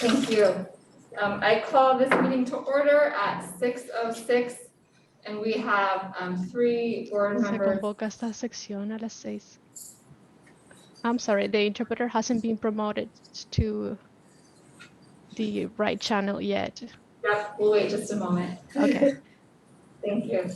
Thank you. I call this meeting to order at 6:06, and we have 3 board Se members. convoca esta sección a las 6. I'm sorry, the interpreter hasn't been promoted to the right channel yet. Yep, we'll wait just a moment. Okay. Thank you.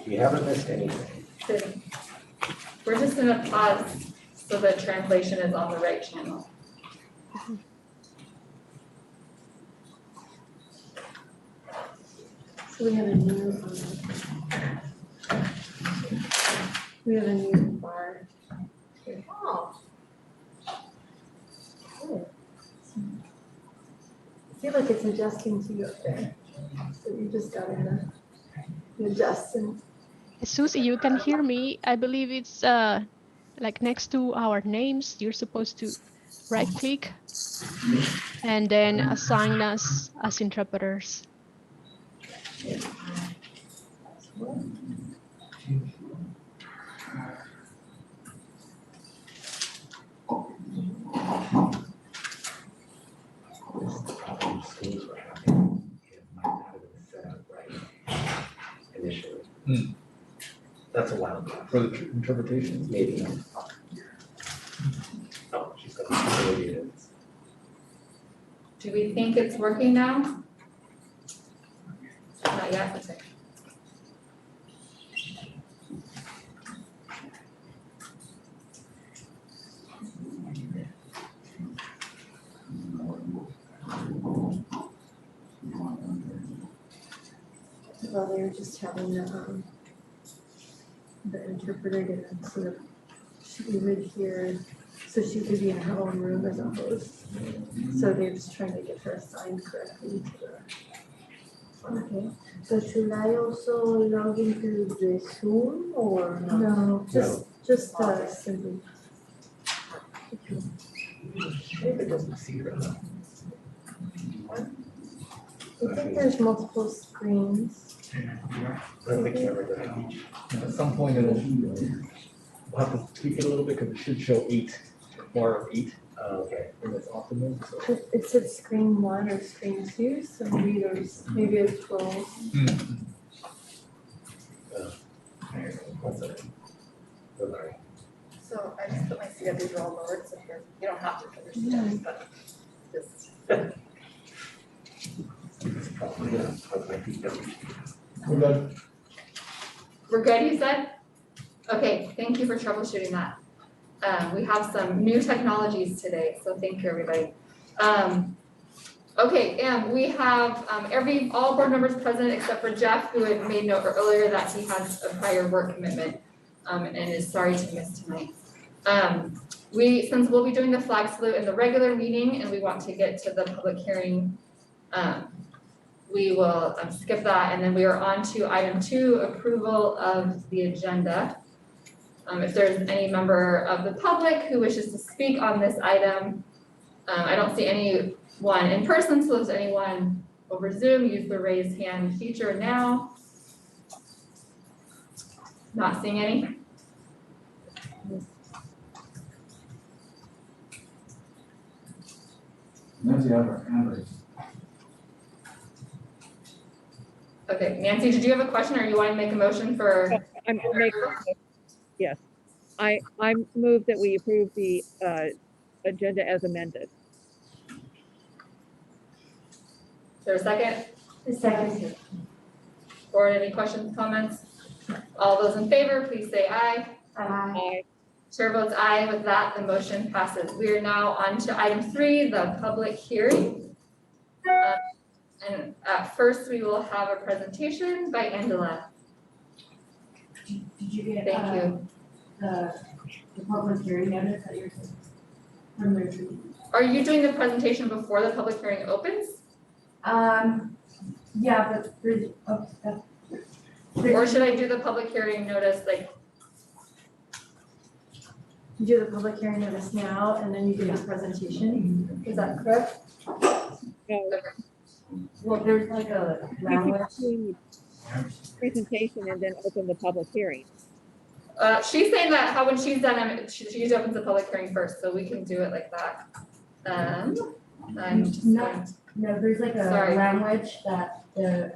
You haven't missed anything. Good. We're just gonna pause so the translation is on the right channel. So we have a new bar. Oh. Good. I feel like it's adjusting to you up there. So you just got in the adjustment. Susie, you can hear me. I believe it's like next to our names. You're supposed to right click and then assign us as interpreters. Schools were having, it might not have been set up right initially. That's a while ago, For the interpretations? maybe. Oh, she's got maybe it is. Do we think it's working now? Not yet, okay. Well, they were just having the interpreter to sort of, we would hear, so she could be in her own room as a host. So they're just trying to get her assigned correctly to the. Okay, so should I also log into the Zoom or no? No, just simply. Maybe it doesn't see her. I think there's multiple screens. Let the camera go. At some point it'll, we'll have to tweak it a little bit because it should show 8, bar of 8, Okay. and it's optimum, so. It said screen 1 or screen 2, so maybe maybe a 12. That's it. Don't worry. So I just put my CW all lowered, so you don't have to put your Yeah. CW, but just. It's probably, yeah, but my feet don't. We're good. We're good, you said? Okay, thank you for troubleshooting that. We have some new technologies today, so thank you, everybody. Okay, and we have all board members present except for Jeff, who had made note earlier that he has a prior work commitment and is sorry to miss tonight. Since we'll be doing the flag salute in the regular meeting and we want to get to the public hearing, we will skip that, and then we are on to item 2, approval of the agenda. If there's any member of the public who wishes to speak on this item, I don't see anyone in person, so if there's anyone over Zoom, use the raise hand feature now. Not seeing any. Nancy, have her hand raised. Okay, Nancy, did you have a question or you want to make a motion for? Yes, I move that we approve the agenda as amended. Is there a second? A second. Or any questions, comments? All those in favor, please say aye. Aye. Chair votes aye. With that, the motion passes. We are now on to item 3, the public hearing. And at first, we will have a presentation by Angela. Did you get Thank you. the public hearing notice that you're from their tree. Are you doing the presentation before the public hearing opens? Yeah, but there's, Or should I do the public hearing notice, like, you do the public hearing notice now and then you do the presentation, is that correct? No, Well, there's like a we language. could do presentation and then open the public hearing. she's saying that how when she's done, she usually opens the public hearing first, so we can do it like that. I'm just Not- going to- No, there's like a Sorry. language that the,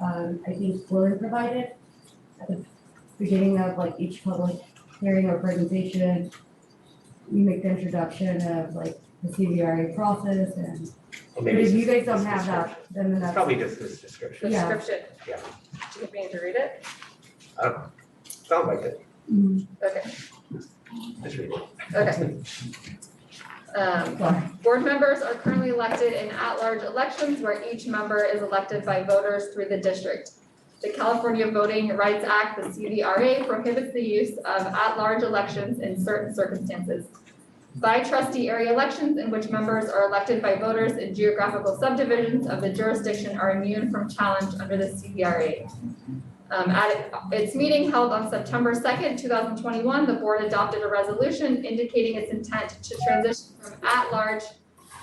I think Lori provided at the beginning of like each public hearing or presentation. You make the introduction of like the CVRA process and, Or but maybe if it's you just guys don't this have that, description. then It's that's. probably just this description. Yeah. Description. Yeah. Do you need to read it? Sounds like it. Okay, Just read it. okay. Sorry. Board members are currently elected in at-large elections where each member is elected by voters through the district. The California Voting Rights Act, the CVRA, prohibits the use of at-large elections in certain circumstances. By trustee area elections in which members are elected by voters in geographical subdivisions of the jurisdiction are immune from challenge under the CVRA. At its meeting held on September 2nd, 2021, the board adopted a resolution indicating its intent to transition from at-large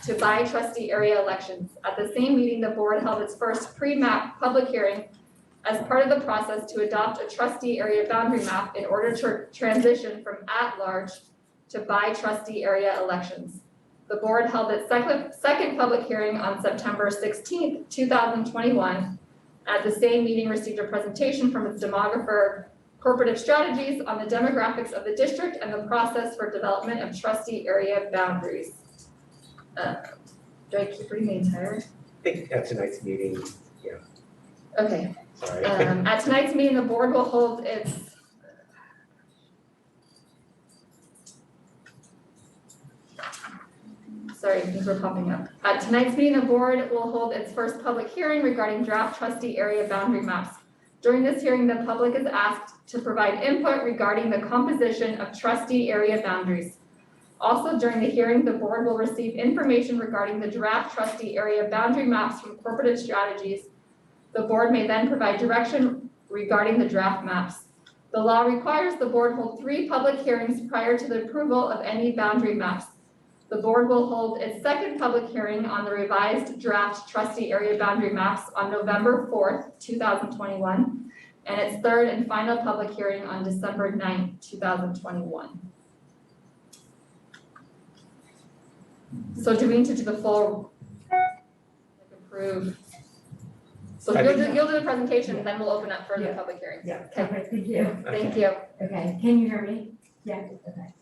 to by trustee area elections. At the same meeting, the board held its first pre-map public hearing as part of the process to adopt a trustee area boundary map in order to transition from at-large to by trustee area elections. The board held its second public hearing on September 16th, 2021. At the same meeting, received a presentation from its demographer, Corporative Strategies, on the demographics of the district and the process for development of trustee area boundaries. Do I keep reading the entire? I think at tonight's meeting, Okay, sorry. at tonight's meeting, the board will hold its. Sorry, things were popping up. At tonight's meeting, the board will hold its first public hearing regarding draft trustee area boundary maps. During this hearing, the public is asked to provide input regarding the composition of trustee area boundaries. Also, during the hearing, the board will receive information regarding the draft trustee area boundary maps from Corporative Strategies. The board may then provide direction regarding the draft maps. The law requires the board hold 3 public hearings prior to the approval of any boundary maps. The board will hold its second public hearing on the revised draft trustee area boundary maps on November 4th, 2021, and its third and final public hearing on December 9th, 2021. So do we need to do the full, approve? So I you'll think- do the presentation, then we'll open up for the Yeah. public hearing. Yeah, Okay. okay, thank you. Thank you. Okay, can you hear me? Yeah, okay.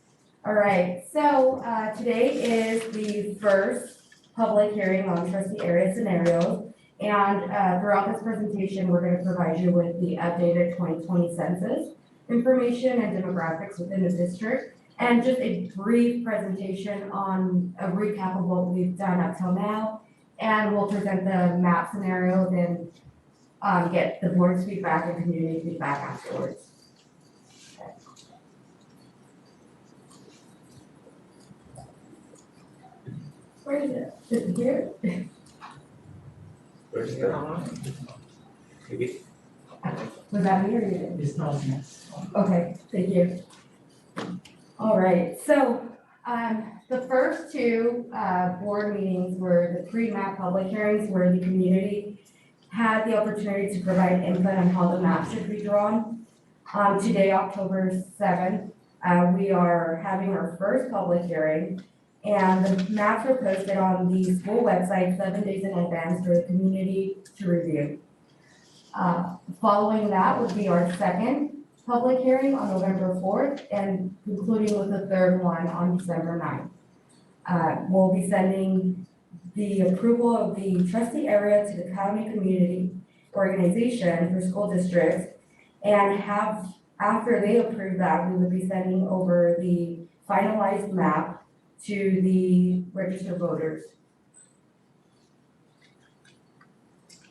All right, so today is the first public hearing on trustee area scenarios. And throughout this presentation, we're going to provide you with the updated 2020 census information and demographics within the district. And just a brief presentation on a recap of what we've done up till now. And we'll present the map scenarios and get the board's feedback and community feedback afterwards. Where is it? Is it here? Where's the? Maybe. Was that me or you? It's not. Okay, thank you. All right, so, the first 2, board meetings were the pre-map public hearings where the community had the opportunity to provide input on how the map should be drawn. Today, October 7th, we are having our first public hearing, and the maps are posted on the school website 7 days in advance for the community to review. Following that would be our second public hearing on November 4th and concluding with the third one on December 9th. We'll be sending the approval of the trustee area to the county community organization for school districts and after they approve that, we would be sending over the finalized map to the registered voters.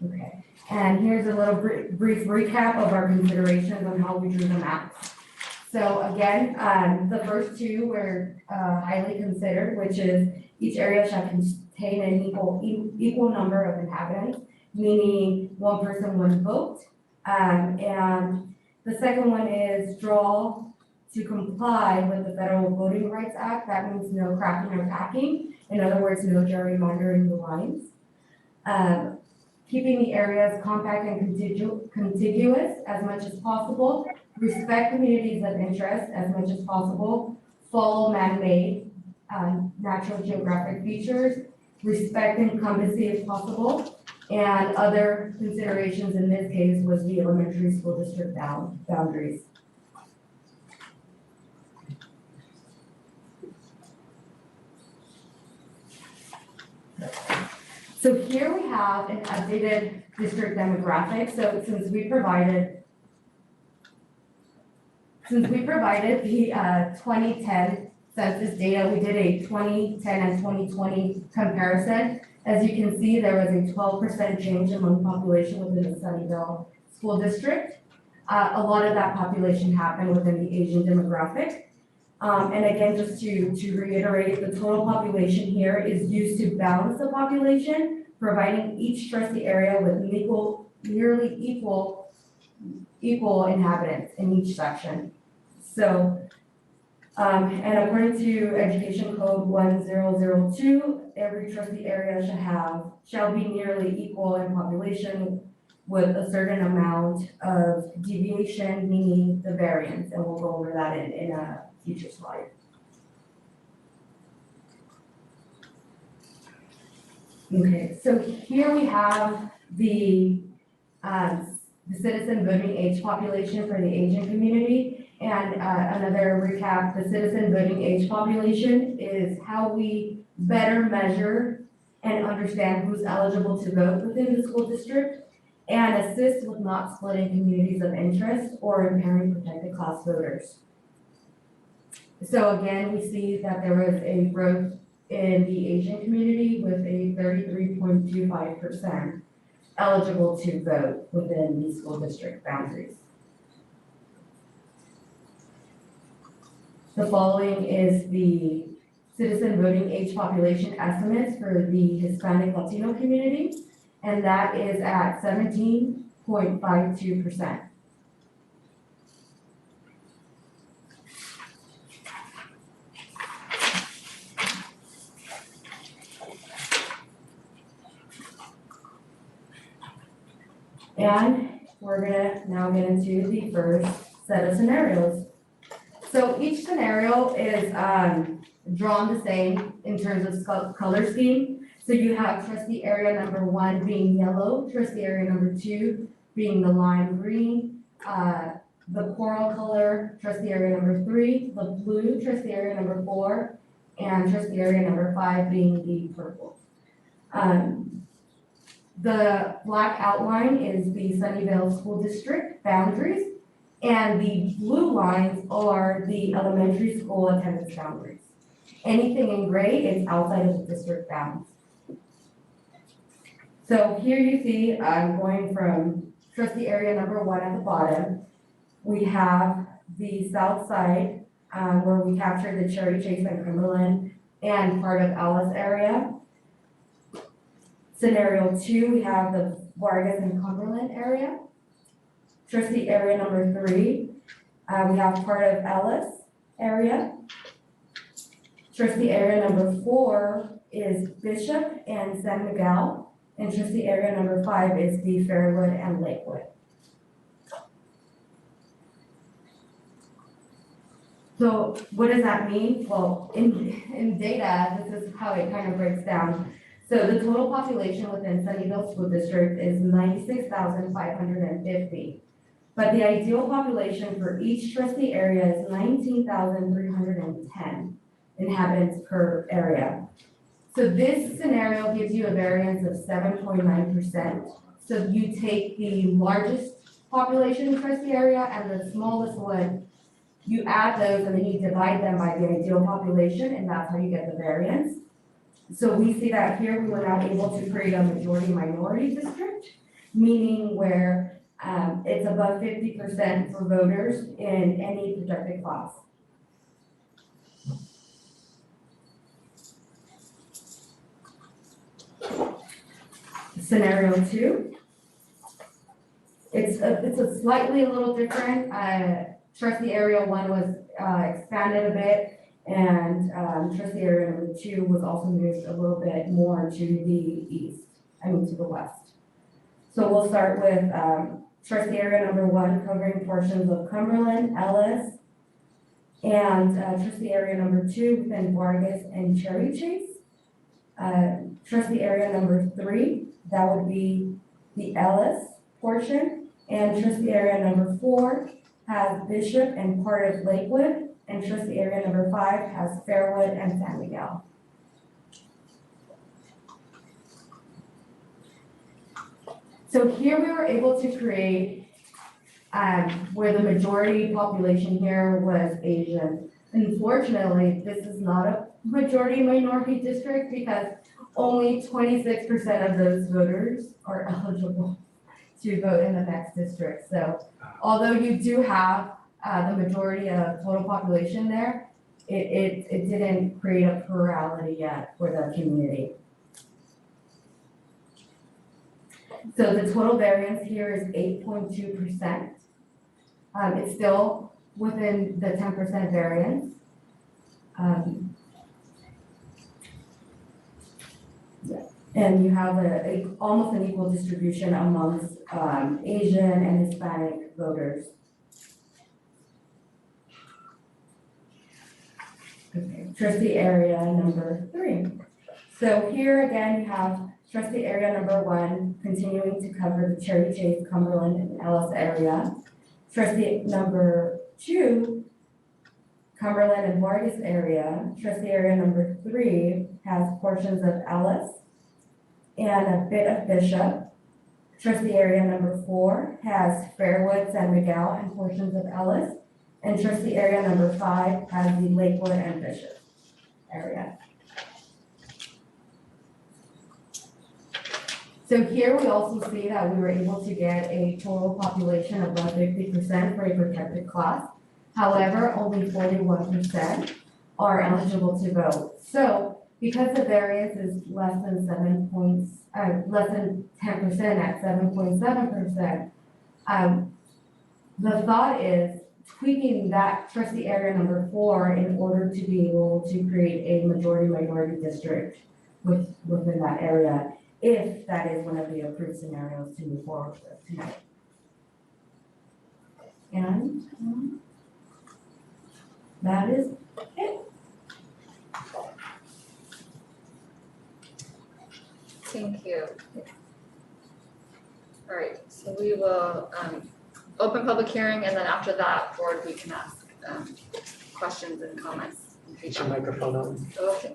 Okay. And here's a little brief recap of our considerations on how we drew the maps. So again, the first two were highly considered, which is each area shall contain an equal number of inhabitants, meaning one person, one vote. And the second one is draw to comply with the Federal Voting Rights Act. That means no cracking or packing. In other words, no gerrymandering the lines. Keeping the areas compact and contiguous as much as possible. Respect communities of interest as much as possible. Follow man-made natural geographic features. Respect incumbency if possible. And other considerations in this case was the elementary school district boundaries. So here we have an updated district demographic. So since we provided the 2010 census data, we did a 2010 and 2020 comparison. As you can see, there was a 12% change among population within the Sunnyvale School District. A lot of that population happened within the Asian demographic. And again, just to reiterate, the total population here is used to balance the population, providing each trustee area with nearly equal inhabitants in each section. So, and according to Education Code 1002, every trustee area shall be nearly equal in population with a certain amount of deviation, meaning the variance, and we'll go over that in a future slide. Okay, so here we have the citizen voting age population for the Asian community. And another recap, the citizen voting age population is how we better measure and understand who's eligible to vote within the school district and assist with not splitting communities of interest or impairing protected class voters. So again, we see that there was a growth in the Asian community with a 33.25% eligible to vote within the school district boundaries. The following is the citizen voting age population estimates for the Hispanic Latino community, and that is at 17.52%. And we're gonna now get into the first set of scenarios. So each scenario is drawn the same in terms of color scheme. So you have trustee area number 1 being yellow, trustee area number 2 being the lime green, the coral color, trustee area number 3, the blue, trustee area number 4, and trustee area number 5 being the purple. The black outline is the Sunnyvale School District boundaries, and the blue lines are the elementary school attendance boundaries. Anything in gray is outside of the district bounds. So here you see, I'm going from trustee area number 1 at the bottom. We have the south side where we captured the Cherry Chase and Cumberland and part of Alice area. Scenario 2, we have the Vargas and Cumberland area. Trustee area number 3, we have part of Alice area. Trustee area number 4 is Bishop and San Miguel. And trustee area number 5 is the Fairwood and Lakewood. So what does that mean? Well, in data, this is how it kind of breaks down. So the total population within Sunnyvale School District is 96,550. But the ideal population for each trustee area is 19,310 inhabitants per area. So this scenario gives you a variance of 7.9%. So you take the largest population trustee area and the smallest one, you add those and then you divide them by the ideal population, and that's how you get the variance. So we see that here we were not able to create a majority-minority district, meaning where It's above 50% for voters in any projected class. Scenario 2. It's a slightly a little different. Trustee area 1 was expanded a bit, and trustee area number 2 was also moved a little bit more to to the west. So we'll start with trustee area number 1 covering portions of Cumberland, Ellis, and trustee area number 2 within Vargas and Cherry Chase. Trustee area number 3, that would be the Ellis portion, and trustee area number 4 has Bishop and part of Lakewood, and trustee area number 5 has Fairwood and San Miguel. So here we were able to create where the majority population here was Asian. Unfortunately, this is not a majority minority district because only 26% of those voters are eligible to vote in the next district. So although you do have the majority of total population there, it didn't create a plurality yet for the community. So the total variance here is 8.2%. It's still within the 10% variance. And you have almost an equal distribution amongst Asian and Hispanic voters. Okay, trustee area number 3. So here again, you have trustee area number 1 continuing to cover the Cherry Chase, Cumberland, and Ellis area. Trustee number 2, Cumberland and Vargas area. Trustee area number 3 has portions of Ellis and a bit of Bishop. Trustee area number 4 has Fairwood, San Miguel, and portions of Ellis. And trustee area number 5 has the Lakewood and Bishop area. So here we also see that we were able to get a total population above 50% for a protected class. However, only 41% are eligible to vote. So because the variance is less than 10% at 7.7%, the thought is tweaking that trustee area number 4 in order to be able to create a majority-minority district within that area, if that is one of the approved scenarios to move forward with tonight. And that is it. Thank you. All right, so we will open public hearing, and then after that, board, we can ask questions and comments. Get your microphone on. Okay.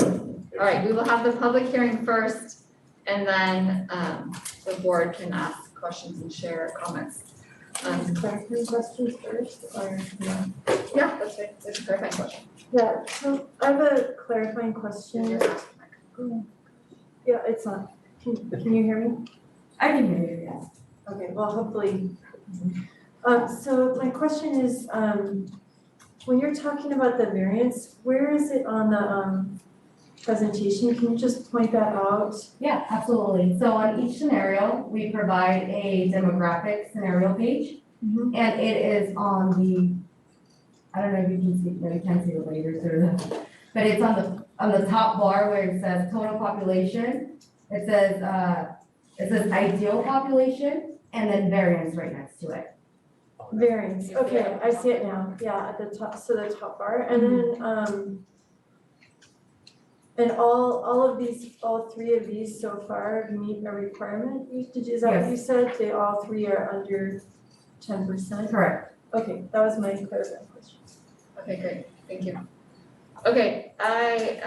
All right, we will have the public hearing first, and then the board can ask questions and share comments. Clarifying questions first, or no? Yeah, that's right, there's a clarifying question. Yeah, so I have a clarifying question. Yeah, it's on. Can you hear me? I can hear you, yes. Okay, well, hopefully. So my question is, when you're talking about the variance, where is it on the presentation? Can you just point that out? Yeah, absolutely. So on each scenario, we provide a demographic scenario page, and it is on the, I don't know if you can see, no, you can't see the later through the, but it's on the top bar where it says total population. It says ideal population and then variance right next to it. Variance, okay, I see it now, yeah, at the top, so the top bar, and then, and all 3 of these so far meet a requirement, is that what you said? They all 3 are under 10%? Correct. Okay, that was my clarifying question. Okay, great, thank you. Okay, I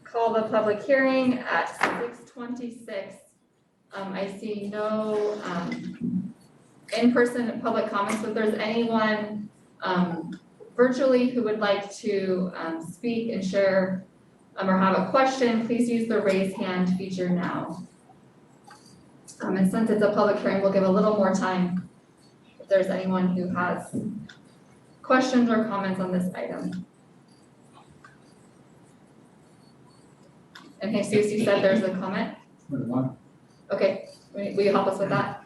call the public hearing at 6:26. I see no in-person public comments, but if there's anyone virtually who would like to speak and share or have a question, please use the raise hand feature now. And since it's a public hearing, we'll give a little more time if there's anyone who has questions or comments on this item. And Jesus, you said there's a comment? Okay, will you help us with that?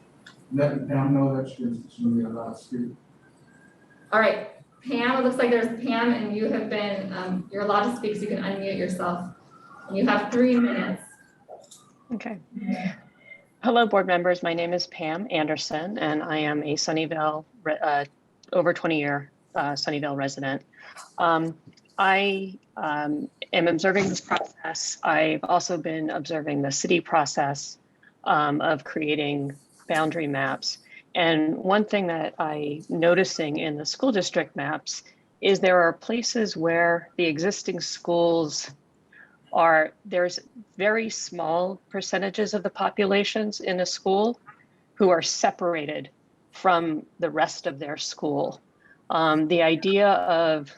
Let Pam know that she's gonna be allowed to speak. All right, Pam, it looks like there's Pam and you have been, you're allowed to speak, so you can unmute yourself. And you have 3 minutes. Okay. Hello, board members. My name is Pam Anderson, and I am a Sunnyvale, over 20-year Sunnyvale resident. I am observing this process. I've also been observing the city process of creating boundary maps. And one thing that I'm noticing in the school district maps is there are places where the existing schools there's very small percentages of the populations in a school who are separated from the rest of their school. The idea of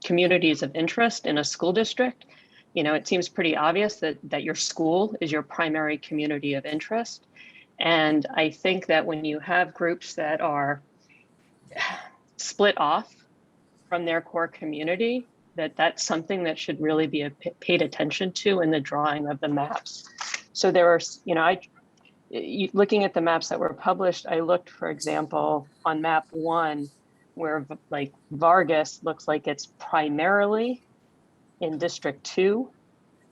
communities of interest in a school district, it seems pretty obvious that your school is your primary community of interest. And I think that when you have groups that are split off from their core community, that's something that should really be paid attention to in the drawing of the maps. So there are, looking at the maps that were published, I looked, for example, on map 1, where like Vargas looks like it's primarily in District 2,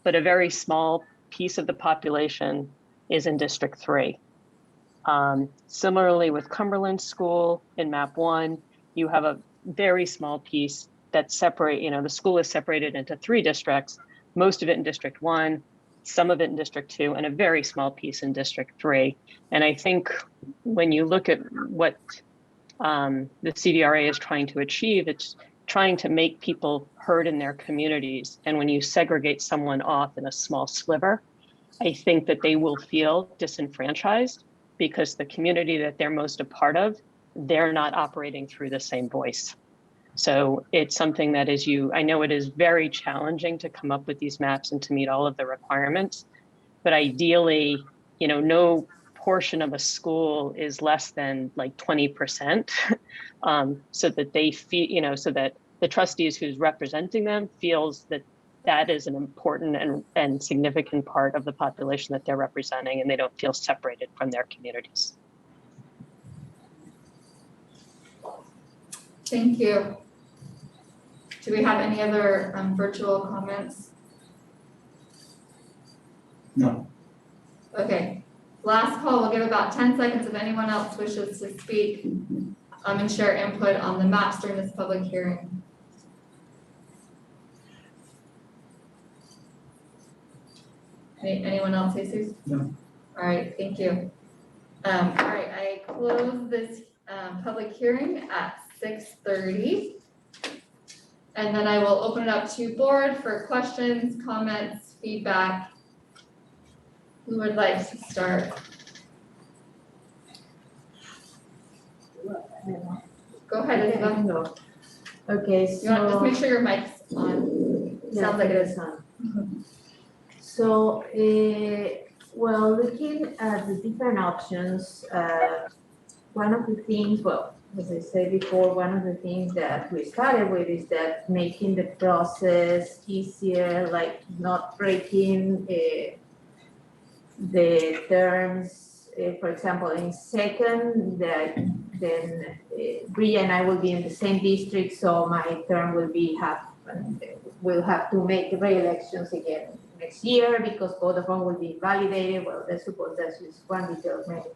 but a very small piece of the population is in District 3. Similarly with Cumberland School in map 1, you have a very small piece that separate, the school is separated into 3 districts, most of it in District 1, some of it in District 2, and a very small piece in District 3. And I think when you look at what the CDRA is trying to achieve, it's trying to make people heard in their communities. And when you segregate someone off in a small sliver, I think that they will feel disenfranchised because the community that they're most a part of, they're not operating through the same voice. So it's something that I know it is very challenging to come up with these maps and to meet all of the requirements, but ideally, no portion of a school is less than like 20%, so that they feel, so that the trustees who's representing them feels that that is an important and significant part of the population that they're representing, and they don't feel separated from their communities. Thank you. Do we have any other virtual comments? No. Okay, last call. We'll give about 10 seconds if anyone else wishes to speak and share input on the maps during this public hearing. Anyone else, Jesus? No. All right, thank you. All right, I close this public hearing at 6:30. And then I will open it up to board for questions, comments, feedback. Who would like to start? Go ahead, Isabel. Okay, You want, just so, make sure your mic's on. Sounds like it is. So, well, looking at the different options, one of the things, well, as I said before, one of the things that we started with is that making the process easier, like not breaking the terms. For example, in second, then Bria and I will be in the same district, so my term will be half. We'll have to make re-elections again next year because both of them will be validated. Well, let's suppose that's just one detail, maybe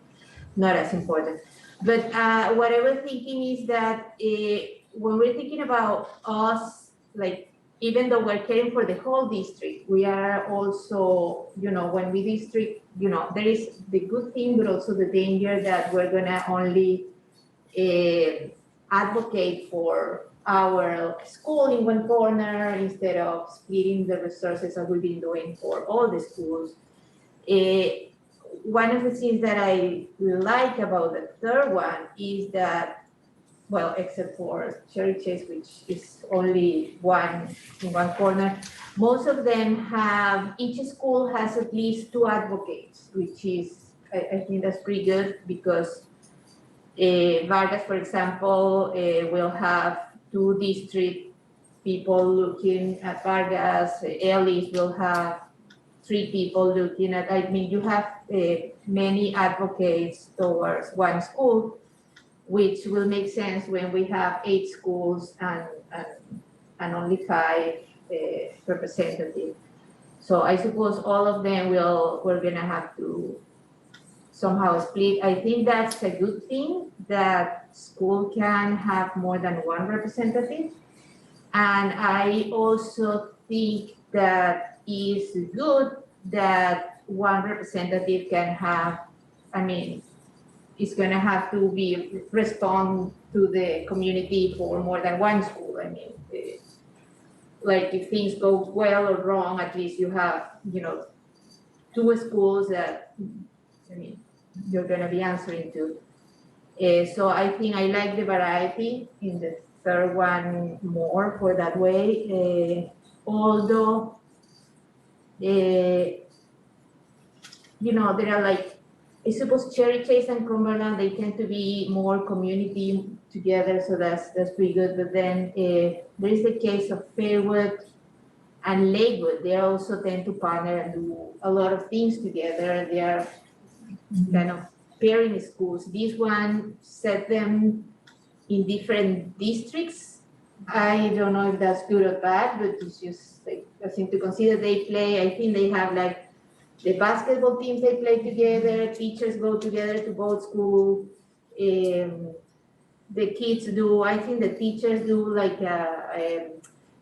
not as important. But what I was thinking is that when we're thinking about us, like, even though we're caring for the whole district, we are also, when we district, there is the good thing, but also the danger that we're gonna only advocate for our school in one corner instead of splitting the resources that we've been doing for all the schools. One of the things that I like about the third one is that, well, except for Cherry Chase, which is only one in one corner, most of them each school has at least 2 advocates, which is I think that's pretty good because Vargas, for example, will have 2 district people looking at Vargas. Ellis will have 3 people looking at, I mean, you have many advocates towards one school, which will make sense when we have 8 schools and only 5 representatives. So I suppose all of them we're gonna have to somehow split. I think that's a good thing that school can have more than 1 representative. And I also think that is good that 1 representative can have, I mean, is gonna have to be respond to the community for more than 1 school. I mean, like if things go well or wrong, at least you have, 2 schools that, I mean, you're gonna be answering to. So I think I like the variety in the 3rd one more for that way. Although, there are like, I suppose Cherry Chase and Cumberland, they tend to be more community together, so that's pretty good. But then there is the case of Fairwood and Lakewood. They also tend to partner and do a lot of things together. They are kind of pairing schools. This one set them in different districts. I don't know if that's good or bad, but it's just like a thing to consider. They play, I think they have like the basketball teams, they play together, teachers go together to both schools. The kids do, I think the teachers do like a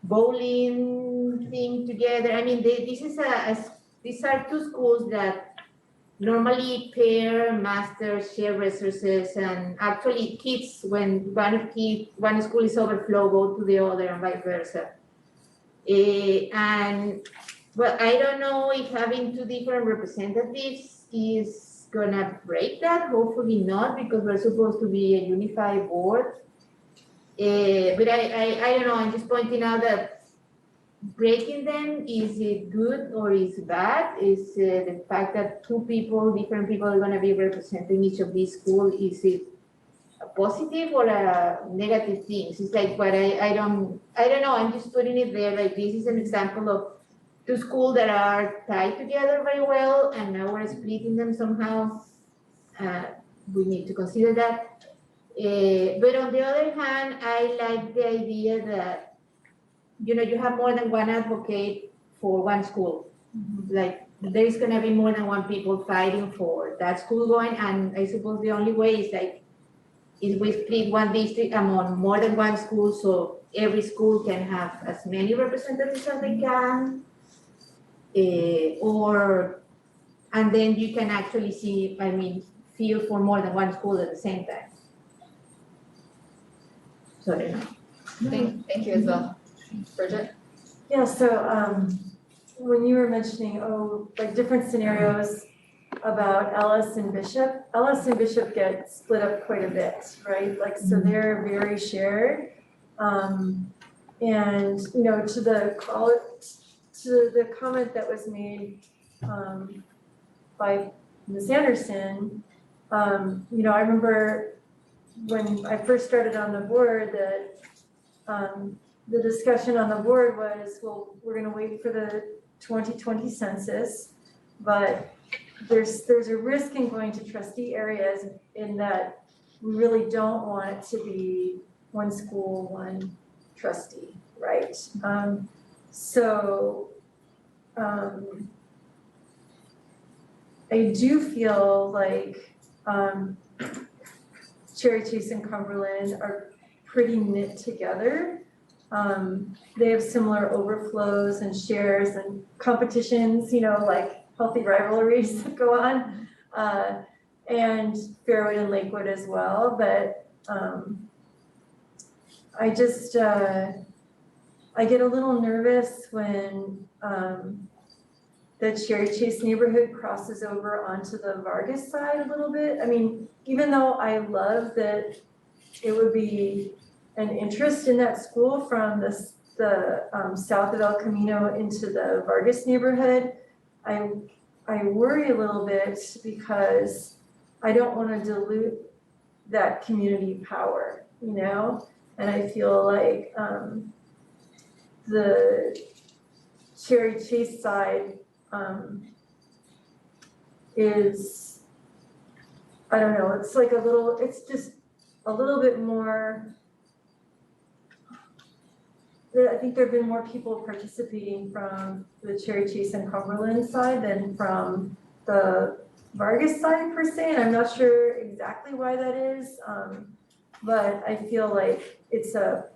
bowling thing together. I mean, these are 2 schools that normally pair, masters, share resources, and actually kids, when one school is overflow, go to the other and vice versa. Well, I don't know if having 2 different representatives is gonna break that. Hopefully not, because we're supposed to be a unified board. But I don't know, I'm just pointing out that breaking them, is it good or is it bad? Is the fact that 2 people, different people are gonna be representing each of these schools, is it a positive or a negative thing? It's like, but I don't know, I'm just putting it there, like this is an example of 2 schools that are tied together very well, and now we're splitting them somehow. We need to consider that. But on the other hand, I like the idea that you have more than 1 advocate for 1 school. Like there is gonna be more than 1 people fighting for that school going, and I suppose the only way is like, is we split 1 district among more than 1 school, so every school can have as many representatives as they can. And then you can actually see, I mean, feel for more than 1 school at the same time. So I don't know. Thank you as well. Bridget? Yeah, so when you were mentioning, like different scenarios about Ellis and Bishop get split up quite a bit, right? Like, so they're very shared. And, to the comment that was made by Ms. Anderson, I remember when I first started on the board that the discussion on the board was, well, we're gonna wait for the 2020 census, but there's a risk in going to trustee areas in that we really don't want it to be 1 school, 1 trustee, right? I do feel like Cherry Chase and Cumberland are pretty knit together. They have similar overflows and shares and competitions, like healthy rivalries that go on, and Fairwood and Lakewood as well. But I just, I get a little nervous when the Cherry Chase neighborhood crosses over onto the Vargas side a little bit. I mean, even though I love that it would be an interest in that school from the south of El Camino into the Vargas neighborhood, I I worry a little bit because I don't want to dilute that community power, you know? And I feel like the Cherry Chase side is, I don't know, it's like it's just a little bit more, I think there've been more people participating from the Cherry Chase and Cumberland side than from the Vargas side per se, and I'm not sure exactly why that is. But I feel like it's a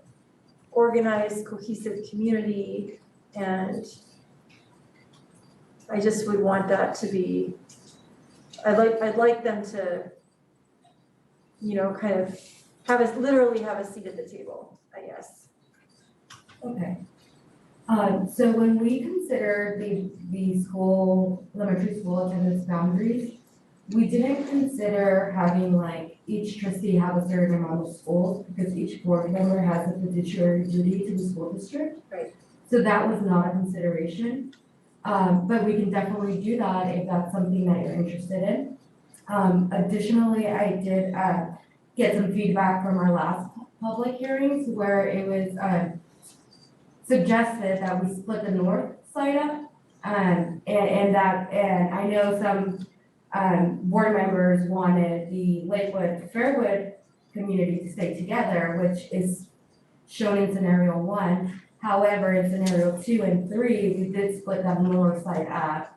organized, cohesive community, and I just would want that to be, I'd like them to, you know, kind of literally have a seat at the table, I guess. Okay. So when we consider the school, elementary school attendance boundaries, we didn't consider having like each trustee have a certain amount of schools because each board member has a fiduciary duty to the school district. Right. So that was not a consideration. But we can definitely do that if that's something that you're interested in. Additionally, I did get some feedback from our last public hearings where it was suggested that we split the north side up. And I know some board members wanted the Lakewood Fairwood community to stay together, which is shown in scenario 1. However, in scenario 2 and 3, we did split that north side up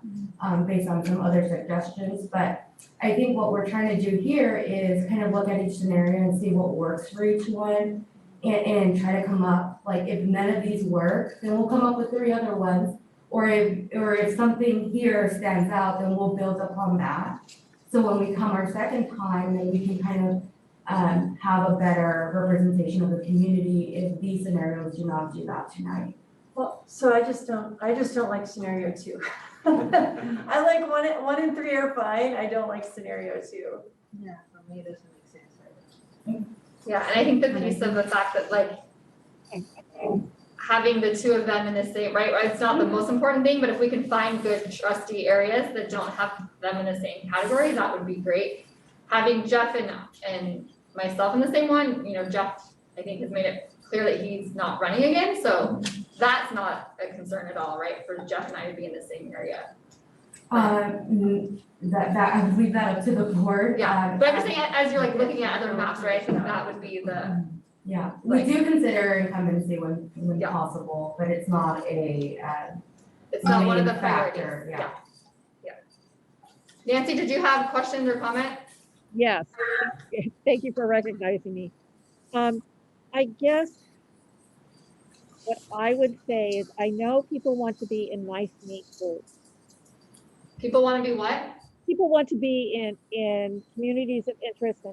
based on some other suggestions. But I think what we're trying to do here is kind of look at each scenario and see what works for each one and try to come up, like if none of these work, then we'll come up with 3 other ones. Or if something here stands out, then we'll build upon that. So when we come our second time, then we can kind of have a better representation of the community if these scenarios do not do that tonight. Well, so I just don't like scenario 2. I like 1 and 3 are fine. I don't like scenario 2. Yeah, for me, it doesn't make sense either. Yeah, and I think the piece of the fact that like having the 2 of them in the same, right, it's not the most important thing, but if we can find good trustee areas that don't have them in the same category, that would be great. Having Jeff and myself in the same one, you know, Jeff, I think has made it clear that he's not running again, so that's not a concern at all, right, for Jeff and I to be in the same area. That I would leave that up to the board. Yeah, but I'm just saying, as you're like looking at other maps, right, I think that would be the. Yeah, we do consider incumbency when Yeah. possible, but it's not a It's not one of the main priorities. factor, yeah. Nancy, did you have questions or comment? Yes, thank you for recognizing me. I guess what I would say is I know people want to be in nice, neat groups. People want to be what? People want to be in communities of interest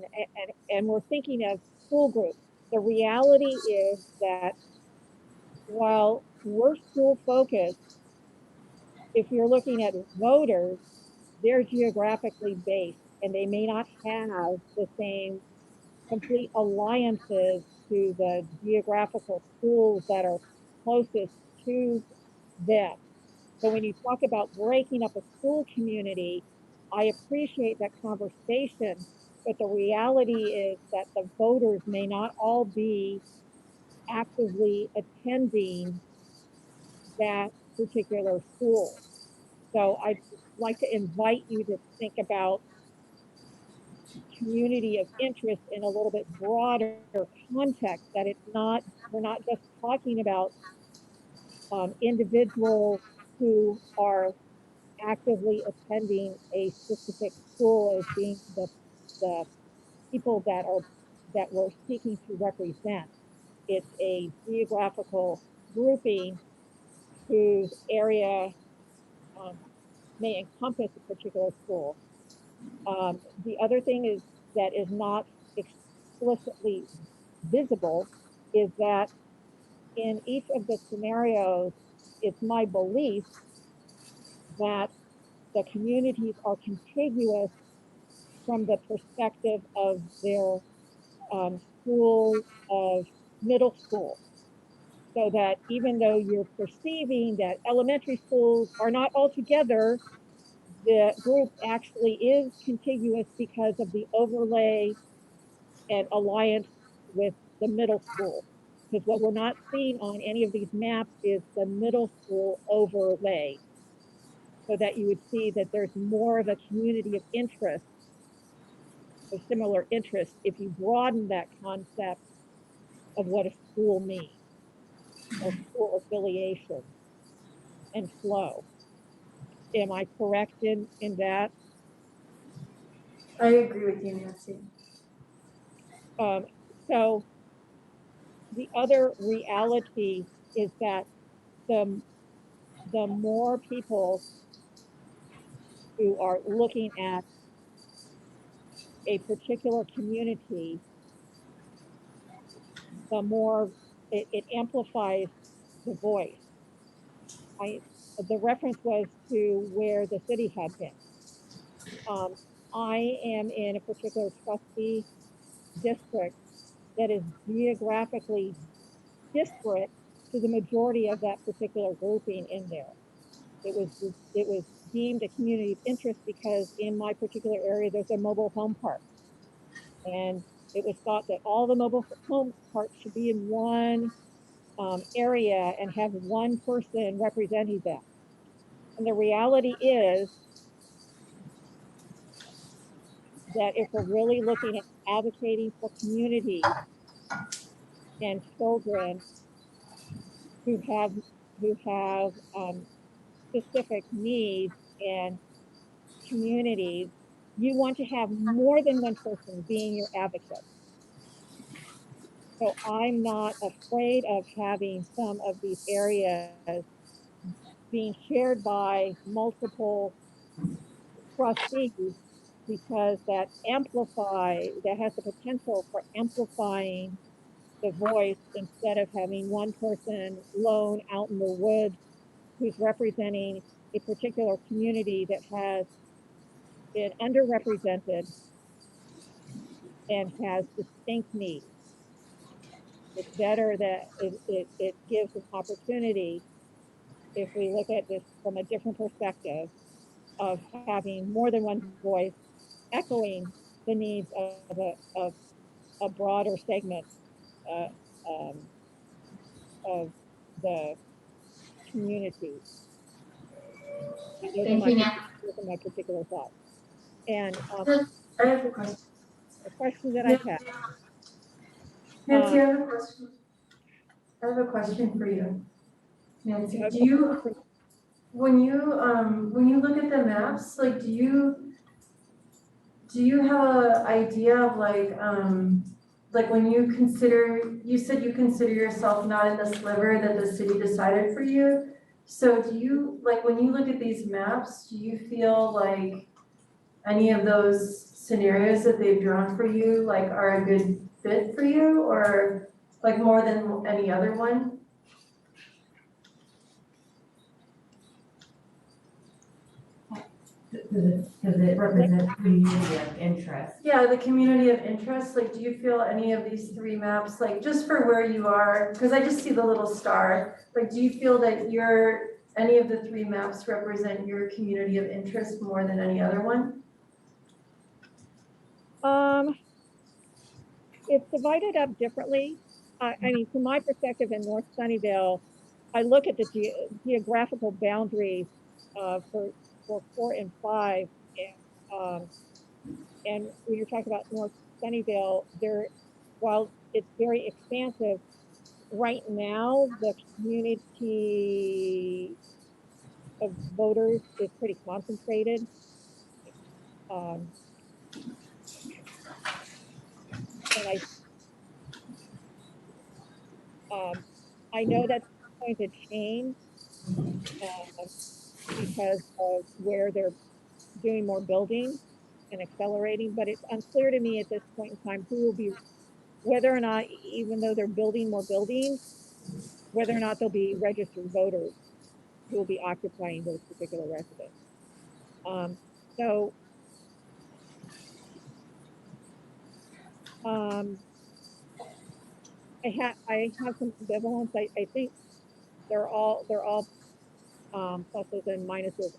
and we're thinking of school groups. The reality is that while we're school focused, if you're looking at voters, they're geographically based and they may not have the same complete alliances to the geographical schools that are closest to them. So when you talk about breaking up a school community, I appreciate that conversation, but the reality is that the voters may not all be actively attending that particular school. So I'd like to invite you to think about community of interest in a little bit broader context, that we're not just talking about individuals who are actively attending a specific school as being the people that we're seeking to represent. It's a geographical grouping whose area may encompass a particular school. The other thing is that is not explicitly visible is that in each of the scenarios, it's my belief that the communities are contiguous from the perspective of their school of middle school. So that even though you're perceiving that elementary schools are not all together, the group actually is contiguous because of the overlay and alliance with the middle school. Because what we're not seeing on any of these maps is the middle school overlay. So that you would see that there's more of a community of interest, of similar interest, if you broaden that concept of what a school means, or school affiliation and flow. Am I correct in that? I agree with you, Nancy. So the other reality is that the more people who are looking at a particular community, the more it amplifies the voice. The reference was to where the city had been. I am in a particular trustee district that is geographically disparate to the majority of that particular grouping in there. It was deemed a community of interest because in my particular area there's a mobile home park, and it was thought that all the mobile home parks should be in one area and have one person representing them. And the reality is that if we're really looking at advocating for communities and children who have specific needs and communities, you want to have more than one person being your advocate. So I'm not afraid of having some of these areas being shared by multiple trustees, because that has the potential for amplifying the voice instead of having one person lone out in the woods who's representing a particular community that has been underrepresented and has distinct needs. It's better that it gives an opportunity, if we look at this from a different perspective, of having more than one voice echoing the needs of a broader segment uh, um, of the community. Those Thank you, Nancy. are my particular thoughts. And I have a question. a question that I have. Nancy, I have a question. I have a question for you. Nancy, when you look at the maps, like, do you have an idea of like when you said you consider yourself not in the sliver that the city decided for you. So do you, like, when you look at these maps, do you feel like any of those scenarios that they've drawn for you, like, are a good fit for you, or like more than any other one? Does it represent community of interest? Yeah, the community of interest, like, do you feel any of these three maps, like, just for where you are, because I just see the little star, like, do you feel that any of the three maps represent your community of interest more than any other one? It's divided up differently. I mean, from my perspective in North Sunnyvale, I look at the geographical boundaries for 4 and 5, and when you're talking about North Sunnyvale, while it's very expansive, right now the community of voters is pretty concentrated. And I know that's going to change because of where they're doing more building and accelerating, but it's unclear to me at this point in time whether or not, even though they're building more buildings, whether or not they'll be registered voters who will be occupying those particular residents. I have some ambivalence. I think they're all pluses and minuses.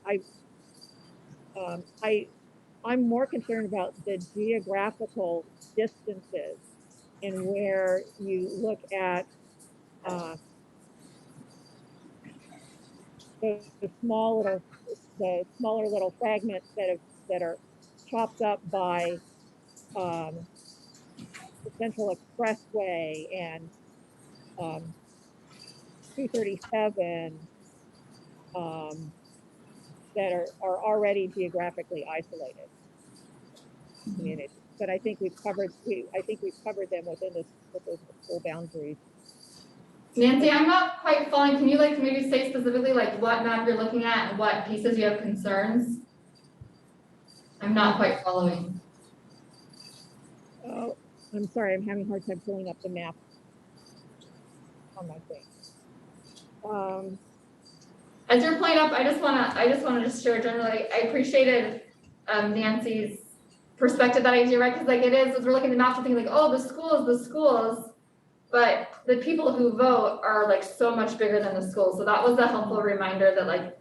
I'm more concerned about the geographical distances and where you look at the smaller little fragments that are chopped up by the Central Expressway and 237 that are already geographically isolated communities. But I think we've covered them within the school boundaries. Nancy, I'm not quite following. Can you like maybe say specifically like what map you're looking at and what pieces you have concerns? I'm not quite following. Oh, I'm sorry, I'm having a hard time pulling up the map on my thing. As you're pulling up, I just wanna just share generally, I appreciated Nancy's perspective that idea, right? Because like it is, as we're looking at the maps, we're thinking like, oh, the schools, but the people who vote are like so much bigger than the schools. So that was a helpful reminder that like,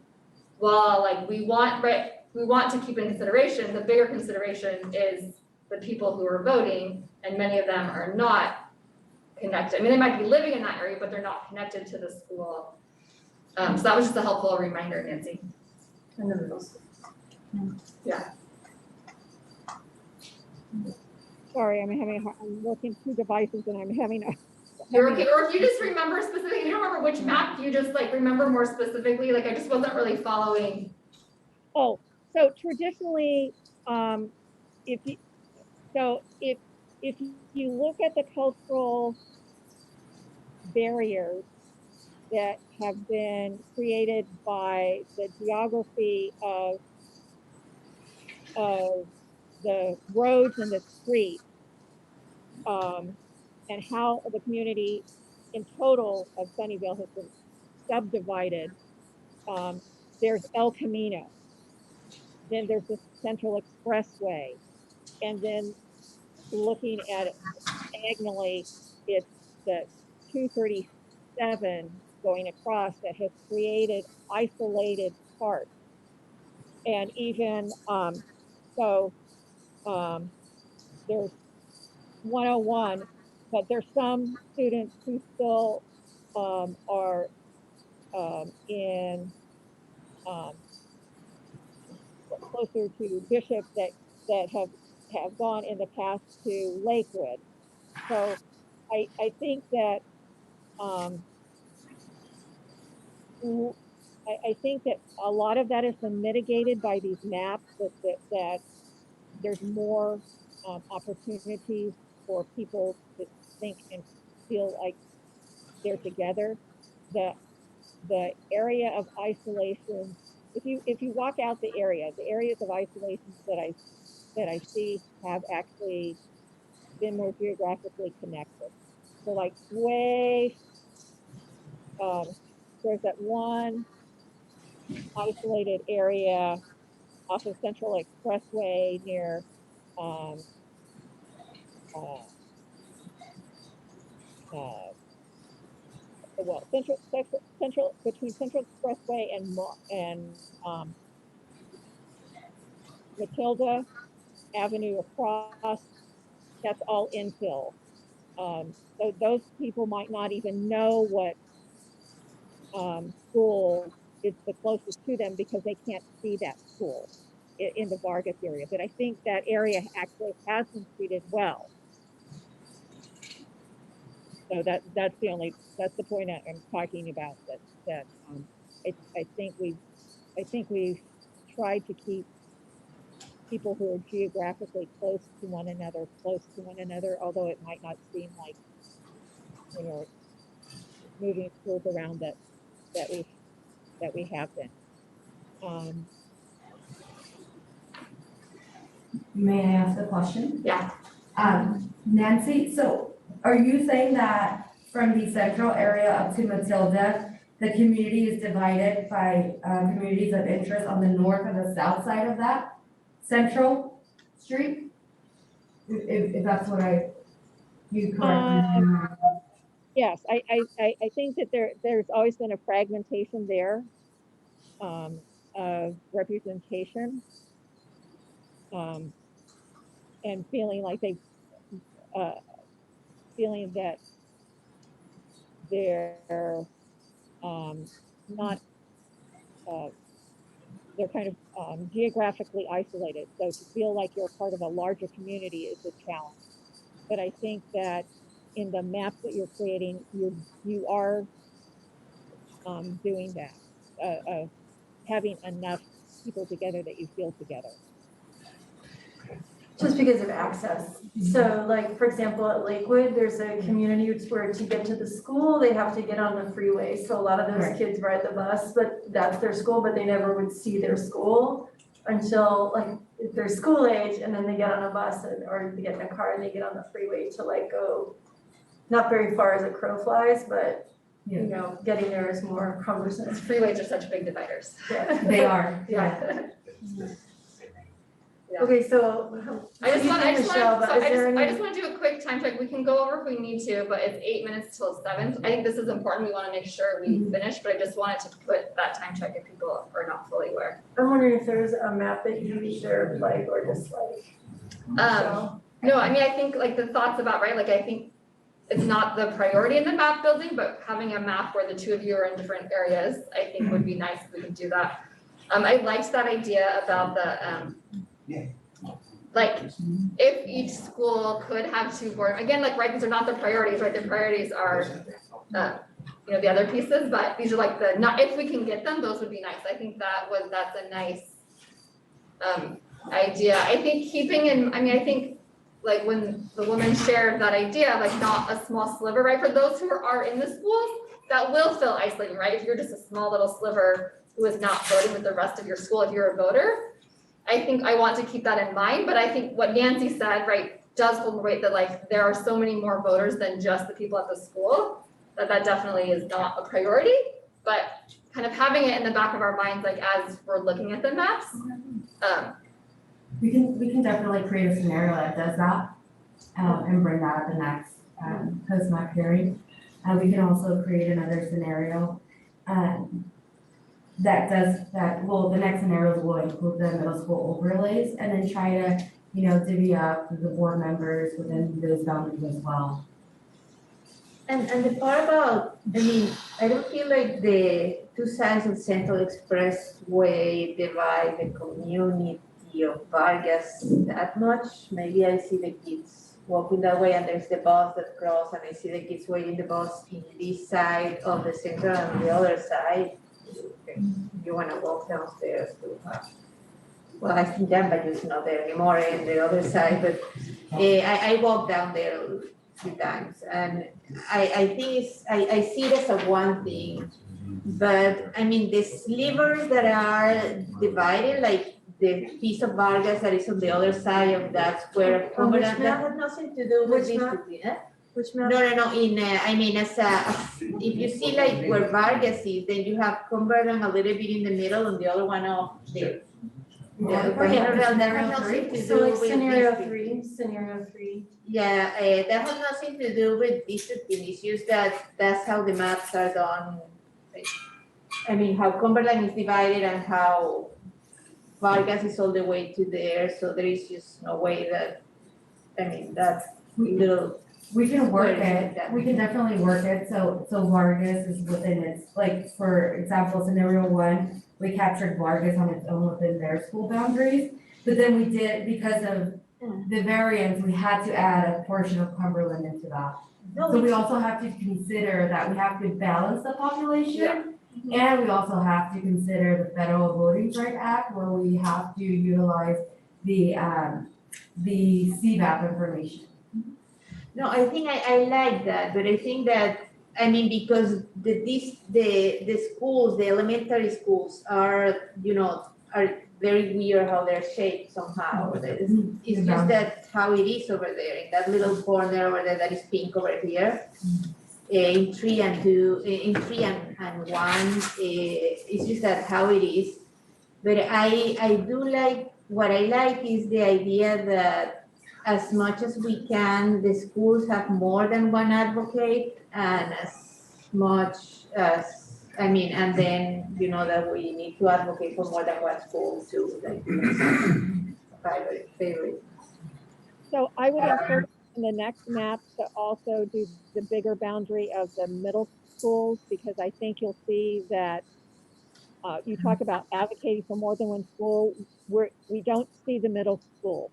while like we want to keep in consideration, the bigger consideration is the people who are voting, and many of them are not connected. I mean, they might be living in that area, but they're not connected to the school. So that was just a helpful reminder, Nancy. And the middle school. Yeah. Sorry, I'm working two devices and I'm having a. You're okay, or if you just remember specifically, you don't remember which map, you just like remember more specifically, like I just wasn't really following. Oh, so traditionally, if you look at the cultural barriers that have been created by the geography of the roads and the streets, and how the community in total of Sunnyvale has been subdivided. There's El Camino, then there's the Central Expressway, and then looking at it diagonally, it's the 237 going across that has created isolated parts. And even there's 101, but there's some students who still are in closer to Bishop that have gone in the past to Lakewood. So I think that I think that a lot of that has been mitigated by these maps that there's more opportunities for people to think and feel like they're together. The area of isolation, if you walk out the areas of isolation that I see have actually been more geographically connected. So like way, there's that one isolated area off of Central Expressway near central between Central Expressway and Matilda Avenue across. That's all infill. So those people might not even know what school is the closest to them because they can't see that school in the Vargas area. But I think that area actually has been treated well. So that's the point I'm talking about. I think we've tried to keep people who are geographically close to one another, although it might not seem like moving schools around that we have been. May I ask a question? Yeah. Nancy, so are you saying that from the central area up to Matilda, the community is divided by communities of interest on the north and the south side of that central street? If that's what you correct me. Yes, I think that there's always been a fragmentation there of representation. and feeling like feeling that they're not, they're kind of geographically isolated. So to feel like you're part of a larger community is a challenge. But I think that in the map that you're creating, you are doing that, of having enough people together that you feel together. Just because of access. So like, for example, at Lakewood, there's a community where to get to the school, they have to get on the freeway. So a lot of those kids ride the bus, but that's their school, but they never would see their school until like they're school age, and then they get on a bus or they get in a car and they get on the freeway to like go, not very far as a crow flies, but you know, getting there is more cumbersome. Freeways are such big dividers. Yeah. They are. Yeah. Yeah. Okay, so I just want to do a quick time check. We can go over if we need to, but it's 8 minutes till 7. I think this is important. We want to make sure we finish, but I just wanted to put that time check if people are not fully aware. I'm wondering if there's a map that you either like or dislike. No, I mean, I think like the thoughts about, right, like I think it's not the priority in the map building, but having a map where the two of you are in different areas, I think would be nice if we could do that. I liked that idea about the, like, if each school could have 2 board, again, like, right, these are not the priorities, right? The priorities are, you know, the other pieces, but these are like the, not, if we can get them, those would be nice. I think that's a nice, idea. I think keeping in, I mean, I think like when the woman shared that idea, like not a small sliver, right? For those who are in the schools, that will feel isolating, right? If you're just a small little sliver who is not voting with the rest of your school, if you're a voter, I think I want to keep that in mind. But I think what Nancy said, right, does hold the weight that like there are so many more voters than just the people at the school, that definitely is not a priority. But kind of having it in the back of our minds, like as we're looking at the maps, We can definitely create a scenario that does that, and bring that at the next, post-map hearing. We can also create another scenario, that does that, well, the next scenarios will include the middle school overlays, and then try to, you know, divvy up the board members within those boundaries as well. And the part about, I mean, I don't feel like the 2 sides of Central Expressway divide the community of Vargas that much. Maybe I see the kids walking that way and there's the bus that cross and I see the kids waiting the bus in this side of the Central and the other side. You wanna walk downstairs to well, I think Jamba is not there anymore in the other side, but I walked down there a few times and I think I see it as a one thing, but I mean the slivers that are divided, like the piece of Vargas that is on the other side of that square of Cumberland, that has nothing to do with this. Which map? No, I mean, as if you see like where Vargas is, then you have Cumberland a little bit in the middle and the other one off there. That has nothing to So do like with scenario districting. scenario 3. Yeah, that has nothing to do with districting, it's just that's how the maps are done. I mean, how Cumberland is divided and how Vargas is all the way to there, so there is just no way that, I mean, that little. We can work it, we can definitely work it, so Vargas is within its, like, for example, scenario 1, we captured Vargas on its own within their school boundaries, but then we did, because of the variance, we had to add a portion of Cumberland into that. So we also have to consider that we have to balance the population, and we also have to consider the Federal Voting Rights Act, where we have to utilize the CVAP information. No, I think I like that, but I think that, I mean, because the schools, the elementary schools are, you know, are very weird how they're shaped somehow. It's just that how it is over there, in that little corner over there that is pink over here. In 3 and 2, in 3 and 1, it's just that how it is. But I do like, what I like is the idea that as much as we can, the schools have more than one advocate, and as much as, I mean, and then, you know, that we need to advocate for more than one school too. Like, favorite. So I would encourage in the next map to also do the bigger boundary of the middle schools, because I think you'll see that you talk about advocating for more than one school. We don't see the middle school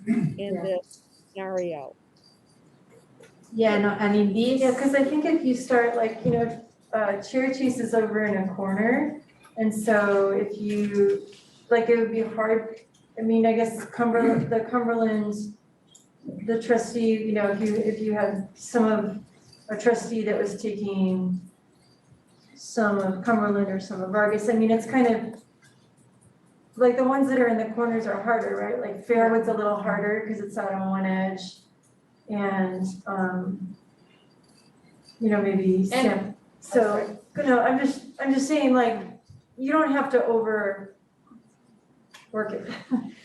in this scenario. Yeah, no, and in Yeah, this, because I think if you start like, Cherry Chase is over in a corner. And so if you, like, it would be hard, I mean, I guess Cumberland, the trustee, if you had a trustee that was taking some of Cumberland or some of Vargas, I mean, it's kind of, like the ones that are in the corners are harder, right? Like Fairwood's a little harder because it's out on one edge. And, maybe Sam, so, I'm just saying, like, you don't have to overwork it.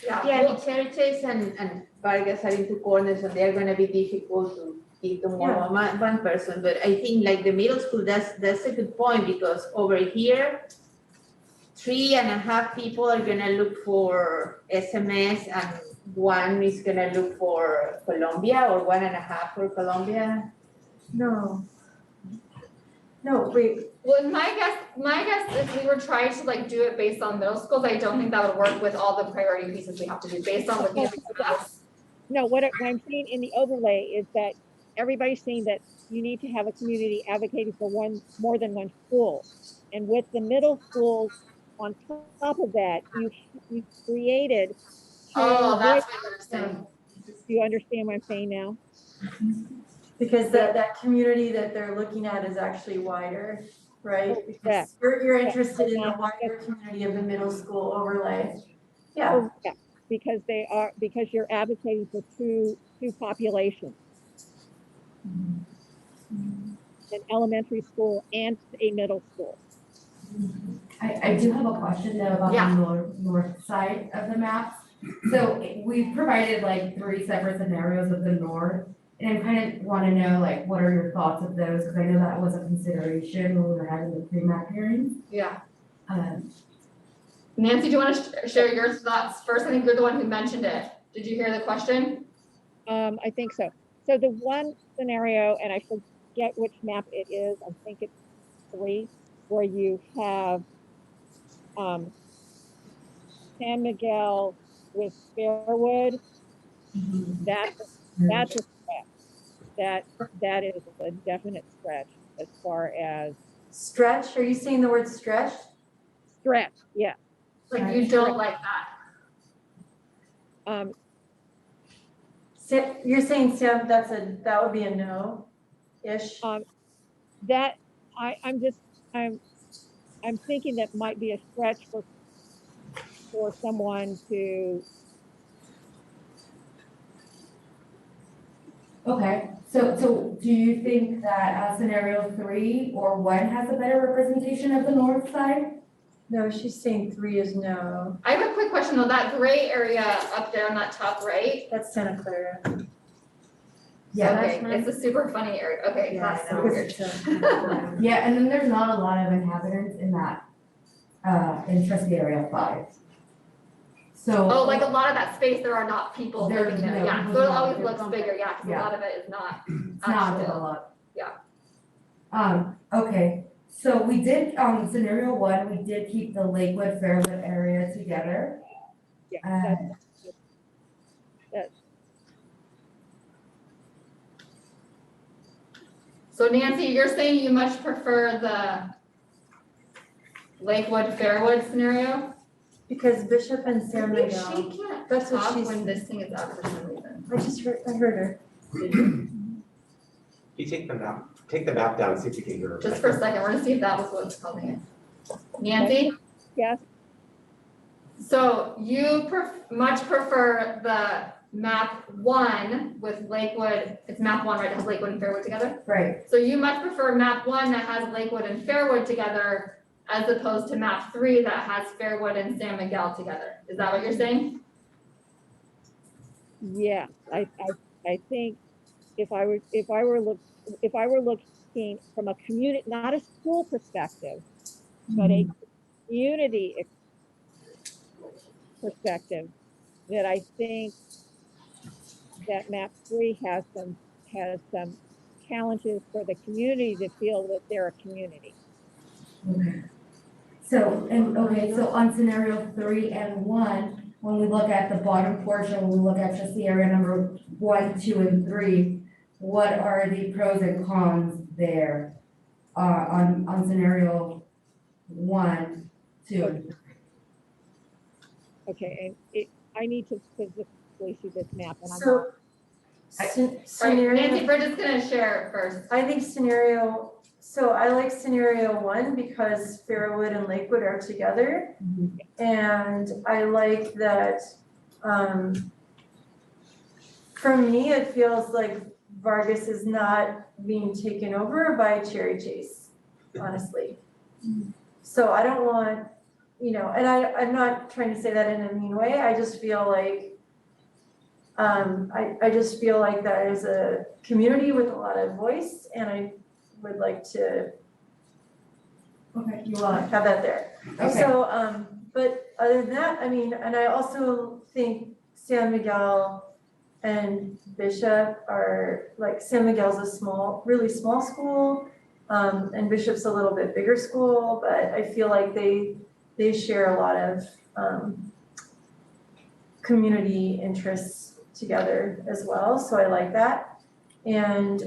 yeah, the Cherry Chase and Vargas are in two corners, and they're gonna be difficult to give to more than one person. But I think like the middle school, that's a good point, because over here, 3.5 people are gonna look for SMS, and one is gonna look for Colombia, or 1.5 for Colombia. No, wait, Well, my guess is we were trying to like do it based on middle schools. I don't think that would work with all the priority pieces we have to do based on looking at the maps. No, what I'm seeing in the overlay is that everybody's saying that you need to have a community advocating for more than one school. And with the middle schools on top of that, you created. Oh, that's what you're saying. Do you understand what I'm saying now? because that community that they're looking at is actually wider, right? Because you're interested in the wider community of the middle school overlay. Yeah. Because you're advocating for two populations. An elementary school and a middle school. I do have a question though about the north side of the maps. So we've provided like 3 separate scenarios of the north, and I kind of want to know like what are your thoughts of those, because I know that was a consideration when we were having the pre-map hearings. Yeah. Nancy, do you want to share your thoughts first? I think you're the one who mentioned it. Did you hear the question? I think so. So the one scenario, and I forget which map it is, I think it's 3, where you have San Miguel with Fairwood. That's a stretch. That is a definite stretch as far as Stretch, are you saying the word stretch? stretch, yeah. Like you don't like that. You're saying, Sam, that would be a no-ish? That I'm thinking that might be a stretch for someone to. Okay, so do you think that scenario 3 or 1 has a better representation of the north side? No, she's saying 3 is no. I have a quick question though. That gray area up there on that top right. That's Santa Clara. Yeah, Okay, it's a super funny area. Okay, Yeah, that's I so know. weird. yeah, and then there's not a lot of inhabitants in that in trustee area 5. So Oh, like a lot of that space, there are not people living there. no, Yeah, people so it not always living looks bigger. Yeah, because a lot of it is not. it's not actual. developed. Yeah. Okay, so we did scenario 1, we did keep the Lakewood Fairwood area together. Yeah, So Nancy, you're saying you much prefer the Lakewood Fairwood scenario? Because Bishop and San Maybe Miguel. she can't That's what talk she's. when this thing is up for some reason. I heard her. You take the map down, see if you can hear her. Just for a second, we're gonna see if that was what's causing it. Nancy? yes. So you much prefer the map 1 with Lakewood, it's map 1, right, it has Lakewood and Fairwood together? Right. So you much prefer map 1 that has Lakewood and Fairwood together as opposed to map 3 that has Fairwood and San Miguel together. Is that what you're saying? Yeah, I think if I were looking from a community, not a school perspective, but a community perspective, that I think that map 3 has some challenges for the community to feel that they're a community. Okay. So, so on scenario 3 and 1, when we look at the bottom portion, when we look at just the area number 1, 2, and 3, what are the pros and cons there, on scenario 1, 2, and 3? Okay, and I need to physically see this map, and I'm not. So, scenario. Nancy, we're just gonna share it first. I think I like scenario 1 because Fairwood and Lakewood are together. And I like that, for me, it feels like Vargas is not being taken over by Cherry Chase, honestly. So I don't want, and I'm not trying to say that in a mean way, I just feel like, I just feel like that is a community with a lot of voice, and I would like to Okay, you have that there. Okay. So, but other than that, and I also think San Miguel and Bishop are, like, San Miguel's a really small school, and Bishop's a little bit bigger school, but I feel like they share a lot of, community interests together as well, so I like that. And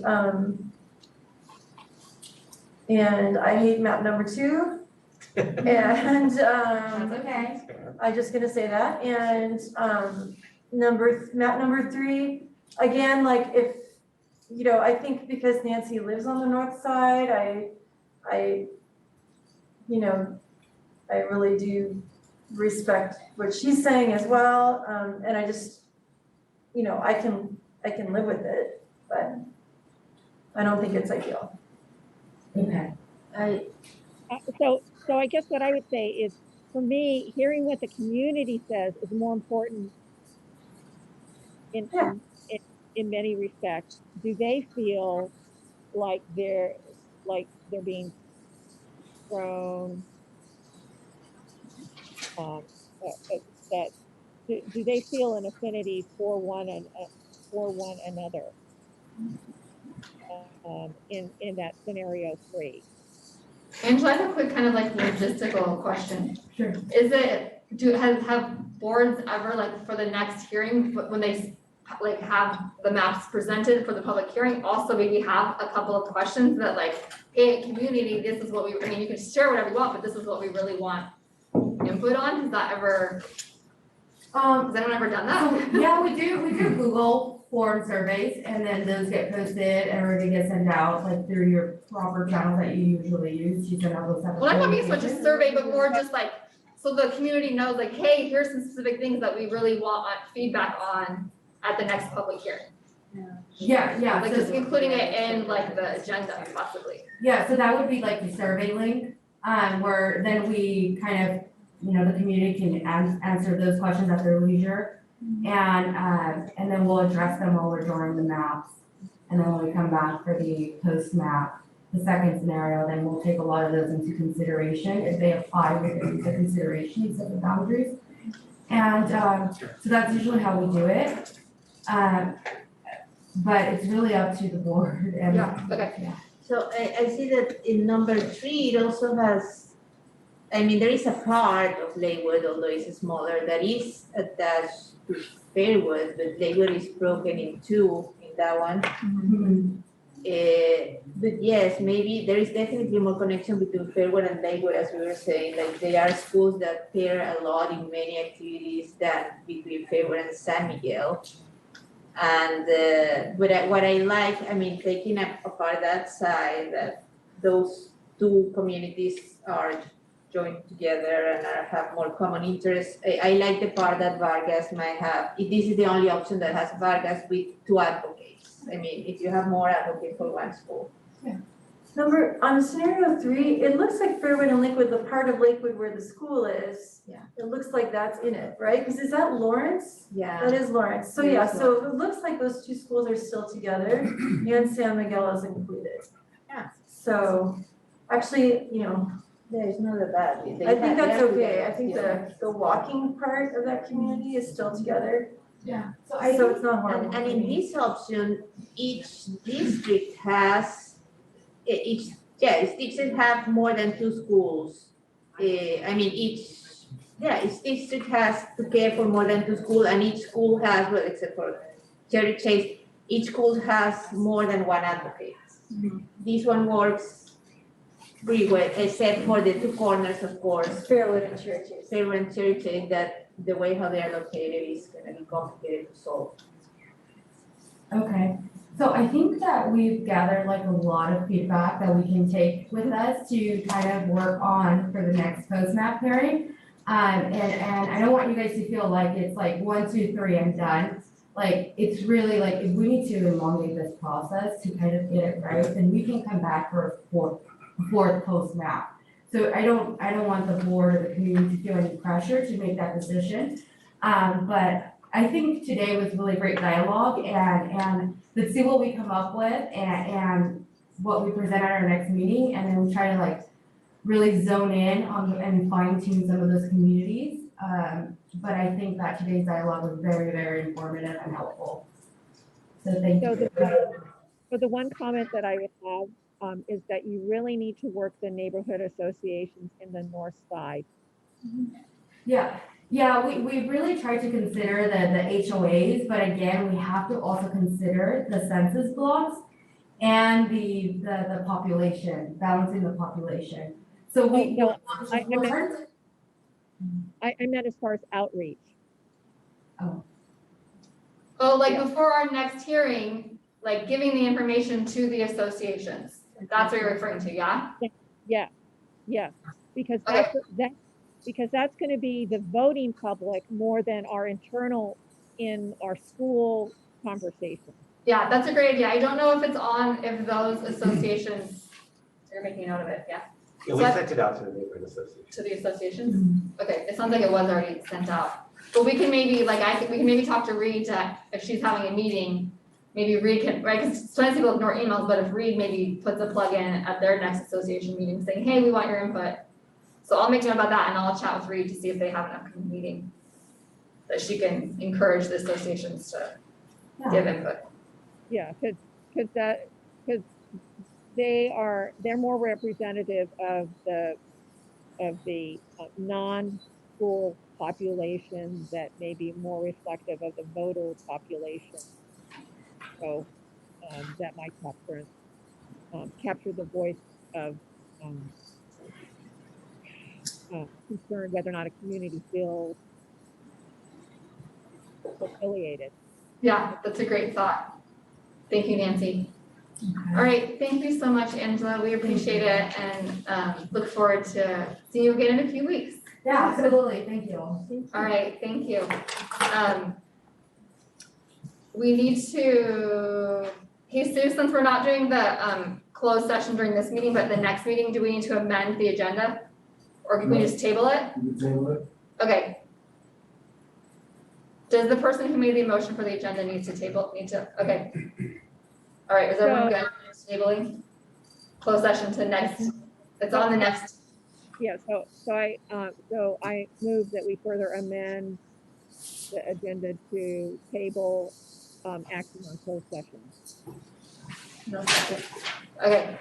I hate map number 2. And That's okay. I'm just gonna say that. And map number 3, again, like, if I think because Nancy lives on the north side, I really do respect what she's saying as well. And I just, I can live with it, but I don't think it's ideal. Okay. So I guess what I would say is, for me, hearing what the community says is more important in many respects. Do they feel like they're being thrown, that do they feel an affinity for one another in that scenario 3? Angela, I have a quick kind of like logistical question. Sure. Is it, have boards ever, like, for the next hearing, when they like have the maps presented for the public hearing, also maybe have a couple of questions that, like, hey, community, this is what you can share whatever you want, but this is what we really want input on? Has that ever, has anyone ever done that? So, yeah, we do Google form surveys, and then those get posted and everything gets sent out, like, through your proper channels that you usually use. You send out those separate. Well, I'm not being so much a survey, but more just like, so the community knows, like, hey, here's some specific things that we really want feedback on at the next public hearing. Yeah. Like, So- just including it in, like, the agenda possibly. Yeah, so that would be like the survey link, where then we kind of, the community can answer those questions at their leisure. And then we'll address them while we're drawing the maps. And then when we come back for the post map, the second scenario, then we'll take a lot of those into consideration if they apply within the considerations of the boundaries. And so that's usually how we do it. But it's really up to the board. And Okay. So I see that in number 3, it also has, there is a part of Lakewood, although it's smaller, that is attached to Fairwood, but Lakewood is broken in 2 in that one. But yes, maybe there is definitely more connection between Fairwood and Lakewood, as we were saying. Like, they are schools that pair a lot in many activities than between Fairwood and San Miguel. And what I like, taking apart that side, that those 2 communities are joined together and have more common interests. I like the part that Vargas might have. This is the only option that has Vargas with 2 advocates. If you have more advocates for one school. Yeah. On scenario 3, it looks like Fairwood and Lakewood, the part of Lakewood where the school is. Yeah. It looks like that's in it, right? Because is that Lawrence? Yeah. That is Lawrence. So yeah, so it looks like those 2 schools are still together and San Miguel is included. Yeah. So actually, Yeah, it's not a bad. I think that's okay. I think the walking part of that community is still together. Yeah. So it's not horrible. And in this option, each district has, each district have more than 2 schools. Each district has to care for more than 2 schools, and each school has, well, except for Cherry Chase, each school has more than 1 advocate. This one works pretty well, except for the 2 corners, of course. Fairwood and Cherry Chase. Fairwood and Cherry Chase, that the way how they are located is gonna be complicated to solve. Okay, so I think that we've gathered like a lot of feedback that we can take with us to kind of work on for the next post-map hearing. And I don't want you guys to feel like it's like 1, 2, 3, I'm done. Like, it's really like, if we need to elongate this process to kind of get it right, then we can come back for a fourth post-map. So I don't want the board or the community to feel any pressure to make that decision. But I think today was really great dialogue, and let's see what we come up with and what we present at our next meeting, and then we try to like really zone in on and fine tune some of those communities. But I think that today's dialogue was very, very informative and helpful. So thank you. So the one comment that I would have is that you really need to work the neighborhood associations in the north side. Yeah, we really try to consider the HOAs, but again, we have to also consider the census blocks and the population, balancing the population. So I meant as far as outreach. Oh, like before our next hearing, like giving the information to the associations. That's what you're referring to, yeah? Yeah, because Okay. that's going to be the voting public more than our internal in our school conversation. Yeah, that's a great idea. I don't know if those associations, you're making a note of it, yeah? Yeah, we sent it out to the neighborhood association. To the associations? Okay, it sounds like it was already sent out. But we can maybe, we can maybe talk to Reed if she's having a meeting, maybe Reed can, right, because sometimes people ignore emails, but if Reed maybe puts a plug in at their next association meeting saying, hey, we want your input. So I'll make note about that and I'll chat with Reed to see if they have an upcoming meeting that she can encourage the associations to give input. Yeah, because they're more representative of the non-school population that may be more reflective of the voter population. So that might capture the voice of concern whether or not a community feels affiliated. Yeah, that's a great thought. Thank you, Nancy. Okay. All right, thank you so much, Angela. We appreciate it and look forward to seeing you again in a few weeks. Yeah, absolutely. Thank you. All right, thank you. We need to, Jesus, since we're not doing the closed session during this meeting, but the next meeting, do we need to amend the agenda? Or can we just table it? You can table it. Okay. Does the person who made the motion for the agenda need to, okay. All right, is everyone good? Tabling? Closed session to next, it's on the next. Yeah, so I move that we further amend the agenda to table action on closed session. No second. Okay,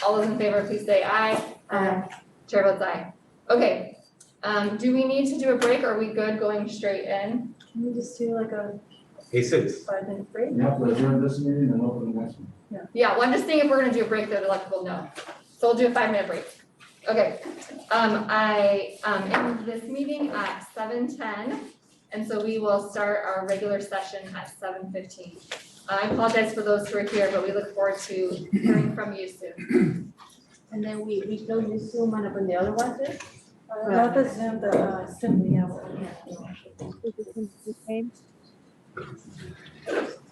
all those in favor, please say aye. Chair votes aye. Okay, do we need to do a break or are we good going straight in? Can we just do like a Jesus. 5-minute break? You have to adjourn this meeting and open the next one. Yeah, well, I'm just saying if we're gonna do a break, they'd let people know. So we'll do a 5-minute break. Okay, I end this meeting at 7:10, and so we will start our regular session at 7:15. I apologize for those who are here, but we look forward to hearing from you soon. And then we close this Zoom and open the other one too? Not the Zoom, the assembly, yeah. Is it the same?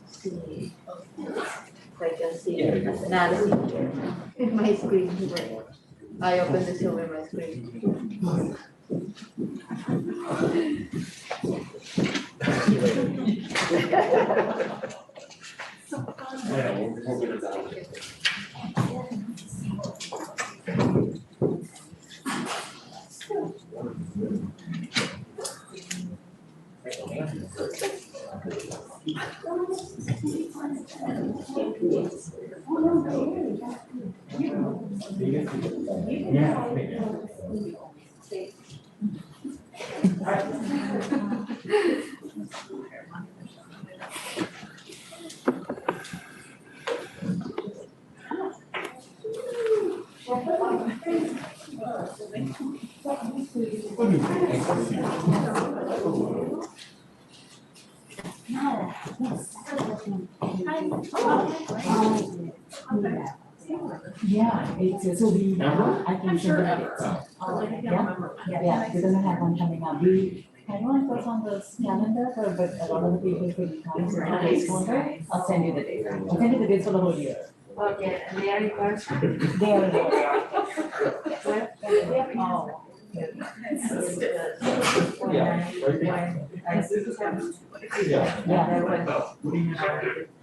See. I can see it as an add here in my screen. I open the Zoom in my screen. Yeah, it's so we, I can sure. Yeah, we're gonna have one coming up. I know it was on the calendar, but a lot of the people could come, so I'll send you the date. I'll send you the dates for the whole year. Okay, and they are in person? They are there.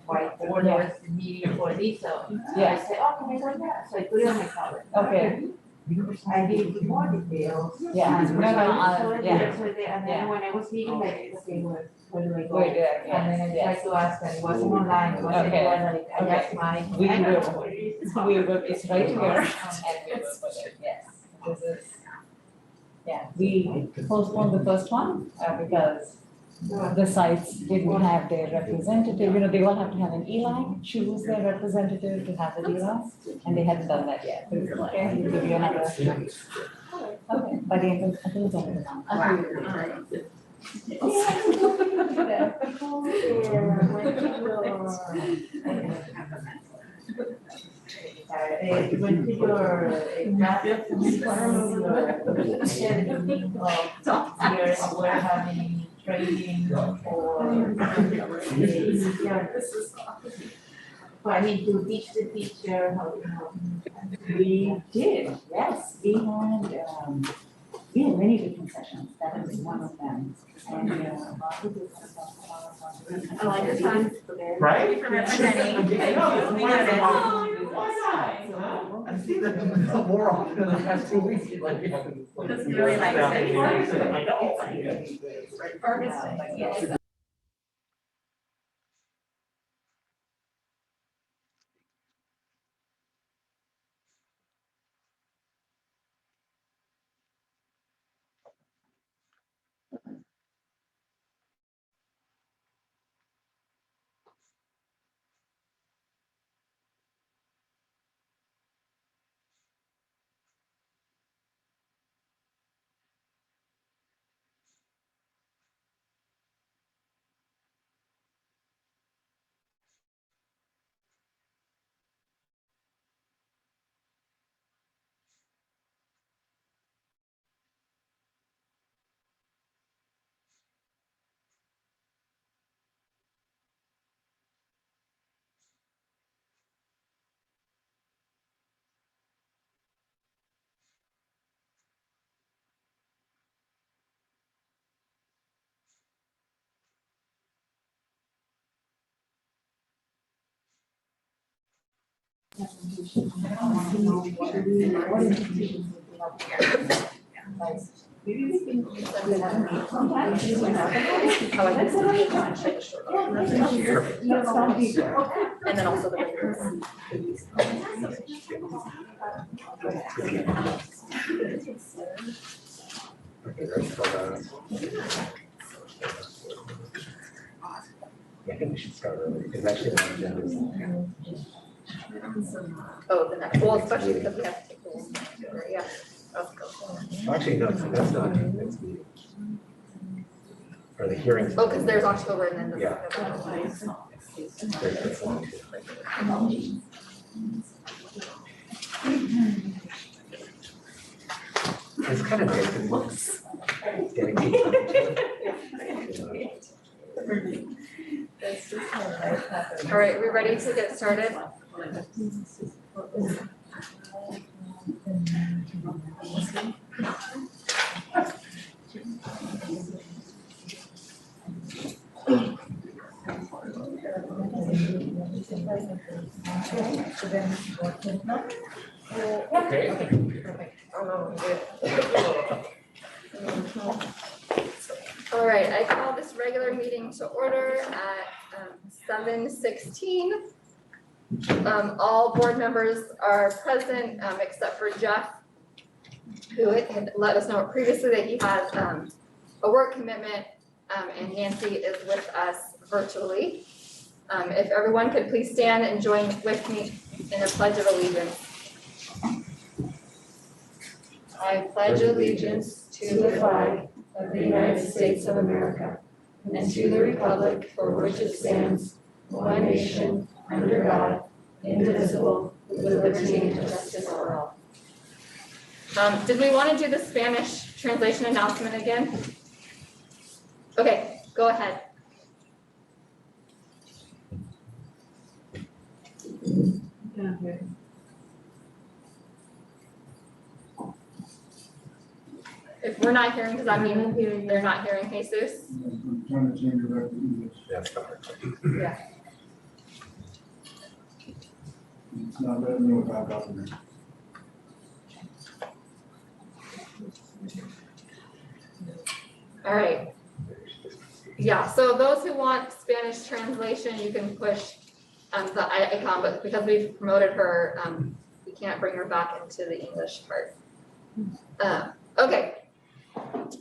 White board was meeting for this, so I said, oh, can I go there? So I put it on my calendar. Okay. I did more details. Yeah, So and then when I was meeting, like, okay, where do I go? Wait, yeah, And then I tried to ask, and it wasn't online, it wasn't Okay. anywhere, like, I asked mine. We I don't will. know where it is. We will, it's right here, and we will put it, yes. This is, yeah, we postponed the first one, because the sites didn't have their representative, they all have to have an ELAC, choose their representative to have the ELAC, and they hadn't done that yet. Okay, we'll give you another. Okay, by the end of, I think it's end of the month. Went to your here, we're having training for, I mean, to teach the teacher how to. We did, yes, we had many different sessions, that was one of them. And, I like your time. Right? For representing. I know, why not? I've seen them more often in the past 2 weeks. Like, we haven't. That's really nice. I know. Yes. And then also the regular. I think we should start early, because actually the agenda is. Oh, the next, well, especially because we have to take the one, yeah. Let's go. Actually, no, that's not next meeting. Or the hearings. Oh, because there's October and then the. Yeah. That's long too. It's kind of nice because it looks dedicated. All right, we ready to get started? Okay. All right, I call this regular meeting to order at 7:16. All board members are present, except for Jeff, who had let us know previously that he has, a work commitment, and Nancy is with us virtually. If everyone could please stand and join with me in a pledge of allegiance. I pledge allegiance to the flag of the United States of America and to the republic for which it stands, one nation, under God, indivisible, with liberty and justice for all. Did we want to do the Spanish translation announcement again? Okay, go ahead. If we're not hearing, does that mean they're not hearing Jesus? I'm trying to change it back to English. That's the hard part. Yeah. It's not letting me know about government. All right. Yeah, so those who want Spanish translation, you can push the icon, but because we've promoted her, we can't bring her back into the English part. Okay.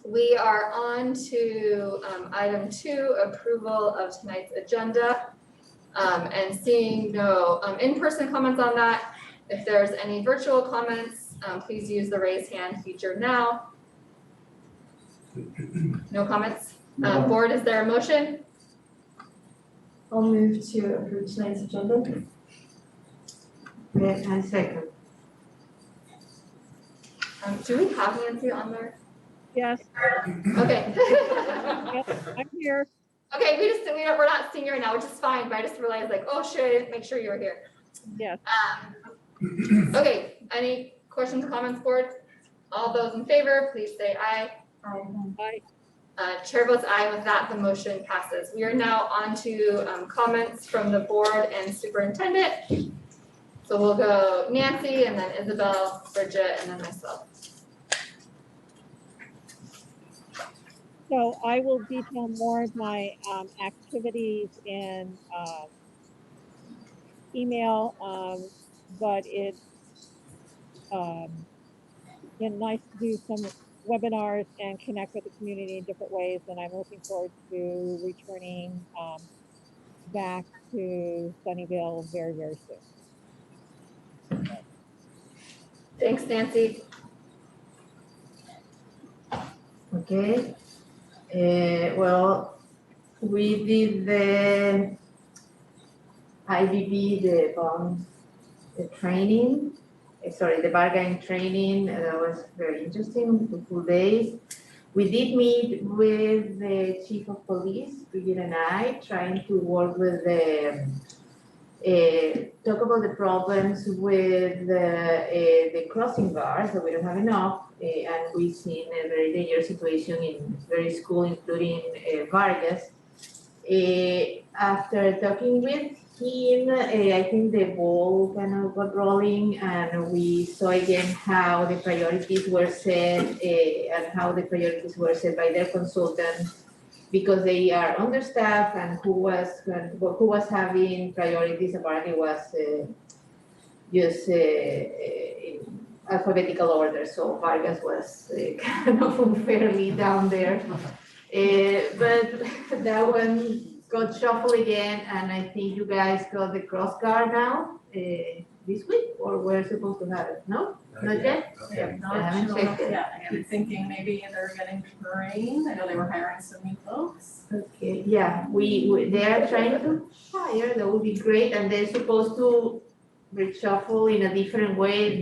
We are on to item 2, approval of tonight's agenda. And seeing no in-person comments on that, if there's any virtual comments, please use the raise hand feature now. No comments? Board, is there a motion? I'll move to approve tonight's agenda. I second. Do we have Nancy on there? Yes, Okay. I'm here. Okay, we're not seeing you right now, which is fine, but I just realized like, oh shit, I didn't make sure you were here. Yes. Okay, any questions, comments, board? All those in favor, please say aye. Aye. Chair votes aye. With that, the motion passes. We are now on to comments from the board and superintendent. So we'll go Nancy and then Isabel, Bridget, and then myself. So I will detail more of my activities in email, but it's been nice to do some webinars and connect with the community in different ways, and I'm looking forward to returning back to Sunnyvale very, very soon. Thanks, Nancy. Okay. Well, we did the IBB, the training, the bargaining training. That was very interesting, 2 full days. We did meet with the chief of police, Bridget and I, trying to work with talk about the problems with the crossing guards, that we don't have enough, and we've seen a very dangerous situation in various schools, including Vargas. After talking with him, I think the ball kind of got rolling, and we saw again how the priorities were set, and how the priorities were set by their consultant, because they are understaffed, and who was having priorities apparently was just in alphabetical order. So Vargas was kind of unfairly down there. But that one got shuffled again, and I think you guys got the cross guard now this week, or we're supposed to have it, no? Not yet? I haven't checked it. Yeah, I'm thinking maybe they're getting trained. I know they were hiring some new folks. Okay, yeah, they are trying to hire, that would be great, and they're supposed to reshuffle in a different way.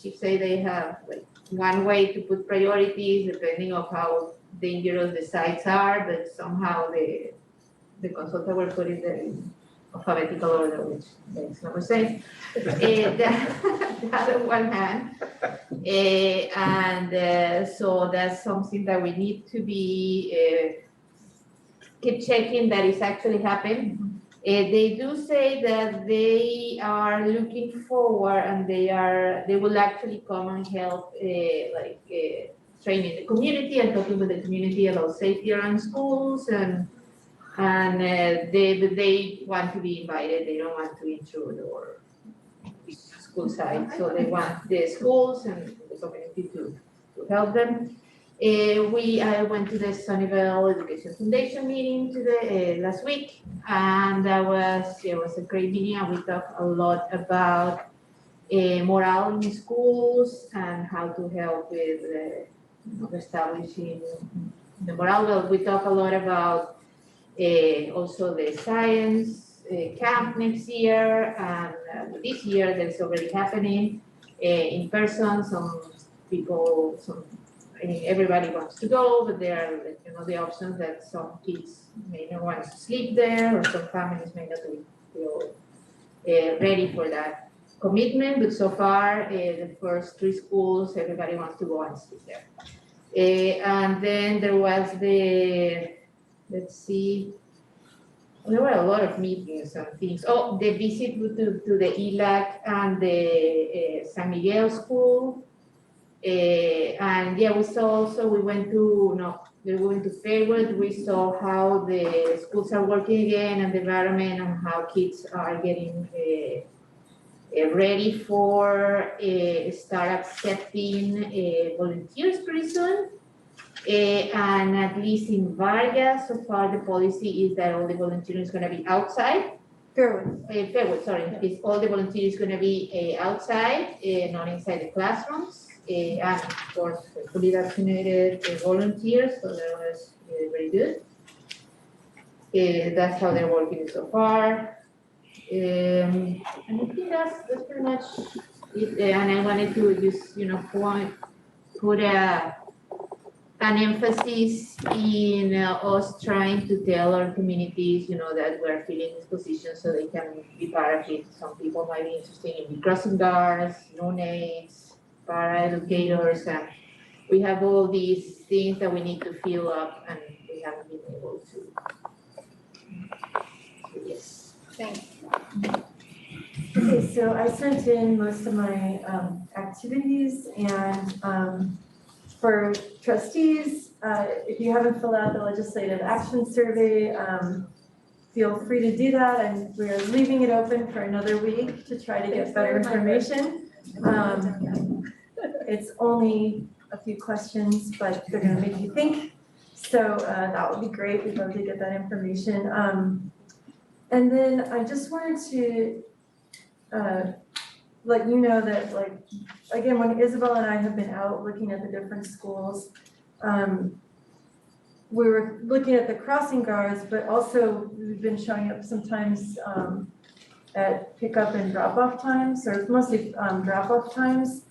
She said they have like one way to put priorities depending on how dangerous the sites are, but somehow the consultant will put it in alphabetical order, which makes no sense. That on one hand. So that's something that we need to be keep checking that is actually happening. They do say that they are looking forward, and they will actually come and help training the community and talking with the community about safety around schools and And they want to be invited, they don't want to intrude or be school side, so they want the schools and the community to help them. I went to the Sunnyvale Education Foundation meeting today, last week, and it was a great meeting, and we talked a lot about morale in schools and how to help with establishing the morale. Well, we talk a lot about also the science camp next year, and this year that's already happening in person. Some people, everybody wants to go, but there are the options that some kids may not want to sleep there, or some families may not feel ready for that commitment. But so far, the first 3 schools, everybody wants to go and sleep there. And then there was there were a lot of meetings and things. Oh, the visit to the ELAC and the San Miguel school. And yeah, we saw also, we went to Fairwood. We saw how the schools are working again and the environment, and how kids are getting ready for start accepting volunteers pretty soon. And at least in Vargas, so far the policy is that all the volunteering is going to be outside. Fairwood, sorry. It's all the volunteering is going to be outside, not inside the classrooms. And of course, fully vaccinated volunteers, so that was very good. That's how they're working so far. And I think that's pretty much it. And I wanted to just, put an emphasis in us trying to tell our communities, that we're filling this position so they can be part of it. Some people might be interested in crossing guards, no-names, para-educators, and we have all these things that we need to fill up, and we haven't been able to. So, yes. Thanks. Okay, so I sent in most of my activities, and for trustees, if you haven't filled out the legislative action survey, feel free to do that, and we're leaving it open for another week to try to get better information. It's only a few questions, but they're gonna make you think, so that would be great. We'd love to get that information. And then I just wanted to let you know that, again, when Isabel and I have been out looking at the different schools, we were looking at the crossing guards, but also we've been showing up sometimes at pickup and drop-off times, or mostly drop-off times.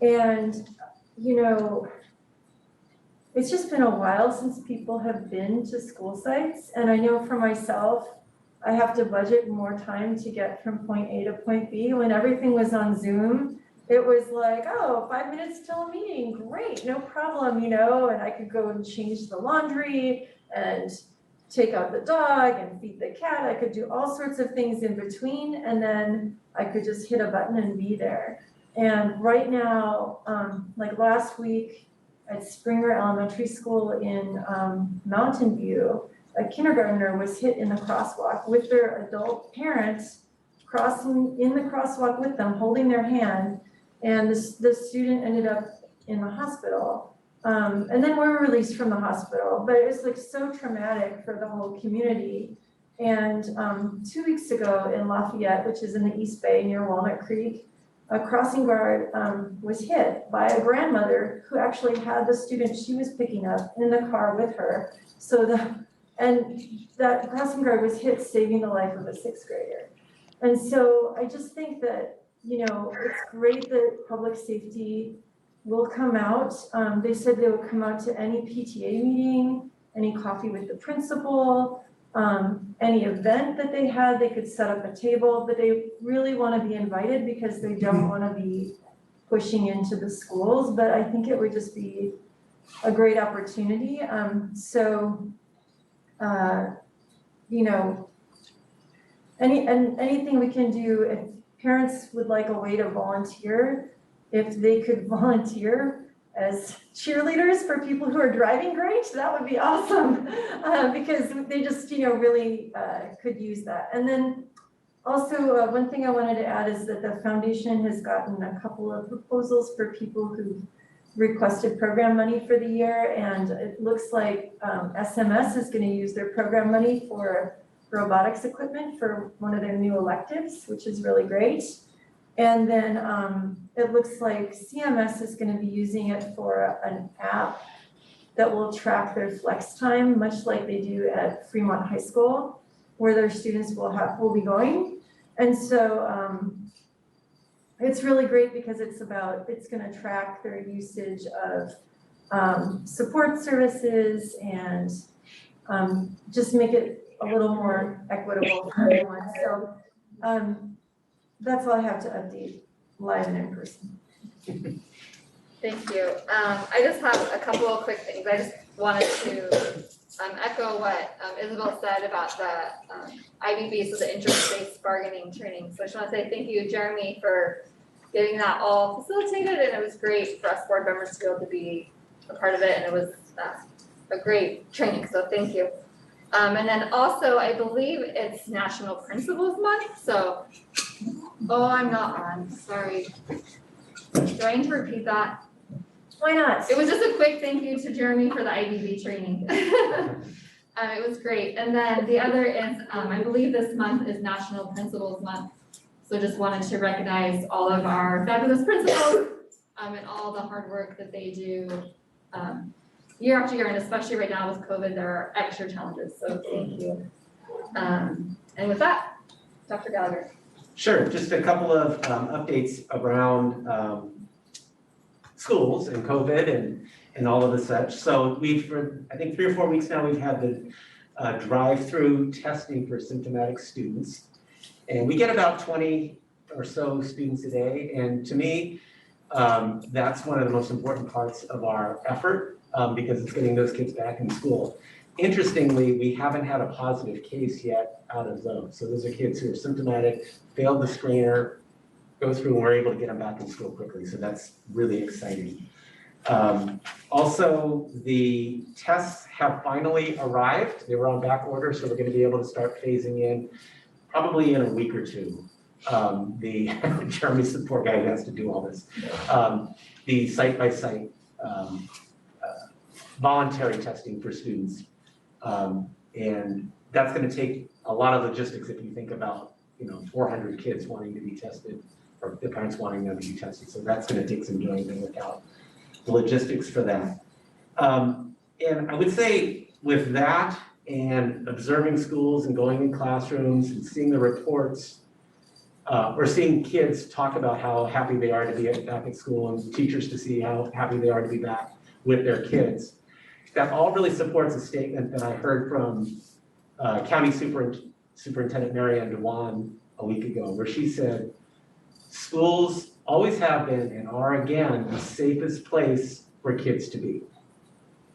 And, it's just been a while since people have been to school sites. And I know for myself, I have to budget more time to get from point A to point B. When everything was on Zoom, it was like, 5 minutes till a meeting, great, no problem, and I could go and change the laundry and take out the dog and feed the cat. I could do all sorts of things in between, and then I could just hit a button and be there. And right now, like last week at Springer Elementary School in Mountain View, a kindergartner was hit in the crosswalk with their adult parents crossing in the crosswalk with them, holding their hand, and the student ended up in the hospital. And then we were released from the hospital, but it was so traumatic for the whole community. And 2 weeks ago in Lafayette, which is in the East Bay near Walnut Creek, a crossing guard was hit by a grandmother who actually had the student she was picking up in the car with her. And that crossing guard was hit, saving the life of a 6th grader. And so I just think that, it's great that public safety will come out. They said they would come out to any PTA meeting, any coffee with the principal, any event that they had, they could set up a table, but they really want to be invited because they don't want to be pushing into the schools. But I think it would just be a great opportunity. Anything we can do, if parents would like a way to volunteer, if they could volunteer as cheerleaders for people who are driving great, that would be awesome. Because they just, really could use that. And then also, one thing I wanted to add is that the foundation has gotten a couple of proposals for people who requested program money for the year. And it looks like SMS is going to use their program money for robotics equipment for one of their new electives, which is really great. And then it looks like CMS is going to be using it for an app that will track their flex time, much like they do at Fremont High School, where their students will be going. And so it's really great because it's going to track their usage of support services and just make it a little more equitable for everyone. So that's all I have to update live and in person. Thank you. I just have a couple of quick things. I just wanted to echo what Isabel said about the IBB, so the interest-based bargaining training. So I just want to say thank you, Jeremy, for getting that all facilitated, and it was great for us board members to be able to be a part of it, and it was a great training, so thank you. And then also, I believe it's National Principals Month, so, oh, I'm not on, sorry. Do I need to repeat that? Why not? It was just a quick thank you to Jeremy for the IBB training. It was great. And then the other is, I believe this month is National Principals Month. So just wanted to recognize all of our fabulous principals and all the hard work that they do year after year, and especially right now with COVID, there are extra challenges. So thank you. And with that, Dr. Gallagher. Sure, just a couple of updates around schools and COVID and all of the such. So for I think 3 or 4 weeks now, we've had the drive-through testing for symptomatic students. And we get about 20 or so students a day. And to me, that's one of the most important parts of our effort because it's getting those kids back in school. Interestingly, we haven't had a positive case yet out of those. So those are kids who are symptomatic, failed the screener, go through, and we're able to get them back in school quickly. So that's really exciting. Also, the tests have finally arrived. They were on back order, so we're going to be able to start phasing in probably in a week or two. The Jeremy's the poor guy who has to do all this. The site-by-site voluntary testing for students. And that's going to take a lot of logistics if you think about 400 kids wanting to be tested or the parents wanting them to be tested. So that's going to take some doing to work out the logistics for that. And I would say with that and observing schools and going in classrooms and seeing the reports, or seeing kids talk about how happy they are to be back at school and teachers to see how happy they are to be back with their kids, that all really supports a statement that I heard from County Superintendent Mary Ann DeWan a week ago, where she said, schools always have been and are again the safest place for kids to be.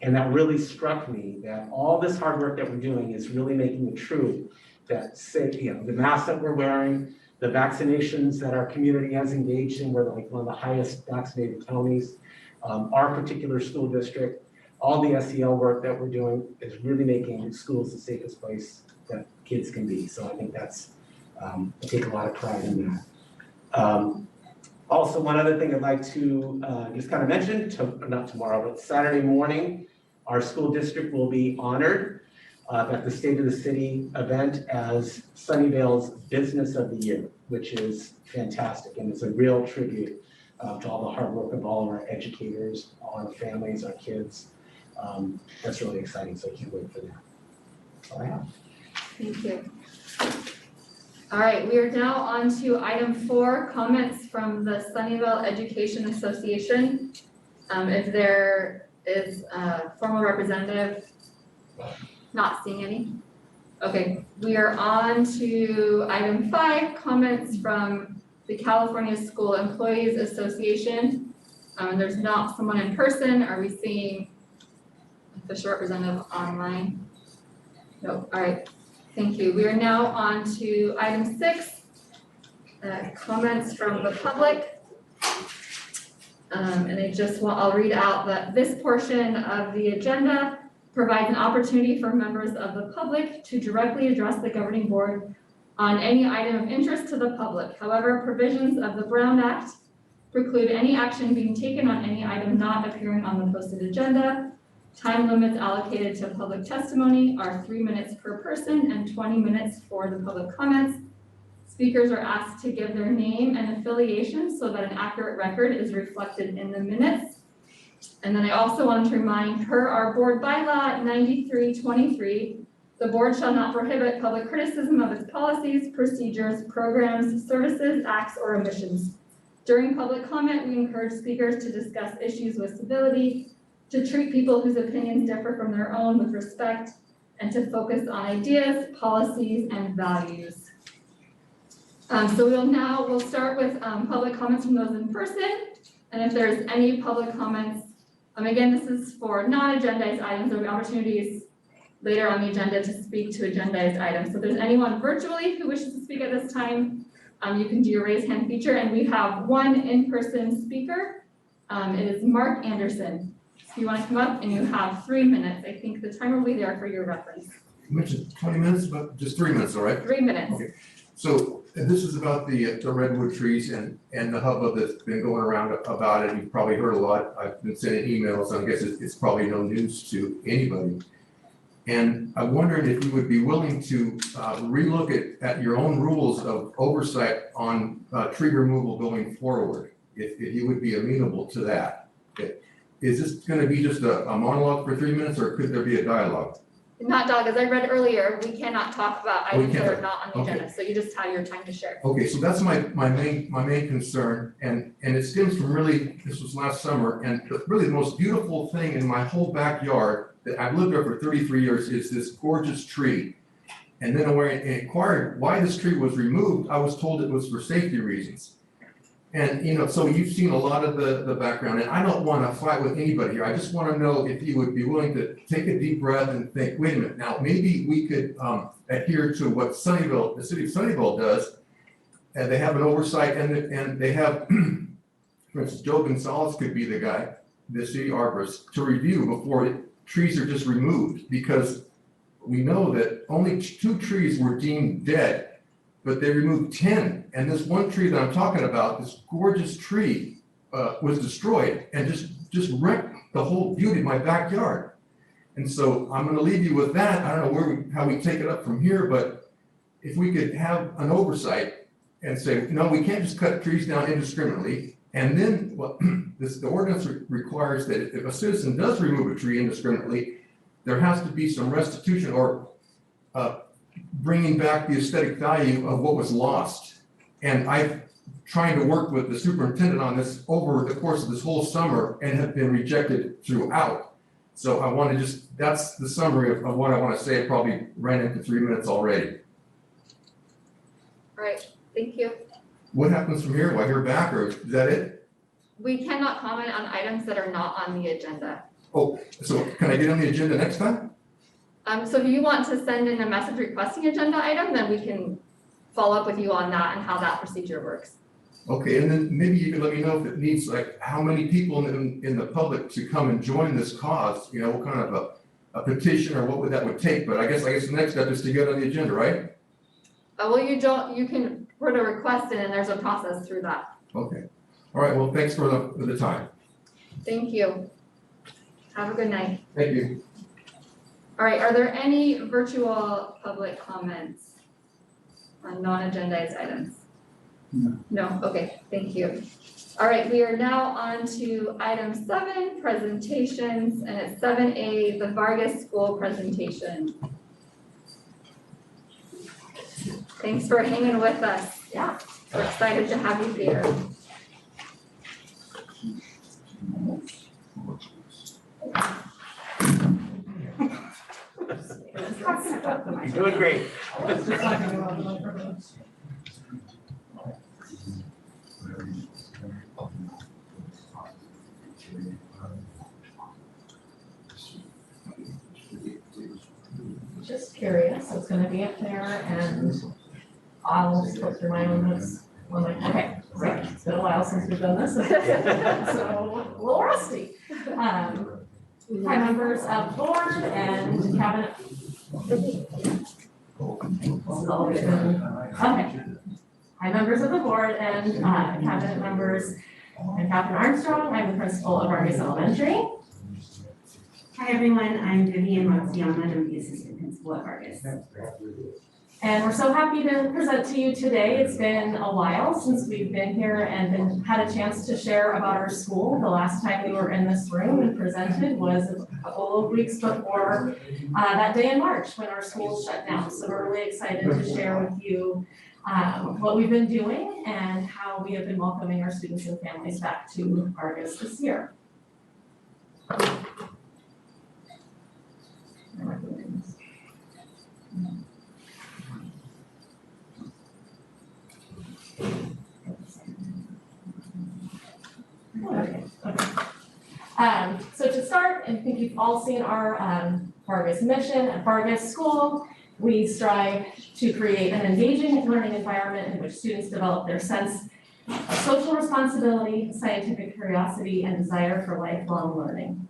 And that really struck me, that all this hard work that we're doing is really making it true that the masks that we're wearing, the vaccinations that our community has engaged in, we're like one of the highest vaccinated counties, our particular school district, all the SEL work that we're doing is really making schools the safest place that kids can be. So I think that's, I take a lot of pride in that. Also, one other thing I'd like to just kind of mention, not tomorrow, but Saturday morning, our school district will be honored at the State of the City event as Sunnyvale's Business of the Year, which is fantastic. And it's a real tribute to all the hard work of all of our educators, all our families, our kids. That's really exciting, so I can't wait for that. That's all I have. Thank you. All right, we are now on to item 4, comments from the Sunnyvale Education Association. If there is a formal representative, not seeing any. Okay, we are on to item 5, comments from the California School Employees Association. There's not someone in person. Are we seeing official representative online? No, all right, thank you. We are now on to item 6, comments from the public. I'll read out that this portion of the agenda provides an opportunity for members of the public to directly address the governing board on any item of interest to the public. However, provisions of the Brown Act preclude any action being taken on any item not appearing on the posted agenda. Time limits allocated to public testimony are 3 minutes per person and 20 minutes for the public comments. Speakers are asked to give their name and affiliation so that an accurate record is reflected in the minutes. And then I also wanted to remind, per our board bylaw 9323, the board shall not prohibit public criticism of its policies, procedures, programs, services, acts, or omissions. During public comment, we encourage speakers to discuss issues with civility, to treat people whose opinions differ from their own with respect, and to focus on ideas, policies, and values. So we'll start with public comments from those in person. And if there's any public comments, again, this is for non-agendized items. There will be opportunities later on the agenda to speak to agendized items. So if there's anyone virtually who wishes to speak at this time, you can do your raise hand feature. And we have one in-person speaker. It is Mark Anderson. So you want to come up and you have 3 minutes. I think the timer will be there for your reference. You mentioned 20 minutes, but just 3 minutes, all right? 3 minutes. Okay. So this is about the redwood trees and the hubbub that's been going around about it. You've probably heard a lot. I've been sending emails, so I guess it's probably no news to anybody. And I'm wondering if you would be willing to relook at your own rules of oversight on tree removal going forward, if you would be amenable to that. Okay. Is this going to be just a monologue for 3 minutes, or could there be a dialogue? Not dog, as I read earlier, we cannot talk about items that are not on the agenda, so you just have your time to share. Okay, so that's my main concern, and it stems from this was last summer, and really the most beautiful thing in my whole backyard that I've lived there for 33 years is this gorgeous tree. And then when I inquired why this tree was removed, I was told it was for safety reasons. And so you've seen a lot of the background, and I don't want to fight with anybody here. I just want to know if you would be willing to take a deep breath and think, wait a minute, now maybe we could adhere to what Sunnyvale, the city of Sunnyvale does, and they have an oversight, and they have, for instance, Joe Gonzalez could be the guy, the city arborist, to review before trees are just removed, because we know that only 2 trees were deemed dead, but they removed 10. And this one tree that I'm talking about, this gorgeous tree, was destroyed and just wrecked the whole beauty of my backyard. And so I'm gonna leave you with that. I don't know how we take it up from here, but if we could have an oversight and say, no, we can't just cut trees down indiscriminately. And then the ordinance requires that if a citizen does remove a tree indiscriminately, there has to be some restitution or bringing back the aesthetic value of what was lost. And I'm trying to work with the superintendent on this over the course of this whole summer and have been rejected throughout. So I want to that's the summary of what I want to say. I probably ran into 3 minutes already. All right, thank you. What happens from here? Do I hear back, or is that it? We cannot comment on items that are not on the agenda. Oh, so can I get on the agenda next time? So if you want to send in a message requesting agenda item, then we can follow up with you on that and how that procedure works. Okay, and then maybe you can let me know if it needs, like, how many people in the public to come and join this cause, what kind of a petition or what that would take, but I guess the next step is to get on the agenda, right? Well, you can put a request in and there's a process through that. Okay, all right, well, thanks for the time. Thank you. Have a good night. Thank you. All right, are there any virtual public comments on non-agendized items? No. No, okay, thank you. All right, we are now on to item 7, presentations, and it's 7A, the Vargas School presentation. Thanks for hanging with us. Yeah, we're excited to have you here. You're doing great. Just curious, it's gonna be up there and I'll go through my own notes. Okay, great. It's been a while since we've done this, so a little rusty. Hi, members of the board and cabinet. Okay. Hi, members of the board and cabinet members. I'm Catherine Armstrong. I'm the principal of Vargas Elementary. Hi, everyone. I'm Vivian Matsiana. I'm the assistant principal at Vargas. And we're so happy to present to you today. It's been a while since we've been here and had a chance to share about our school. The last time we were in this room and presented was a couple of weeks before that day in March when our school shut down. So we're really excited to share with you what we've been doing and how we have been welcoming our students and families back to Vargas this year. Okay. So to start, I think you've all seen our Vargas mission at Vargas School. We strive to create an engaging learning environment in which students develop their sense of social responsibility, scientific curiosity, and desire for lifelong learning.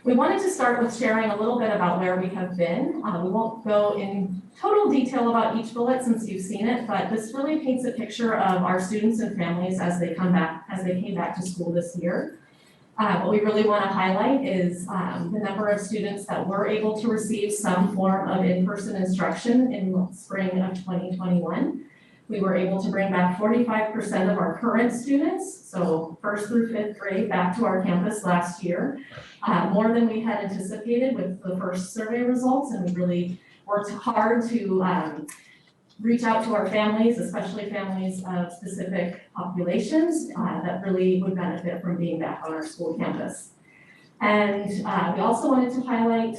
We wanted to start with sharing a little bit about where we have been. We won't go in total detail about each bullet since you've seen it, but this really paints a picture of our students and families as they came back to school this year. What we really want to highlight is the number of students that were able to receive some form of in-person instruction in spring of 2021. We were able to bring back 45% of our current students, so 1st through 5th grade, back to our campus last year, more than we had anticipated with the first survey results, and we really worked hard to reach out to our families, especially families of specific populations that really would benefit from being back on our school campus. And we also wanted to highlight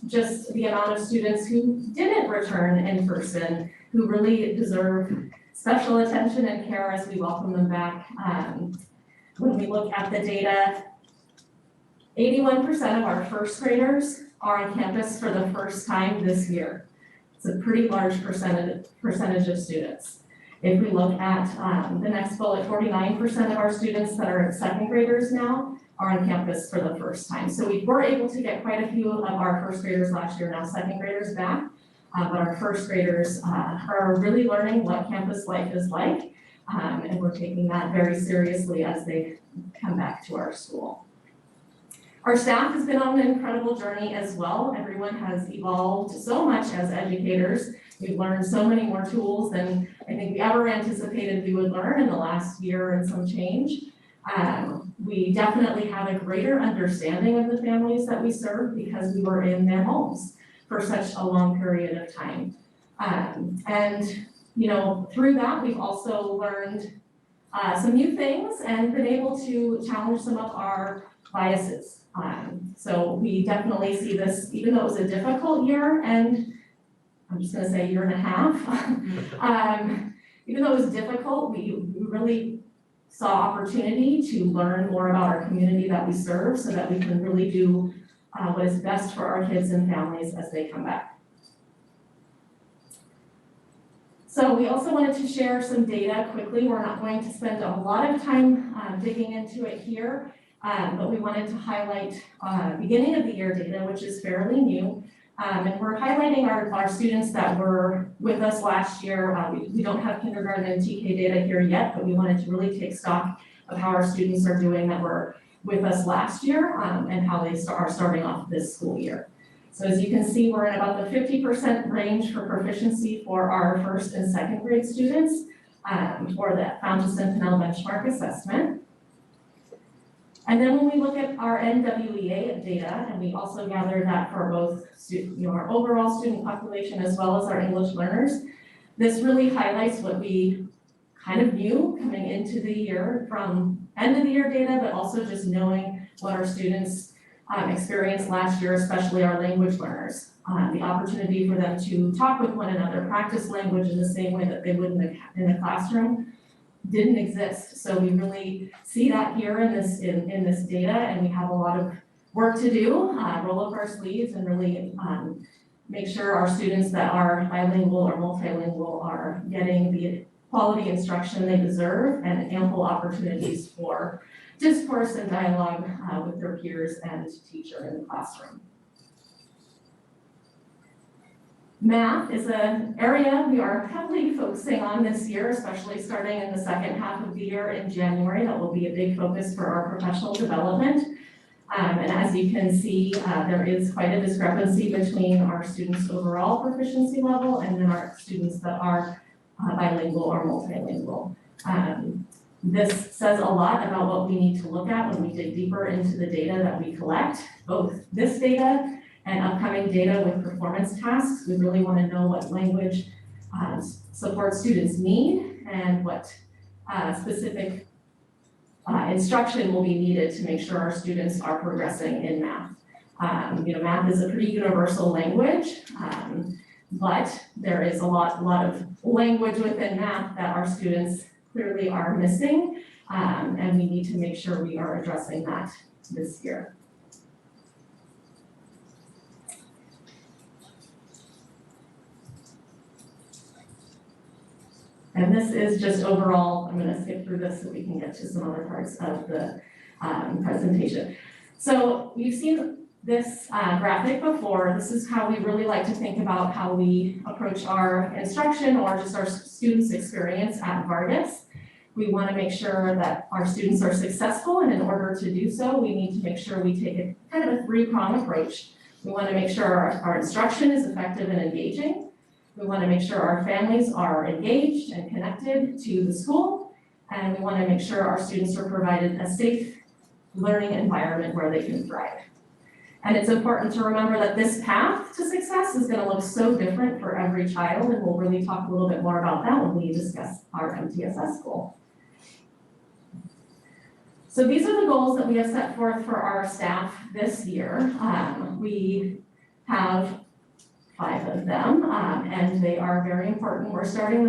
just the amount of students who didn't return in person, who really deserve special attention and care as we welcome them back. When we look at the data, 81% of our first graders are on campus for the first time this year. It's a pretty large percentage of students. If we look at the next bullet, 49% of our students that are second graders now are on campus for the first time. So we were able to get quite a few of our first graders last year, now second graders back. But our first graders are really learning what campus life is like. And we're taking that very seriously as they come back to our school. Our staff has been on an incredible journey as well. Everyone has evolved so much as educators. We've learned so many more tools than I think we ever anticipated we would learn in the last year and some change. We definitely have a greater understanding of the families that we serve because we were in their homes for such a long period of time. And through that, we've also learned some new things and been able to challenge some of our biases. So we definitely see this, even though it was a difficult year, and I'm just gonna say year and a half, even though it was difficult, we really saw opportunity to learn more about our community that we serve so that we can really do what is best for our kids and families as they come back. So we also wanted to share some data quickly. We're not going to spend a lot of time digging into it here, but we wanted to highlight beginning of the year data, which is fairly new. And we're highlighting our students that were with us last year. We don't have kindergarten and TK data here yet, but we wanted to really take stock of how our students are doing that were with us last year and how they are starting off this school year. So as you can see, we're in about the 50% range for proficiency for our first and second grade students for that Fountain Centinel benchmark assessment. And then when we look at our NWEA data, and we also gather that for both our overall student population as well as our English learners, this really highlights what we kind of knew coming into the year from end of the year data, but also just knowing what our students experienced last year, especially our language learners. The opportunity for them to talk with one another, practice language in the same way that they would in the classroom didn't exist. So we really see that here in this data, and we have a lot of work to do, roll up our sleeves and really make sure our students that are bilingual or multilingual are getting the quality instruction they deserve and ample opportunities for discourse and dialogue with their peers and teacher in the classroom. Math is an area we are heavily focusing on this year, especially starting in the second half of the year in January. That will be a big focus for our professional development. And as you can see, there is quite a discrepancy between our students' overall proficiency level and then our students that are bilingual or multilingual. This says a lot about what we need to look at when we dig deeper into the data that we collect, both this data and upcoming data with performance tasks. We really want to know what language support students need and what specific instruction will be needed to make sure our students are progressing in math. Math is a pretty universal language, but there is a lot of language within math that our students clearly are missing, and we need to make sure we are addressing that this year. And this is just overall, I'm gonna skip through this so we can get to some other parts of the presentation. So we've seen this graphic before. This is how we really like to think about how we approach our instruction or just our students' experience at Vargas. We wanna make sure that our students are successful, and in order to do so, we need to make sure we take a kind of a three-pronged approach. We wanna make sure our instruction is effective and engaging. We want to make sure our families are engaged and connected to the school, and we want to make sure our students are provided a safe learning environment where they can thrive. And it's important to remember that this path to success is going to look so different for every child, and we'll really talk a little bit more about that when we discuss our MTSS goal. So these are the goals that we have set forth for our staff this year. We have 5 of them, and they are very important. We're starting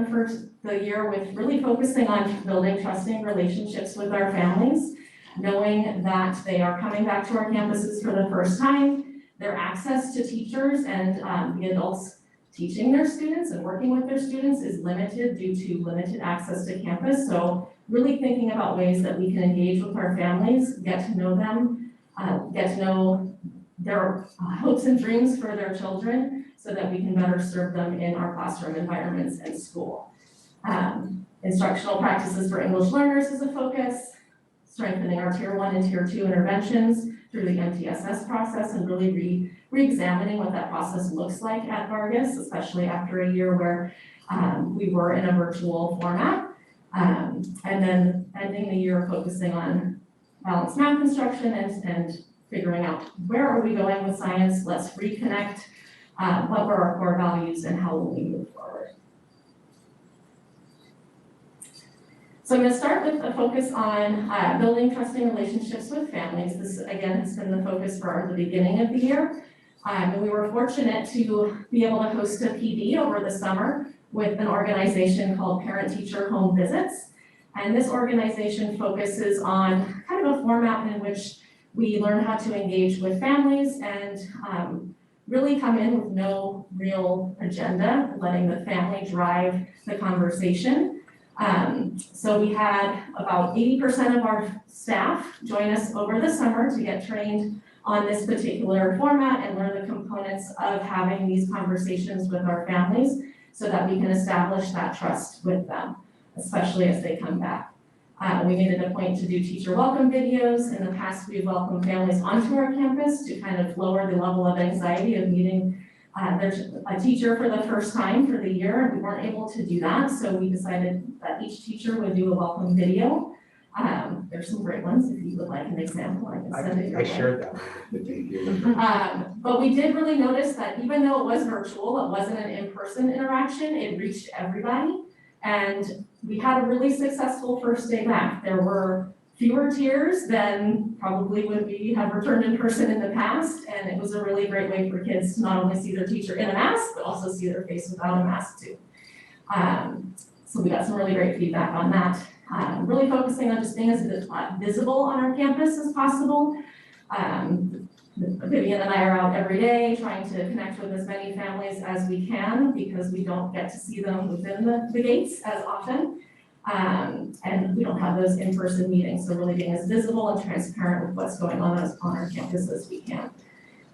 the year with really focusing on building trusting relationships with our families, knowing that they are coming back to our campuses for the first time. Their access to teachers and the adults teaching their students and working with their students is limited due to limited access to campus. So really thinking about ways that we can engage with our families, get to know them, get to know their hopes and dreams for their children, so that we can better serve them in our classroom environments and school. Instructional practices for English learners is a focus, strengthening our Tier 1 and Tier 2 interventions through the MTSS process, and really re-examining what that process looks like at Vargas, especially after a year where we were in a virtual format. And then ending the year focusing on balanced math instruction and figuring out where are we going with science. Let's reconnect. What were our core values and how will we move forward? So I'm going to start with a focus on building trusting relationships with families. This, again, has been the focus for the beginning of the year. And we were fortunate to be able to host a PD over the summer with an organization called Parent Teacher Home Visits. And this organization focuses on kind of a format in which we learn how to engage with families and really come in with no real agenda, letting the family drive the conversation. So we had about 80% of our staff join us over the summer to get trained on this particular format and learn the components of having these conversations with our families so that we can establish that trust with them, especially as they come back. We made it a point to do teacher welcome videos. In the past, we've welcomed families onto our campus to kind of lower the level of anxiety of meeting a teacher for the first time for the year, and we weren't able to do that, so we decided that each teacher would do a welcome video. There's some great ones. If you would like an example, I can send it your way. I shared that with you. But we did really notice that even though it was virtual, it wasn't an in-person interaction, it reached everybody. And we had a really successful first day back. There were fewer tears than probably would we have returned in person in the past. And it was a really great way for kids to not only see their teacher in a mask, but also see their face without a mask too. So we got some really great feedback on that. Really focusing on just being as visible on our campus as possible. Vivian and I are out every day trying to connect with as many families as we can because we don't get to see them within the gates as often. And we don't have those in-person meetings, so really being as visible and transparent with what's going on our campus as we can.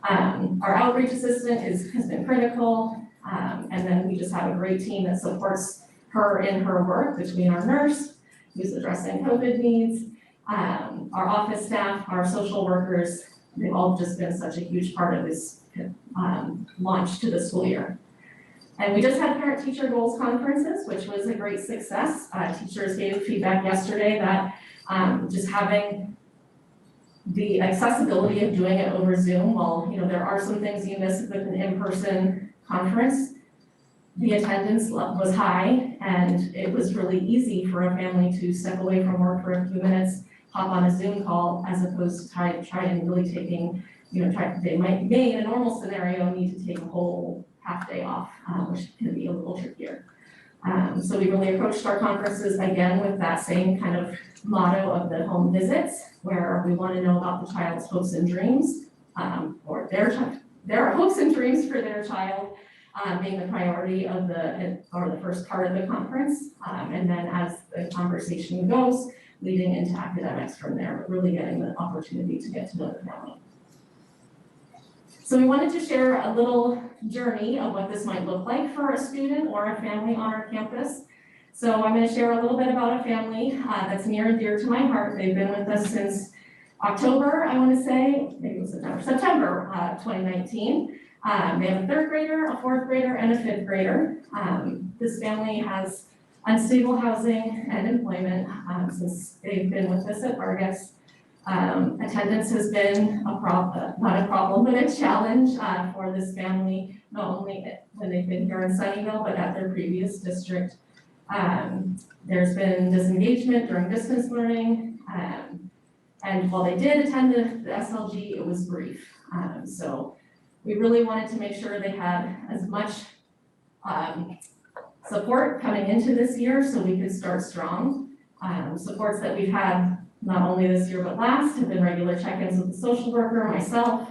Our outreach assistant has been critical, and then we just have a great team that supports her in her work between our nurse, who's addressing COVID needs, our office staff, our social workers. They've all just been such a huge part of this launch to the school year. And we just had parent-teacher goals conferences, which was a great success. Teachers gave feedback yesterday that just having the accessibility of doing it over Zoom, while there are some things you miss with an in-person conference, the attendance was high, and it was really easy for a family to step away from work for a few minutes, hop on a Zoom call, as opposed to try and really taking, they may in a normal scenario need to take a whole half day off, which can be a little trickier. So we really approached our conferences again with that same kind of motto of the home visits, where we want to know about the child's hopes and dreams, or their hopes and dreams for their child, being the priority of the first part of the conference. And then as the conversation goes, leading into academics from there, but really getting the opportunity to get to know the family. So we wanted to share a little journey of what this might look like for a student or a family on our campus. So I'm going to share a little bit about a family that's near and dear to my heart. They've been with us since October, I want to say, maybe it was September 2019. They have a third grader, a fourth grader, and a fifth grader. This family has unstable housing and employment since they've been with us at Vargas. Attendance has been not a problem, but a challenge for this family, not only when they've been here in Sunnyvale, but at their previous district. There's been disengagement during distance learning, and while they did attend the SLG, it was brief. So we really wanted to make sure they had as much support coming into this year so we could start strong. Supports that we've had not only this year but last have been regular check-ins with the social worker, myself,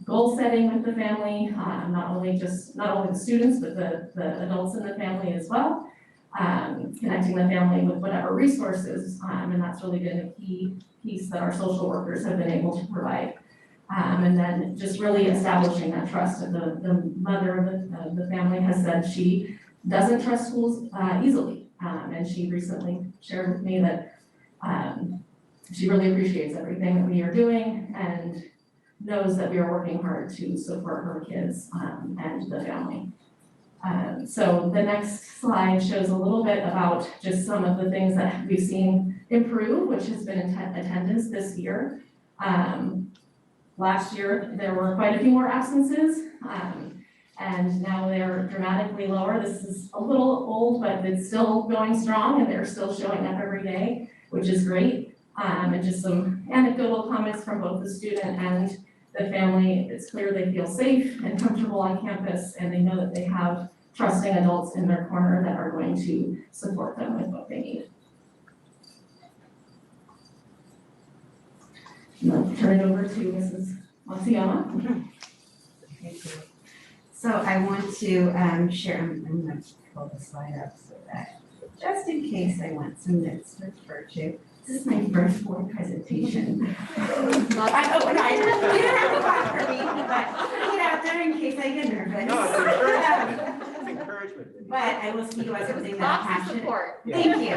goal setting with the family, not only the students but the adults in the family as well, connecting the family with whatever resources, and that's really been a key piece that our social workers have been able to provide. And then just really establishing that trust. The mother of the family has said she doesn't trust schools easily, and she recently shared with me that she really appreciates everything that we are doing and knows that we are working hard to support her kids and the family. So the next slide shows a little bit about just some of the things that we've seen improve, which has been attendance this year. Last year, there were quite a few more absences, and now they're dramatically lower. This is a little old, but it's still going strong, and they're still showing up every day, which is great. And just some anecdotal comments from both the student and the family. It's clear they feel safe and comfortable on campus, and they know that they have trusting adults in their corner that are going to support them with what they need. And I'll turn it over to Mrs. Matsuyama. Thank you. So I want to share, I'm going to pull the slide up so that just in case I want some notes to refer to. This is my first board presentation. I don't have to watch for me, but out there in case I get nervous. No, it's encouragement. But I will speak about something that I'm passionate. Thank you.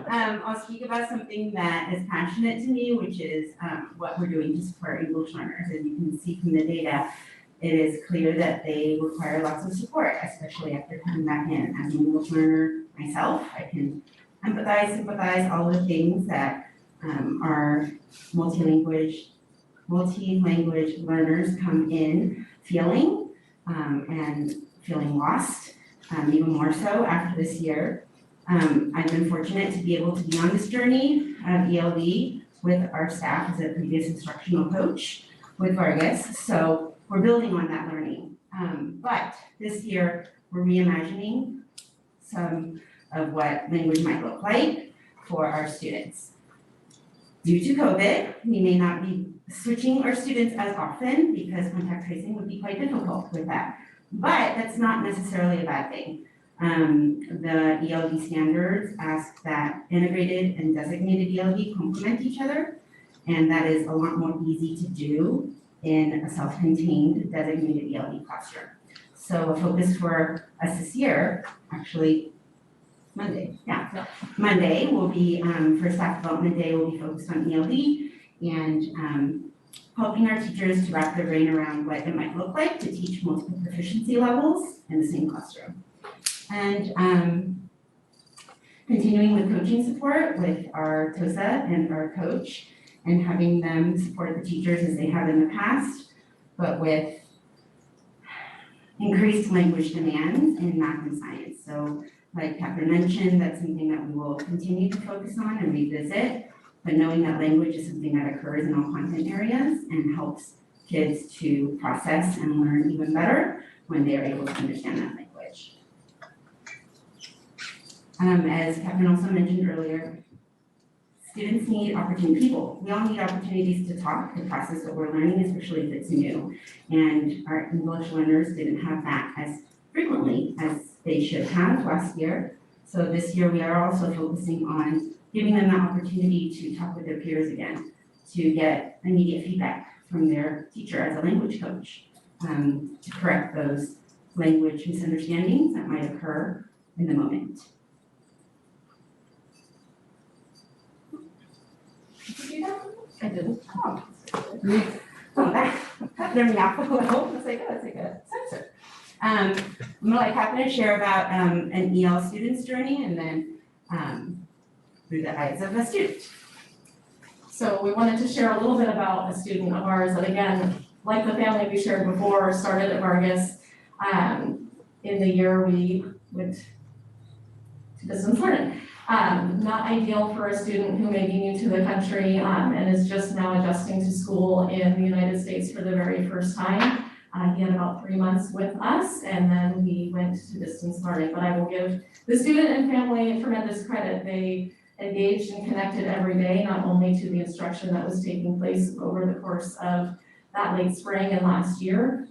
I'll speak about something that is passionate to me, which is what we're doing to support English learners. As you can see from the data, it is clear that they require lots of support, especially after coming back in. As an English learner myself, I can empathize, sympathize, all the things that our multi-language learners come in feeling and feeling lost, even more so after this year. I've been fortunate to be able to be on this journey of ELD with our staff as a previous instructional coach with Vargas. So we're building on that learning. But this year, we're reimagining some of what language might look like for our students. Due to COVID, we may not be switching our students as often because contact tracing would be quite difficult with that. But that's not necessarily a bad thing. The ELD standards ask that integrated and designated ELD complement each other, and that is a lot more easy to do in a self-contained designated ELD classroom. So a focus for us this year, actually Monday will be, for staff development day, will be focused on ELD and helping our teachers to wrap their brain around what it might look like to teach multiple proficiency levels in the same classroom. And continuing with coaching support with our TOSA and our coach and having them support the teachers as they have in the past, but with increased language demands in math and science. So like Catherine mentioned, that's something that we will continue to focus on and revisit, but knowing that language is something that occurs in all content areas and helps kids to process and learn even better when they are able to understand that language. As Catherine also mentioned earlier, students need people. We all need opportunities to talk, to process what we're learning, especially if it's new. And our English learners didn't have that as frequently as they should have last year. So this year we are also focusing on giving them the opportunity to talk with their peers again, to get immediate feedback from their teacher as a language coach, to correct those language misunderstandings that might occur in the moment. Did you do that? I didn't. Oh, that threw me off a little. That's like a sensor. I'm gonna let Catherine share about an EL student's journey and then through the eyes of a student. So we wanted to share a little bit about a student of ours that, again, like the family we shared before, started at Vargas. In the year we went to distance learning. Not ideal for a student who may be new to the country and is just now adjusting to school in the United States for the very first time. He had about 3 months with us and then we went to distance learning. But I will give the student and family tremendous credit. They engaged and connected every day, not only to the instruction that was taking place over the course of that late spring and last year,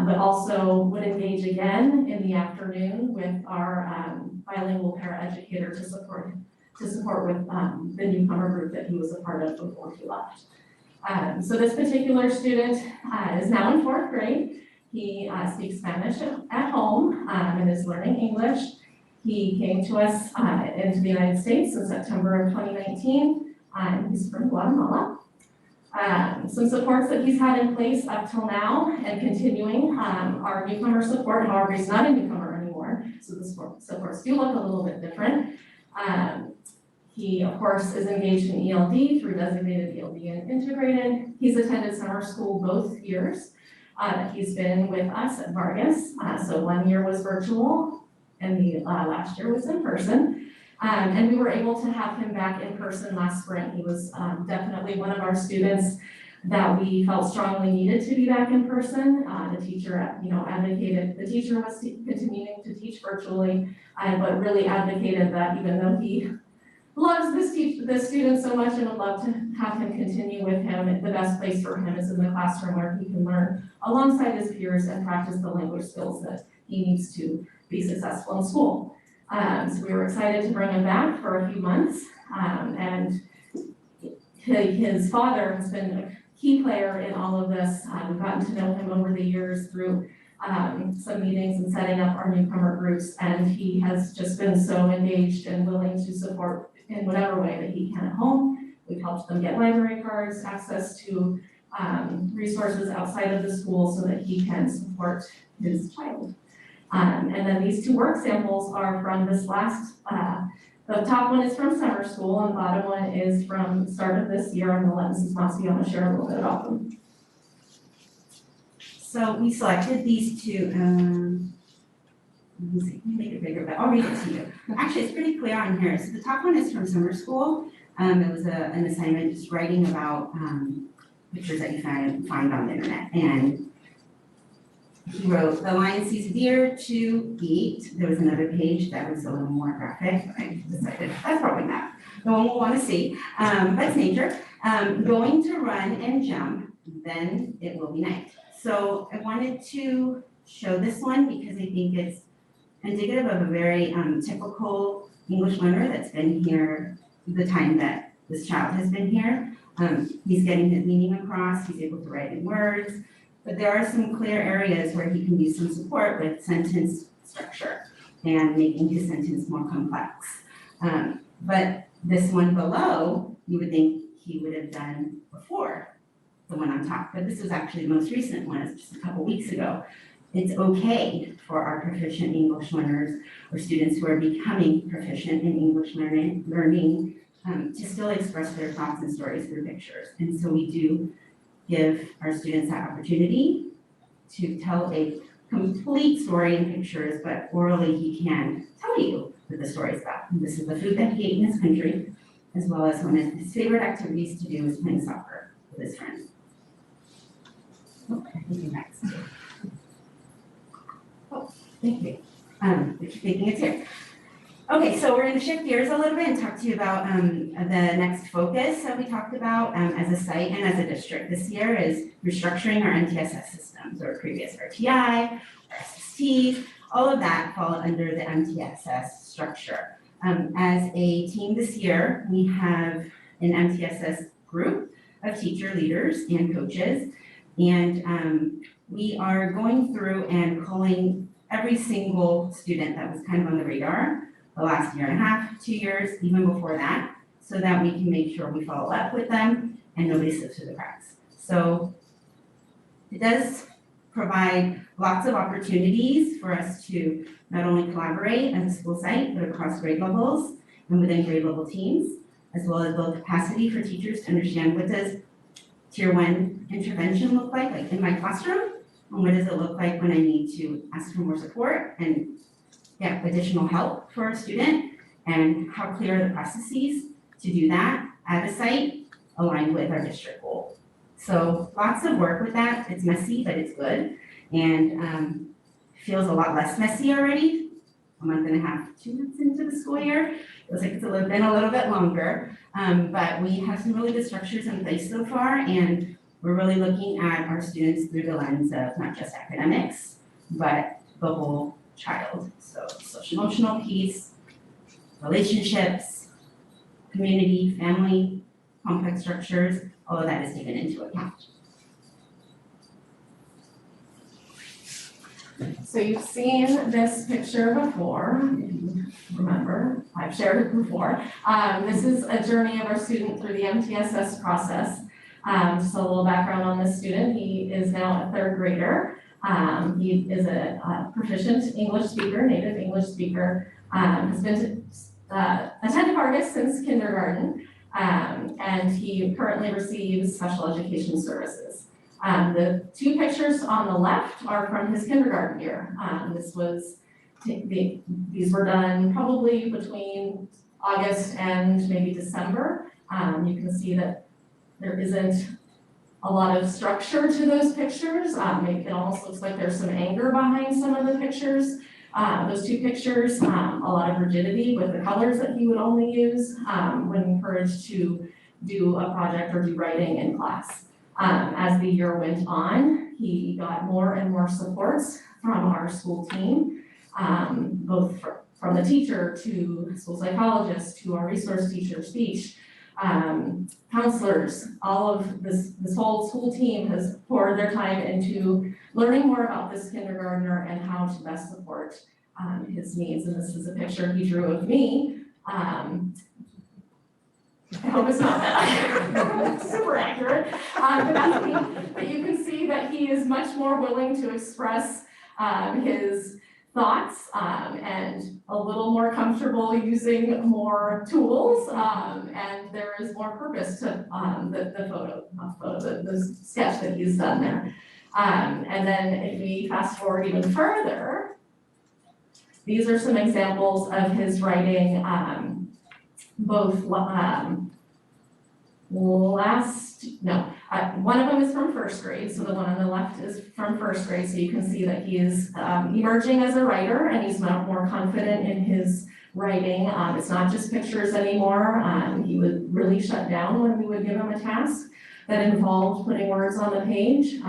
but also would engage again in the afternoon with our bilingual paraeducator to support with the newcomer group that he was a part of before he left. So this particular student is now in 4th grade. He speaks Spanish at home and is learning English. He came to us into the United States in September of 2019, and he's from Guatemala. Some supports that he's had in place up till now and continuing are newcomer support. However, he's not a newcomer anymore, so the supports do look a little bit different. He, of course, is engaged in ELD through designated ELD and integrated. He's attended summer school both years. He's been with us at Vargas, so 1 year was virtual and the last year was in person. And we were able to have him back in person last spring. He was definitely one of our students that we felt strongly needed to be back in person. The teacher, advocated, the teacher was continuing to teach virtually, but really advocated that even though he loves this student so much and would love to have him continue with him, the best place for him is in the classroom where he can learn alongside his peers and practice the language skills that he needs to be successful in school. So we were excited to bring him back for a few months, and his father has been a key player in all of this. We've gotten to know him over the years through some meetings and setting up our newcomer groups, and he has just been so engaged and willing to support in whatever way that he can at home. We've helped them get library cards, access to resources outside of the school so that he can support his child. And then these 2 work samples are from this last, the top one is from summer school and the bottom one is from the start of this year. I'm gonna let Mrs. Maciano share a little bit about them. So we selected these 2, let me see, let me make it bigger, but I'll read it to you. Actually, it's pretty clear on here. So the top one is from summer school. It was an assignment just writing about pictures that you find on the internet. And he wrote, the lion sees a deer to eat. There was another page that was a little more graphic, but I decided that's probably not. no one will want to see, but it's nature. Going to run and jump, then it will be night. So I wanted to show this one because I think it's indicative of a very typical English learner that's been here the time that this child has been here. He's getting his meaning across, he's able to write in words, but there are some clear areas where he can use some support with sentence structure and making his sentence more complex. But this one below, you would think he would have done before the one on top, but this was actually the most recent one, it's just a couple weeks ago. It's okay for our proficient English learners or students who are becoming proficient in English learning to still express their thoughts and stories through pictures. And so we do give our students that opportunity to tell a complete story in pictures, but orally he can tell you what the story is about. And this is the food that he ate in his country, as well as one of his favorite activities to do is playing soccer with his friends. Okay, next. Oh, thank you. If you're thinking it's here. Okay, so we're going to shift gears a little bit and talk to you about the next focus that we talked about as a site and as a district this year is restructuring our MTSS systems, or previous RTI, our SSTs, all of that fall under the MTSS structure. As a team this year, we have an MTSS group of teacher leaders and coaches, and we are going through and calling every single student that was kind of on the radar the last year and a half, 2 years, even before that, so that we can make sure we follow up with them and nobody slips through the cracks. So it does provide lots of opportunities for us to not only collaborate as a school site, but across grade levels and within grade level teams, as well as build capacity for teachers to understand what does tier 1 intervention look like in my classroom, and what does it look like when I need to ask for more support and get additional help for a student, and how clear are the processes to do that at a site aligned with our district goal. So lots of work with that. It's messy, but it's good, and feels a lot less messy already. A month and a half, 2 months into the school year. Feels like it's been a little bit longer, but we have some really good structures in place so far, and we're really looking at our students through the lens of not just academics, but the whole child. So social emotional piece, relationships, community, family, complex structures, all of that is taken into account. So you've seen this picture before, if you remember, I've shared it before. This is a journey of our student through the MTSS process. Just a little background on this student. He is now a 3rd grader. He is a proficient English speaker, native English speaker, has been attended Vargas since kindergarten, and he currently receives special education services. The 2 pictures on the left are from his kindergarten year. These were done probably between August and maybe December. You can see that there isn't a lot of structure to those pictures. It almost looks like there's some anger behind some of the pictures. Those 2 pictures, a lot of rigidity with the colors that he would only use when encouraged to do a project or do writing in class. As the year went on, he got more and more supports from our school team, both from the teacher to school psychologist to our resource teacher, speech, counselors. All of this whole school team has poured their time into learning more about this kindergartner and how to best support his needs. And this is a picture he drew of me. I hope it's not that super accurate, but that's me. But you can see that he is much more willing to express his thoughts and a little more comfortable using more tools, and there is more purpose to the sketch that he's done there. And then if we fast forward even further, these are some examples of his writing, one of them is from 1st grade, so the one on the left is from 1st grade, so you can see that he is emerging as a writer and he's now more confident in his writing. It's not just pictures anymore. He would really shut down when we would give him a task that involved putting words on the page. It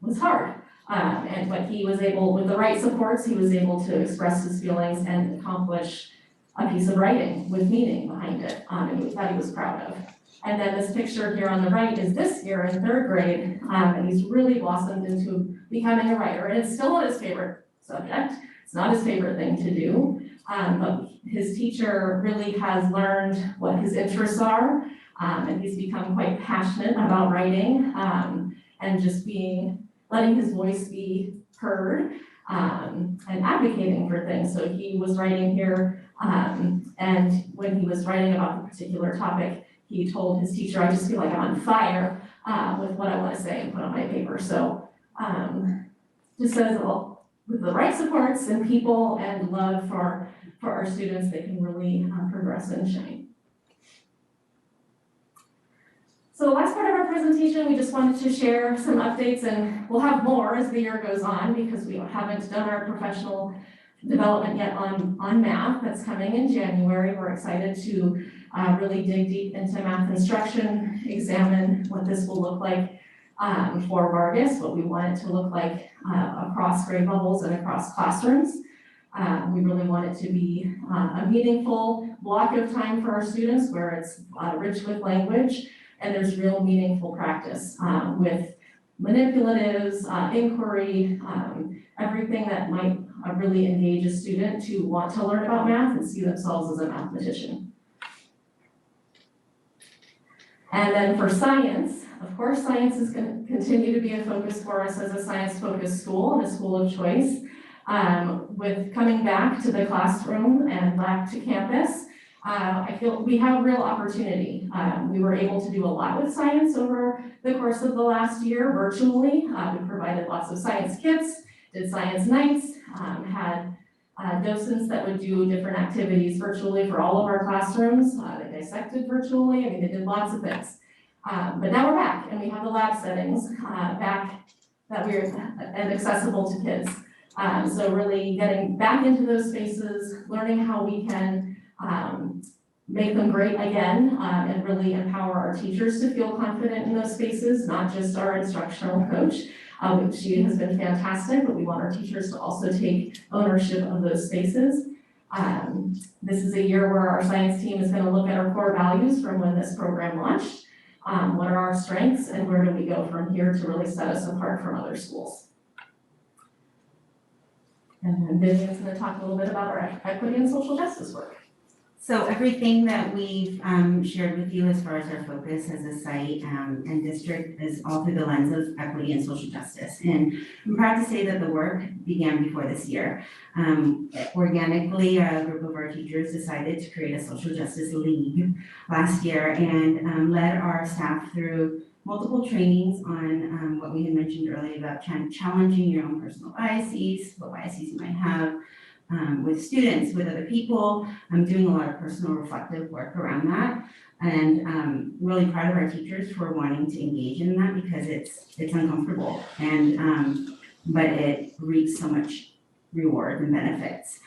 was hard. But he was able, with the right supports, he was able to express his feelings and accomplish a piece of writing with meaning behind it, and that he was proud of. And then this picture here on the right is this year in 3rd grade, and he's really blossomed into becoming a writer. And it's still not his favorite subject. It's not his favorite thing to do, but his teacher really has learned what his interests are, and he's become quite passionate about writing, and just letting his voice be heard, and advocating for things. So he was writing here, and when he was writing about the particular topic, he told his teacher, I just feel like I'm on fire with what I want to say and put on my paper. So just says, well, with the right supports and people and love for our students, they can really progress and shine. So the last part of our presentation, we just wanted to share some updates, and we'll have more as the year goes on because we haven't done our professional development yet on math. That's coming in January. We're excited to really dig deep into math instruction, examine what this will look like for Vargas, what we want it to look like across grade levels and across classrooms. We really want it to be a meaningful block of time for our students where it's rich with language and there's real meaningful practice with manipulatives, inquiry, everything that might really engage a student to want to learn about math and see themselves as a mathematician. And then for science, of course, science is going to continue to be a focus for us as a science-focused school and a school of choice. With coming back to the classroom and back to campus, I feel we have real opportunity. We were able to do a lot with science over the course of the last year virtually. We provided lots of science kits, did science nights, had docents that would do different activities virtually for all of our classrooms. They dissected virtually. I mean, they did lots of things. But now we're back and we have the lab settings back that we're and accessible to kids. So really getting back into those spaces, learning how we can make them great again, and really empower our teachers to feel confident in those spaces, not just our instructional coach, which she has been fantastic, but we want our teachers to also take ownership of those spaces. This is a year where our science team is going to look at our core values from when this program launched. What are our strengths and where do we go from here to really set us apart from other schools? And then Vivian's going to talk a little bit about our equity and social justice work. So everything that we've shared with you as far as our focus as a site and district is all through the lens of equity and social justice. And I'm proud to say that the work began before this year. Organically, a group of our teachers decided to create a social justice league last year and led our staff through multiple trainings on what we had mentioned earlier about challenging your own personal biases, what biases you might have, with students, with other people. I'm doing a lot of personal reflective work around that, and really proud of our teachers for wanting to engage in that because it's uncomfortable and but it reaps so much reward and benefits.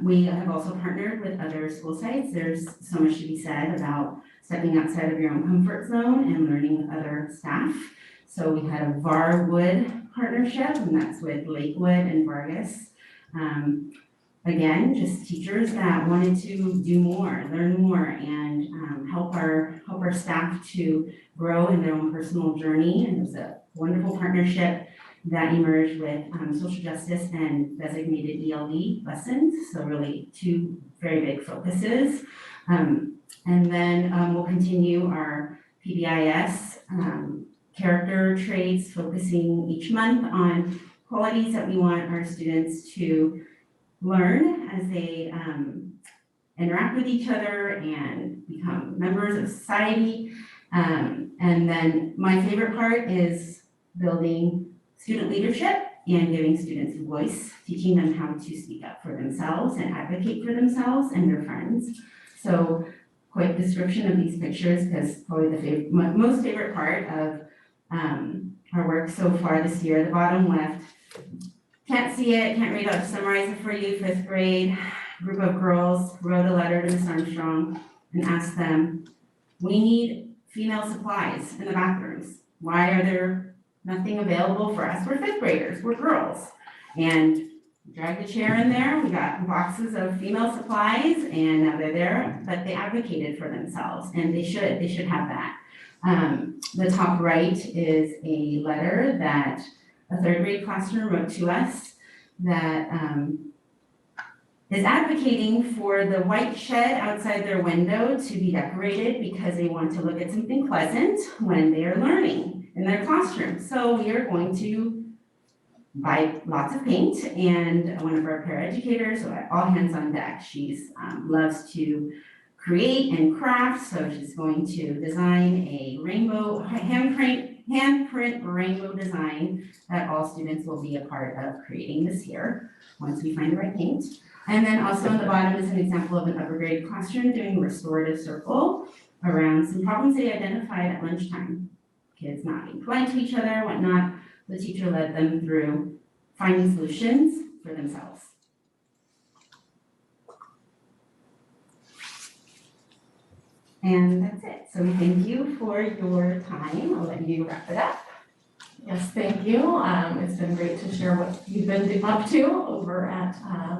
We have also partnered with other school sites. There's so much to be said about stepping outside of your own comfort zone and learning with other staff. So we had a VAR-Wood partnership, and that's with Lakewood and Vargas. Again, just teachers that wanted to do more, learn more, and help our staff to grow in their own personal journey. And it was a wonderful partnership that emerged with social justice and designated ELD lessons. So really two very big focuses. And then we'll continue our PBIS character traits, focusing each month on qualities that we want our students to learn as they interact with each other and become members of society. And then my favorite part is building student leadership and giving students a voice, teaching them how to speak up for themselves and advocate for themselves and their friends. So quick description of these pictures, because probably the most favorite part of our work so far this year. The bottom left, can't see it, can't read, I'll just summarize it for you. 5th grade, group of girls wrote a letter to Ms. Armstrong and asked them, we need female supplies in the bathrooms. Why are there nothing available for us? We're fifth graders, we're girls. And dragged a chair in there, we got boxes of female supplies, and now they're there, but they advocated for themselves, and they should have that. The top right is a letter that a third grade classroom wrote to us that is advocating for the white shed outside their window to be decorated because they want to look at something pleasant when they are learning in their classroom. So we are going to buy lots of paint, and one of our paraeducators, so all hands on deck. She's loves to create and craft, so she's going to design a rainbow, handprint rainbow design that all students will be a part of creating this year, once we find the right paint. And then also on the bottom is an example of an upper grade classroom doing a restorative circle around some problems they identified at lunchtime. Kids not being polite to each other, whatnot. The teacher led them through finding solutions for themselves. And that's it. So we thank you for your time. I'll let you wrap it up. Yes, thank you. It's been great to share what you've been up to over at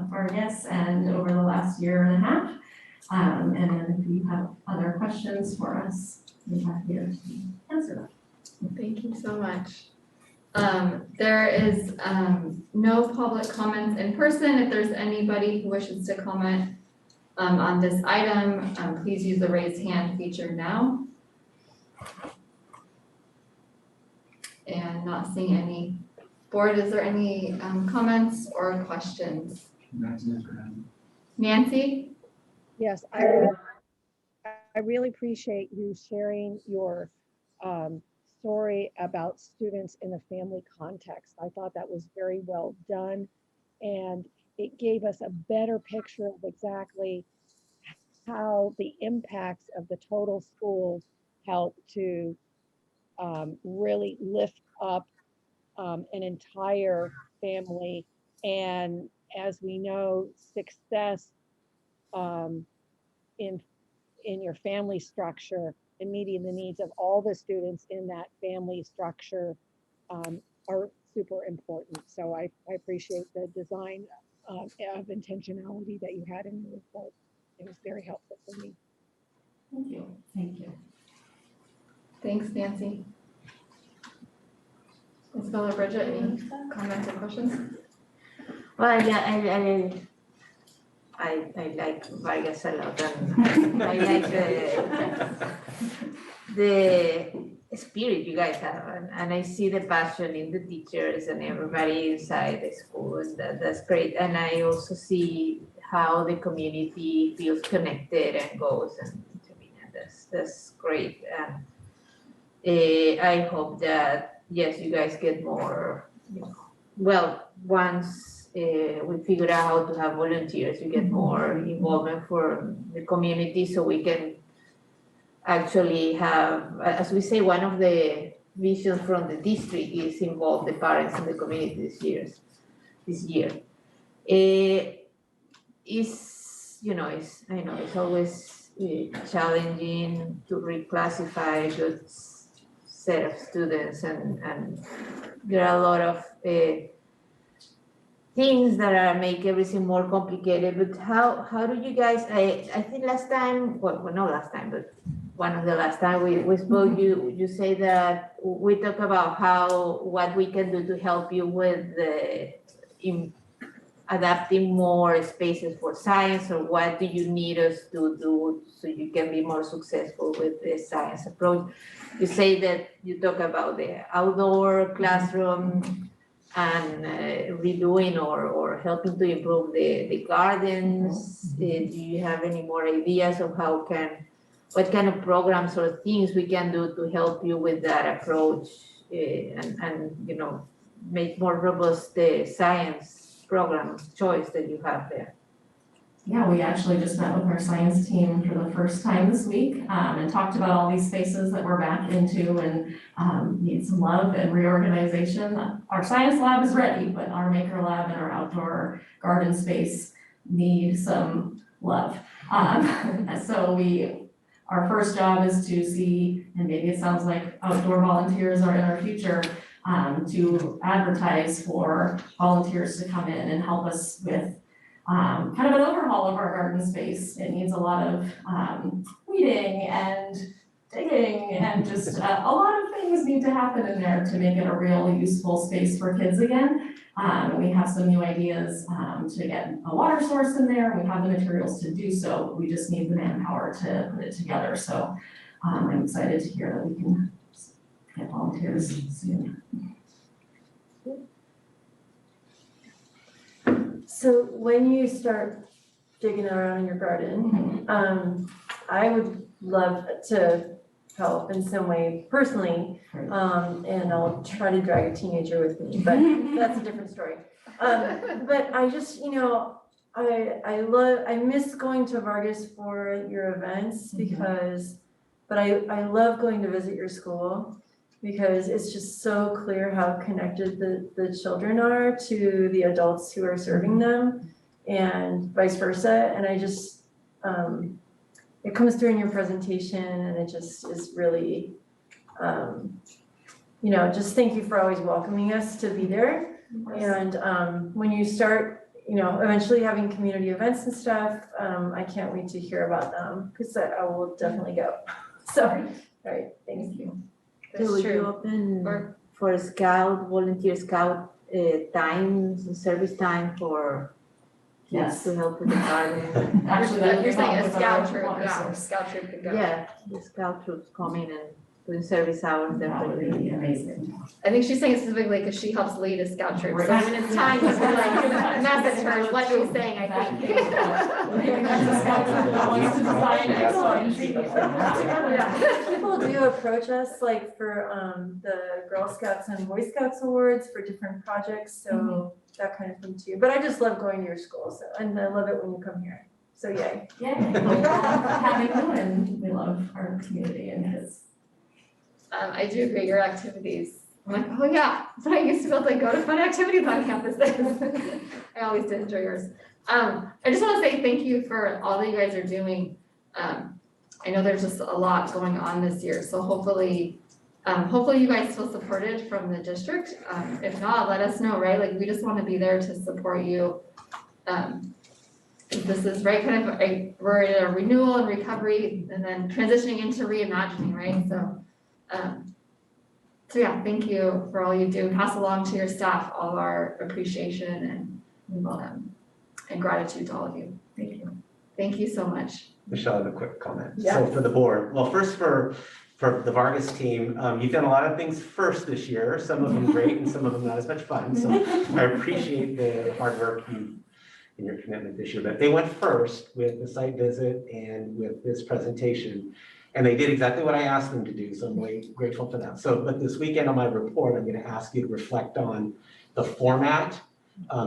Vargas and over the last year and a half. And then if you have other questions for us, we're happy to answer them. Thank you so much. There is no public comments in person. If there's anybody who wishes to comment on this item, please use the raise hand feature now. And not seeing any. Board, is there any comments or questions? Nancy? Yes, I really appreciate you sharing your story about students in a family context. I thought that was very well done, and it gave us a better picture of exactly how the impacts of the total school help to really lift up an entire family. And as we know, success in your family structure and meeting the needs of all the students in that family structure are super important. So I appreciate the design of intentionality that you had in your report. It was very helpful for me. Thank you. Thank you. Thanks, Nancy. Isabella, Bridget, any comments or questions? Well, yeah, I like Vargas a lot, and I like the spirit you guys have, and I see the passion in the teachers and everybody inside the school, and that's great. And I also see how the community feels connected and goes, and to me, that's great. I hope that, yes, you guys get more, well, once we figure out how to have volunteers, you get more involvement for the community, so we can actually have, as we say, one of the visions from the district is involve the parents and the community this year. I know it's always challenging to reclassify a good set of students, and there are a lot of things that make everything more complicated. But how do you guys? I think last time, well, not last time, but one of the last time we spoke, you say that we talk about what we can do to help you with adapting more spaces for science, or what do you need us to do so you can be more successful with the science approach. You say that you talk about the outdoor classroom and redoing or helping to improve the gardens. Do you have any more ideas of what kind of programs or things we can do to help you with that approach and make more robust the science program choice that you have there? Yeah, we actually just met with our science team for the first time this week and talked about all these spaces that we're back into and need some love and reorganization. Our science lab is ready, but our maker lab and our outdoor garden space need some love. So our first job is to see, and maybe it sounds like outdoor volunteers are in our future, to advertise for volunteers to come in and help us with kind of an overhaul of our garden space. It needs a lot of weeding and digging and just a lot of things need to happen in there to make it a real useful space for kids again. And we have some new ideas to get a water source in there. We have the materials to do so. We just need the manpower to put it together. So I'm excited to hear that we can get volunteers soon. So when you start digging around in your garden, I would love to help in some way personally, and I'll try to drag a teenager with me, but that's a different story. But I just, I miss going to Vargas for your events because, but I love going to visit your school because it's just so clear how connected the children are to the adults who are serving them and vice versa. And I just, it comes through in your presentation and it just is really, just thank you for always welcoming us to be there. And when you start, eventually having community events and stuff, I can't wait to hear about them because I will definitely go. So, all right, thank you. So will you open for volunteer scout service time for kids to help with the garden? Actually, You're saying a scout troop, yeah. scout troop could go. Yeah, the scout troops come in and doing service hours. That would be amazing. I think she's saying specifically because she helps lead a scout troop. So when it's time to like message her what she's saying, I think. People do approach us like for the Girl Scouts and Boy Scouts awards for different projects, so that kind of thing too. But I just love going to your school, so and I love it when you come here. So yay. Yay. Having you, and we love our community and kids. I do agree, your activities. I'm like, oh yeah, but I used to be able to go to fun activities on campus. I always did enjoy yours. I just want to say thank you for all that you guys are doing. I know there's just a lot going on this year, so hopefully you guys feel supported from the district. If not, let us know, right? Like we just want to be there to support you. This is right, kind of we're in a renewal and recovery, and then transitioning into reimagining, right? So yeah, thank you for all you do. Pass along to your staff all our appreciation and gratitude to all of you. Thank you. Thank you so much. Michelle, I have a quick comment. Yeah. So for the board, well, first for the Vargas team, you've done a lot of things first this year, some of them great and some of them not as much fun. So I appreciate the hard work and your commitment this year. But they went first with the site visit and with this presentation. And they did exactly what I asked them to do, so I'm really grateful for that. So, but this weekend on my report, I'm gonna ask you to reflect on the format.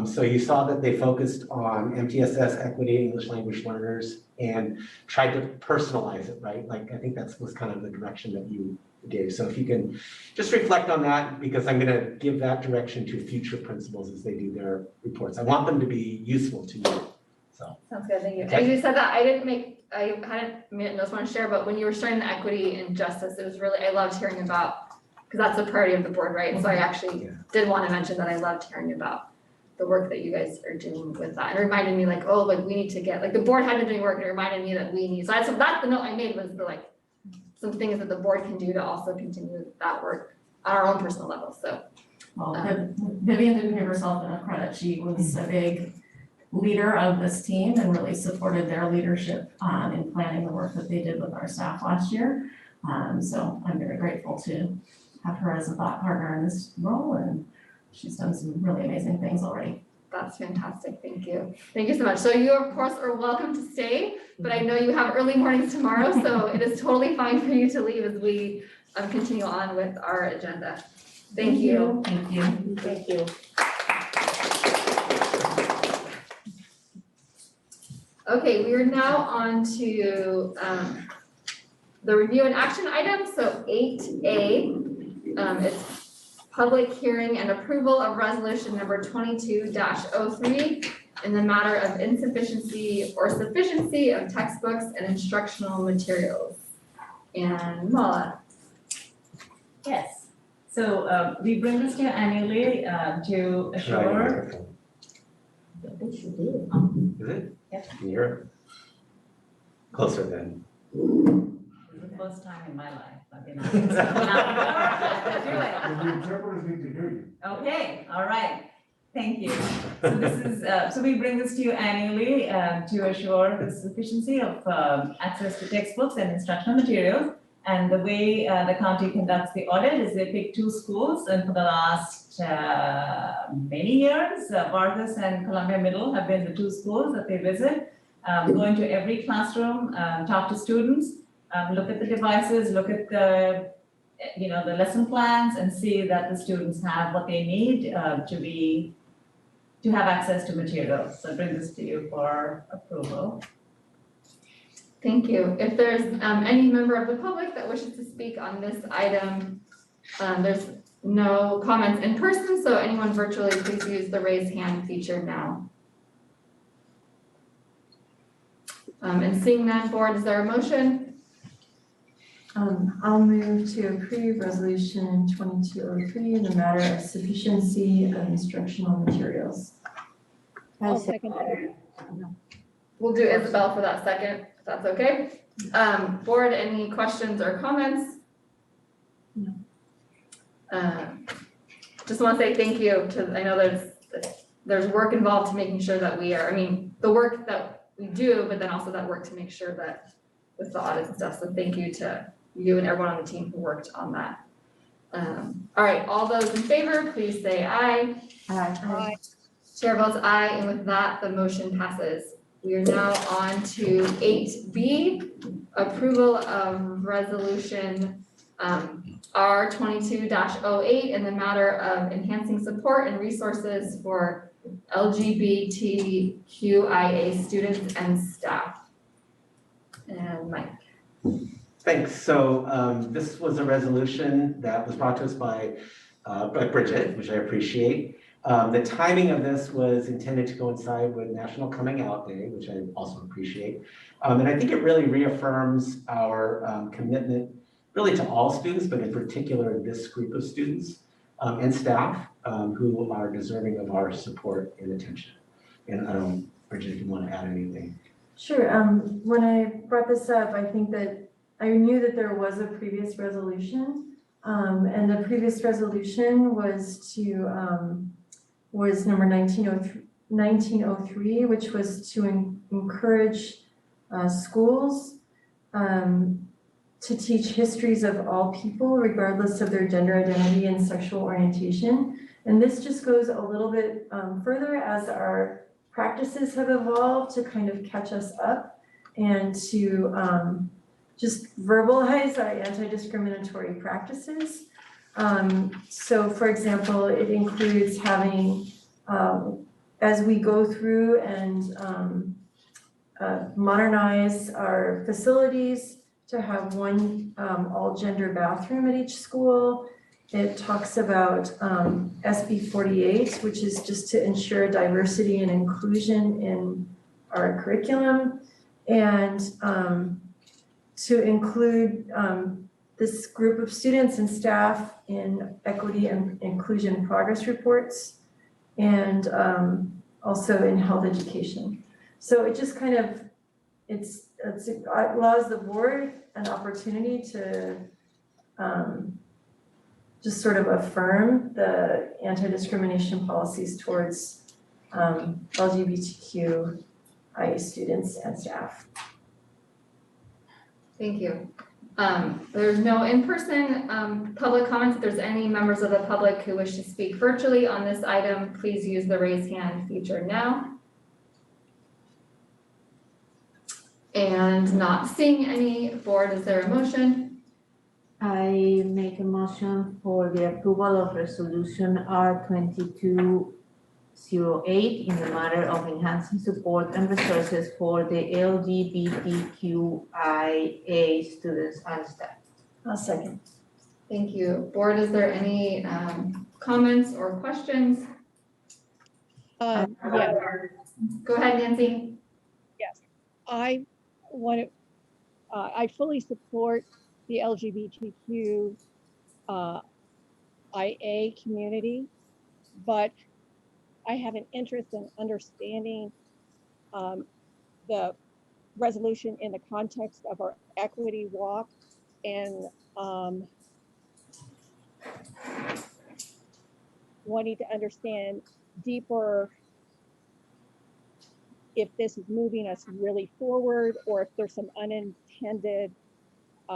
So you saw that they focused on MTSS, equity, English language learners, and tried to personalize it, right? Like, I think that was kind of the direction that you gave. So if you can just reflect on that, because I'm gonna give that direction to future principals as they do their reports. I want them to be useful to you, so. Sounds good, thank you. Okay. As you said that, I just want to share, but when you were starting the equity and justice, it was really, I loved hearing about, because that's a priority of the board, right? So I actually did want to mention that I loved hearing about the work that you guys are doing with that. It reminded me like, oh, like we need to get, like the board had been doing work and it reminded me that we need, so that's the note I made was the like, some things that the board can do to also continue that work on our own personal level, so. Well, Vivian didn't give herself enough credit. She was a big leader of this team and really supported their leadership in planning the work that they did with our staff last year. So I'm very grateful to have her as a thought partner in this role, and she's done some really amazing things already. That's fantastic, thank you. Thank you so much. So you of course are welcome to stay, but I know you have early mornings tomorrow, so it is totally fine for you to leave as we continue on with our agenda. Thank you. Thank you. Thank you. Okay, we are now on to the review and action items, so 8A. It's public hearing and approval of resolution number 22-03, in the matter of insufficiency or sufficiency of textbooks and instructional materials. And Mala. Yes, so we bring this to you annually to assure. Is it? Yes. Can you hear it? Closer then. This is the first time in my life I've been on this. The interpreters need to hear you. Okay, all right, thank you. So this is, so we bring this to you annually to assure the sufficiency of access to textbooks and instructional materials. And the way the county conducts the audit is they pick 2 schools, and for the last many years, Vargas and Columbia Middle have been the 2 schools that they visit. Go into every classroom, talk to students, look at the devices, look at the the lesson plans, and see that the students have what they need to have access to materials. So I bring this to you for approval. Thank you. If there's any member of the public that wishes to speak on this item, there's no comments in person, so anyone virtually, please use the raise hand feature now. And seeing none, board, is there a motion? I'll move to approve resolution 2203 in the matter of sufficiency of instructional materials. I'll second that. We'll do Isabel for that second, if that's okay. Board, any questions or comments? No. Just want to say thank you to, I know there's work involved to making sure that we are, the work that we do, but then also that work to make sure that with the audits and stuff. So thank you to you and everyone on the team who worked on that. All right, all those in favor, please say aye. Aye. Chair votes aye, and with that, the motion passes. We are now on to 8B, approval of resolution R 22-08 in the matter of enhancing support and resources for LGBTQIA students and staff. And Mike. Thanks. So this was a resolution that was brought to us by Bridget, which I appreciate. The timing of this was intended to coincide with National Coming Out Day, which I also appreciate. And I think it really reaffirms our commitment really to all students, but in particular this group of students and staff who are deserving of our support and attention. And Bridget, if you want to add anything. Sure. When I brought this up, I think that I knew that there was a previous resolution, and the previous resolution was number 1903, which was to encourage schools to teach histories of all people, regardless of their gender identity and sexual orientation. And this just goes a little bit further as our practices have evolved to kind of catch us up and to just verbalize our anti-discriminatory practices. So for example, it includes having, as we go through and modernize our facilities, to have one all-gender bathroom at each school. It talks about SB 48, which is just to ensure diversity and inclusion in our curriculum, and to include this group of students and staff in equity and inclusion progress reports, and also in health education. So it just kind of, it allows the board an opportunity to just sort of affirm the anti-discrimination policies towards LGBTQIA students and staff. Thank you. There's no in-person public comments. If there's any members of the public who wish to speak virtually on this item, please use the raise hand feature now. And not seeing any, board, is there a motion? I make a motion for the approval of resolution R 2208 in the matter of enhancing support and resources for the LGBTQIA students and staff. I'll second. Thank you. Board, is there any comments or questions? Yeah. Go ahead, Nancy. Yes, I want to, I fully support the LGBTQ IA community, but I have an interest in understanding the resolution in the context of our equity walk and wanting to understand deeper if this is moving us really forward or if there's some unintended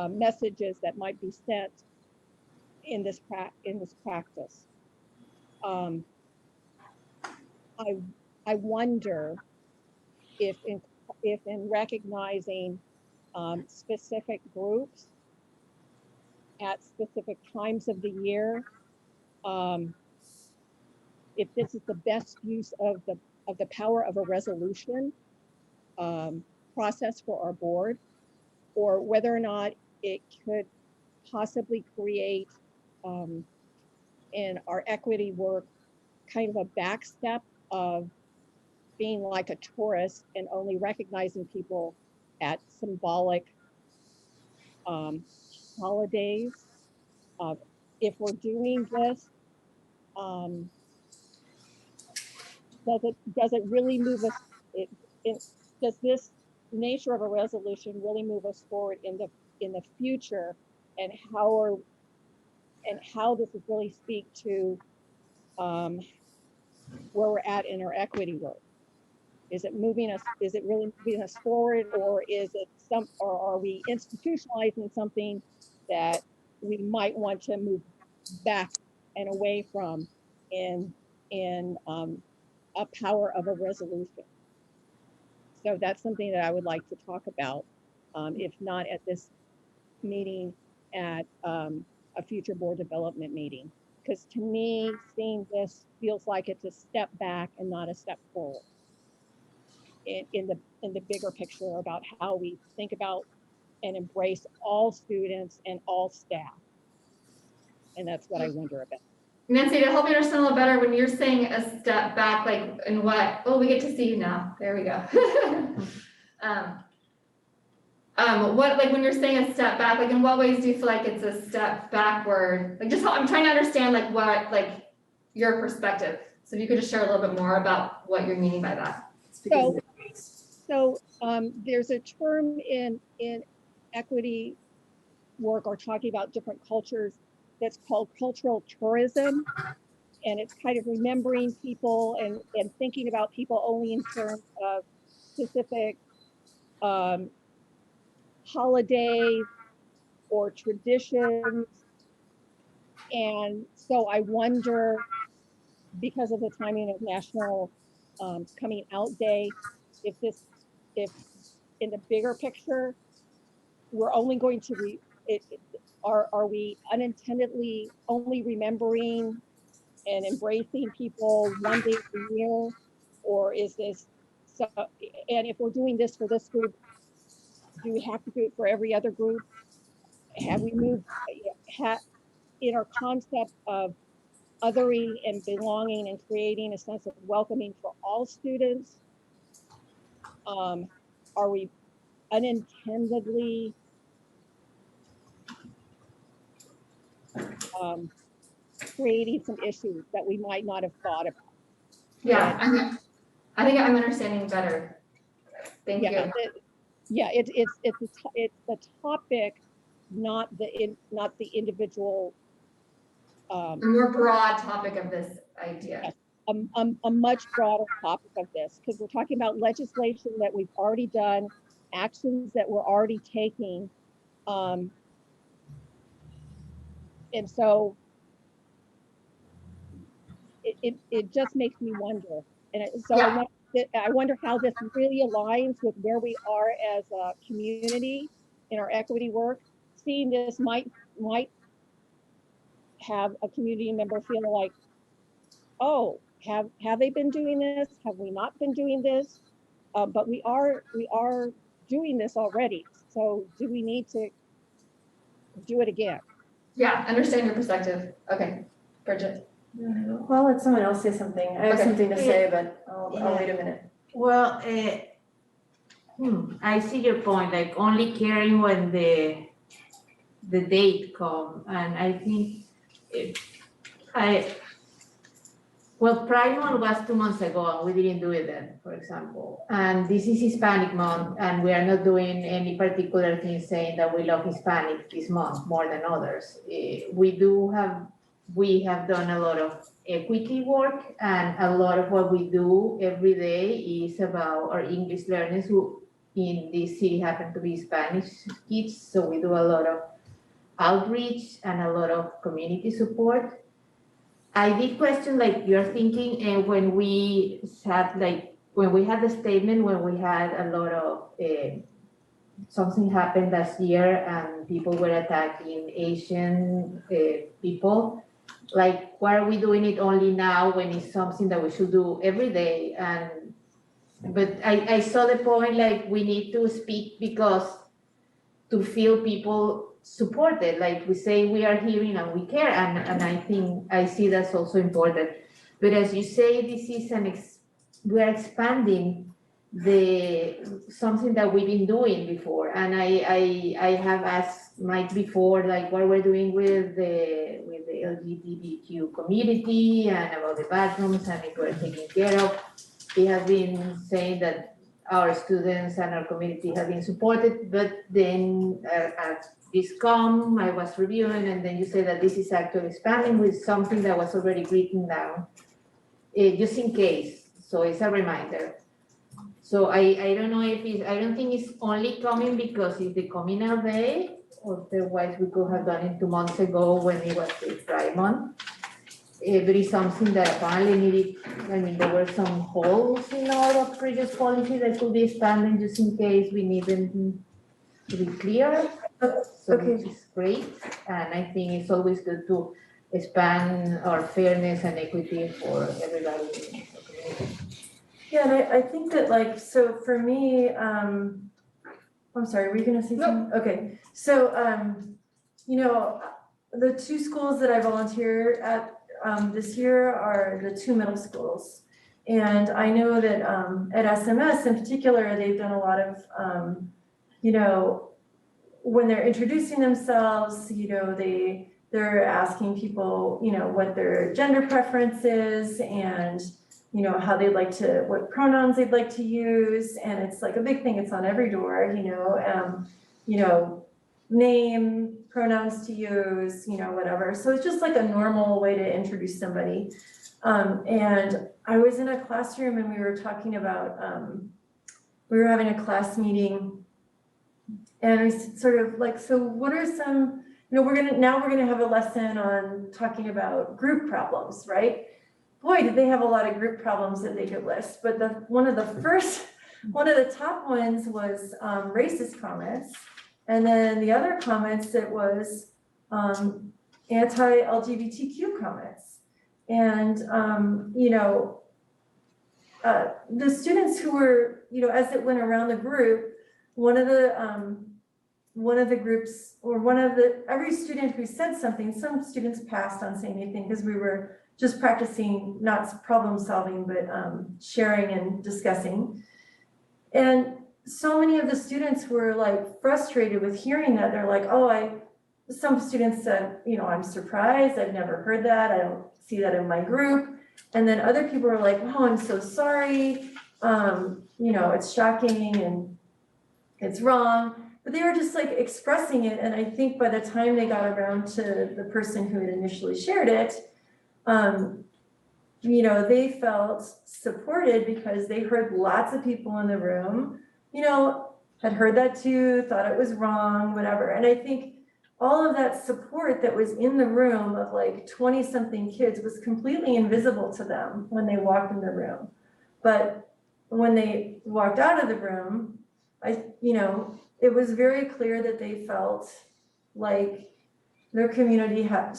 messages that might be sent in this practice. I wonder if in recognizing specific groups at specific times of the year, if this is the best use of the power of a resolution process for our board, or whether or not it could possibly create in our equity work kind of a backstep of being like a tourist and only recognizing people at symbolic holidays. If we're doing this, does it really move us? Does this nature of a resolution really move us forward in the future, and how does it really speak to where we're at in our equity work? Is it moving us? Is it really moving us forward, or are we institutionalizing something that we might want to move back and away from in a power of a resolution? So that's something that I would like to talk about, if not at this meeting, at a future board development meeting. Because to me, seeing this feels like it's a step back and not a step forward in the bigger picture about how we think about and embrace all students and all staff. And that's what I wonder about. Nancy, to help me understand a little better, when you're saying a step back, like in what? Oh, we get to see you now. There we go. What, like when you're saying a step back, like in what ways do you feel like it's a step backward? Like just, I'm trying to understand like what, like your perspective. So if you could just share a little bit more about what you're meaning by that. So there's a term in equity work or talking about different cultures that's called cultural tourism. And it's kind of remembering people and thinking about people only in terms of specific holidays or traditions. And so I wonder, because of the timing of National Coming Out Day, if in the bigger picture, we're only going to are we unintendedly only remembering and embracing people one day a year, or is this so? And if we're doing this for this group, do we have to do it for every other group? Have we moved in our concept of othering and belonging and creating a sense of welcoming for all students? Are we unintendedly creating some issues that we might not have thought about? Yeah, I think I'm understanding better. Thank you. It's the topic, not the individual. The more broad topic of this idea. Yes, a much broader topic of this, because we're talking about legislation that we've already done, actions that we're already taking, and so it just makes me wonder. And so yeah. I wonder how this really aligns with where we are as a community in our equity work. Seeing this might have a community member feel like, oh, have they been doing this? Have we not been doing this? But we are doing this already. So do we need to do it again? Yeah, understand your perspective. Okay, Bridget. Well, I'll let someone else say something. I have something to say, but I'll wait a minute. Well, I see your point, like only caring when the date come, and I think well, Pride Month was 2 months ago, and we didn't do it then, for example. And this is Hispanic Month, and we are not doing any particular thing saying that we love Hispanic this month more than others. We have done a lot of equity work, and a lot of what we do every day is about our English learners who in this city happen to be Spanish kids. So we do a lot of outreach and a lot of community support. I did question, like, you're thinking, when we had the statement, when we had a lot of, something happened last year and people were attacking Asian people, like, why are we doing it only now when it's something that we should do every day? But I saw the point, like, we need to speak because to feel people supported, like we say, we are hearing and we care, and I think I see that's also important. But as you say, this is we are expanding something that we've been doing before, and I have asked Mike before, like, what we're doing with the LGBTQ community and about the bathrooms and if we're taking care of. He has been saying that our students and our community have been supported, but then at this I was reviewing, and then you say that this is actually expanding with something that was already written down, just in case. So it's a reminder. So I don't know I don't think it's only coming because it's the communal day, or otherwise we could have done it 2 months ago when it was the Pride Month. But it's something that apparently needed, I mean, there were some holes in our previous policy that could be expanded just in case we need them to be clear. So which is great, and I think it's always good to expand our fairness and equity for everybody in the community. Yeah, and I think that, like, so for me, I'm sorry, were you gonna say something? Okay, so, you know, the 2 schools that I volunteer at this year are the 2 middle schools. And I know that at SMS in particular, they've done a lot of, you know, when they're introducing themselves, you know, they're asking people, you know, what their gender preference is and, you know, how they'd like to, what pronouns they'd like to use. And it's like a big thing, it's on every door, you know, name, pronouns to use, you know, whatever. So it's just like a normal way to introduce somebody. And I was in a classroom and we were talking about, we were having a class meeting. And we sort of like, so what are some, you know, we're gonna have a lesson on talking about group problems, right? Boy, did they have a lot of group problems that they could list. But one of the top ones was racist comments. And then the other comments, it was anti-LGBTQ comments. And, you know, the students who were, you know, as it went around the group, every student who said something, some students passed on saying anything because we were just practicing not problem solving, but sharing and discussing. And so many of the students were like frustrated with hearing that. They're like, some students said, you know, I'm surprised, I've never heard that, I don't see that in my group. And then other people were like, oh, I'm so sorry, you know, it's shocking and it's wrong. But they were just like expressing it. And I think by the time they got around to the person who had initially shared it, you know, they felt supported because they heard lots of people in the room, you know, had heard that too, thought it was wrong, whatever. And I think all of that support that was in the room of like 20-something kids was completely invisible to them when they walked in the room. But when they walked out of the room, you know, it was very clear that they felt like their community had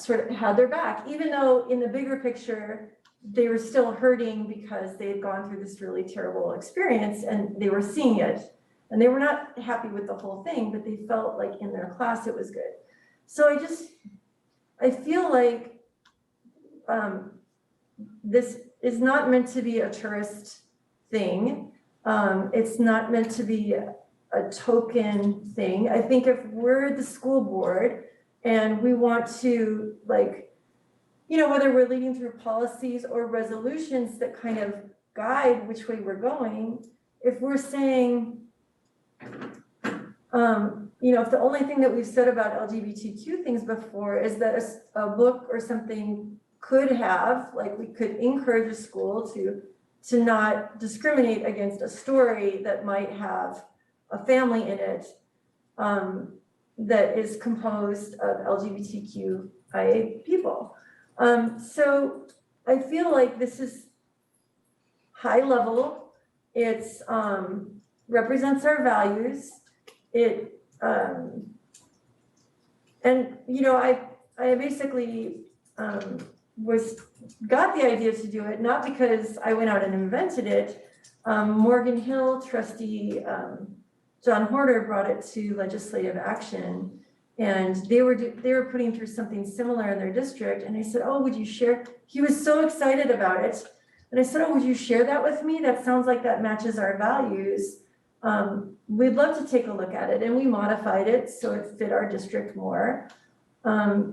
their back, even though in the bigger picture, they were still hurting because they had gone through this really terrible experience and they were seeing it. And they were not happy with the whole thing, but they felt like in their class it was good. So I feel like this is not meant to be a tourist thing. It's not meant to be a token thing. I think if we're the school board and we want to, like, you know, whether we're leading through policies or resolutions that kind of guide which way we're going, if we're saying, you know, if the only thing that we've said about LGBTQ things before is that a book or something could have, like, we could encourage a school to not discriminate against a story that might have a family in it, that is composed of LGBTQIA people. So I feel like this is high level. It's represents our values. It and you know, I basically got the idea to do it not because I went out and invented it. Morgan Hill trustee John Horter brought it to legislative action, and they were putting through something similar in their district, and I said, oh, would you share? He was so excited about it, and I said, oh, would you share that with me? That sounds like that matches our values. We'd love to take a look at it, and we modified it so it fit our district more.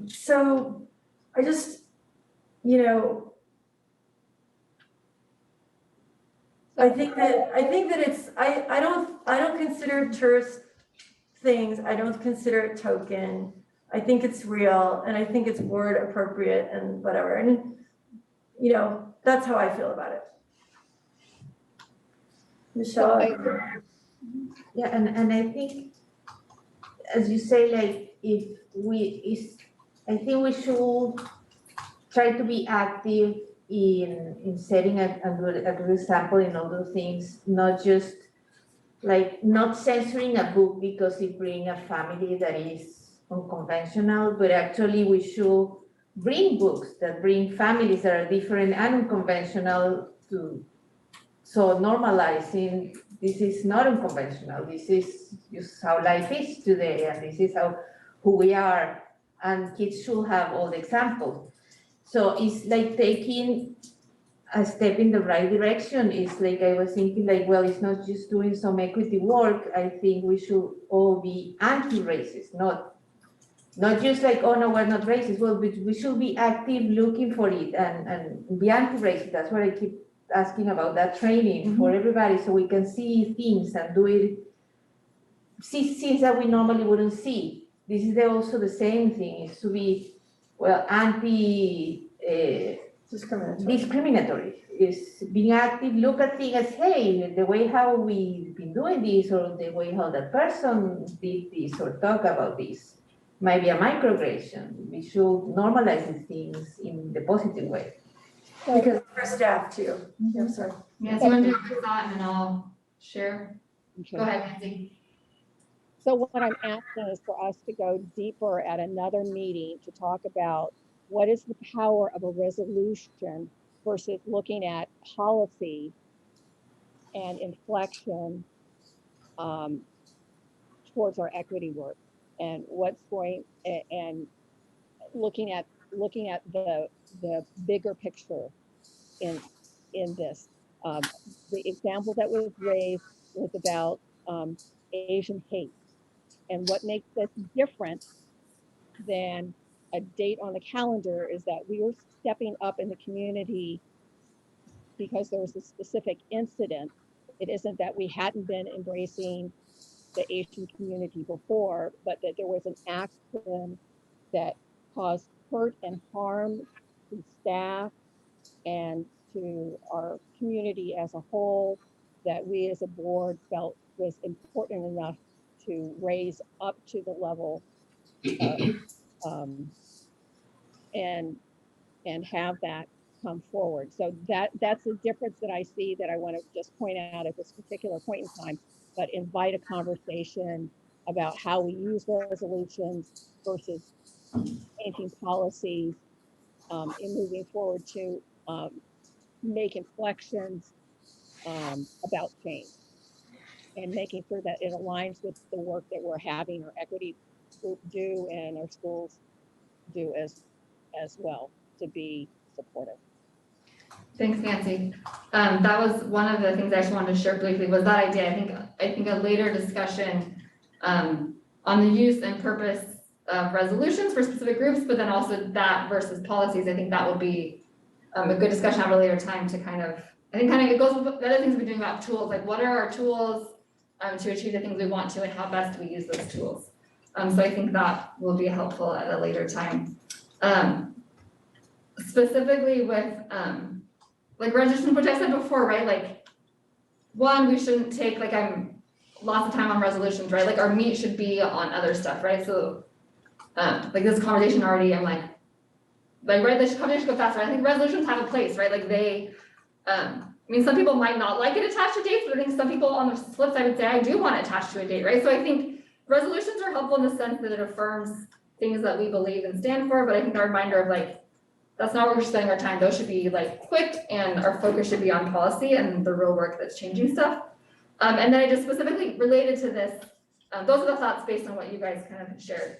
So I just, you know, I think that it's, I don't consider tourist things, I don't consider it token. I think it's real, and I think it's board appropriate and whatever. And, you know, that's how I feel about it. Michelle? Yeah, and I think, as you say, like, I think we should try to be active in setting a good example in all those things, not just like not censoring a book because it brings a family that is unconventional, but actually we should bring books that bring families that are different and unconventional to, so normalizing this is not unconventional, this is just how life is today, and this is who we are, and kids should have all the examples. So it's like taking a step in the right direction. It's like I was thinking, like, well, it's not just doing some equity work. I think we should all be anti-racist, not just like, oh no, we're not racist. Well, we should be active looking for it and be anti-racist. That's what I keep asking about, that training for everybody, so we can see things and see things that we normally wouldn't see. This is also the same thing, is to be, well, discriminatory, is being active, look at things as, hey, the way how we've been doing this, or the way how that person did this or talk about this might be a microaggression. We should normalize these things in the positive way. Because for staff too. I'm sorry. Nancy, you want to do a quick thought and then I'll share? Okay. Go ahead, Nancy. So what I'm asking is for us to go deeper at another meeting to talk about what is the power of a resolution versus looking at policy and inflection towards our equity work, and what's going, and looking at the bigger picture in this. The example that was raised was about Asian hate, and what makes this different than a date on the calendar is that we are stepping up in the community because there was a specific incident. It isn't that we hadn't been embracing the Asian community before, but that there was an action that caused hurt and harm to staff and to our community as a whole, that we as a board felt was important enough to raise up to the level of, and have that come forward. So that's the difference that I see, that I want to just point out at this particular point in time, but invite a conversation about how we use resolutions versus changing policies in moving forward to make inflections about change, and making sure that it aligns with the work that we're having our equity group do and our schools do as well, to be supportive. Thanks, Nancy. That was one of the things I just wanted to share briefly was that idea. I think a later discussion on the use and purpose of resolutions for specific groups, but then also that versus policies. I think that will be a good discussion at a later time to kind of, it goes with the other things we're doing about tools, like what are our tools to achieve the things we want to and how best we use those tools. So I think that will be helpful at a later time. Specifically with like resolutions, which I said before, right? Like one, we shouldn't take lots of time on resolutions, right? Like our meat should be on other stuff, right? So like this conversation already, I'm like, right, this conversation should go faster. I think resolutions have a place, right? Like they, I mean, some people might not like it attached to dates, but I think some people on the flip side would say, I do want it attached to a date, right? So I think resolutions are helpful in the sense that it affirms things that we believe and stand for, but I think a reminder of like, that's not where we're spending our time. Those should be like quick and our focus should be on policy and the real work that's changing stuff. And then I just specifically related to this, those are the thoughts based on what you guys kind of shared.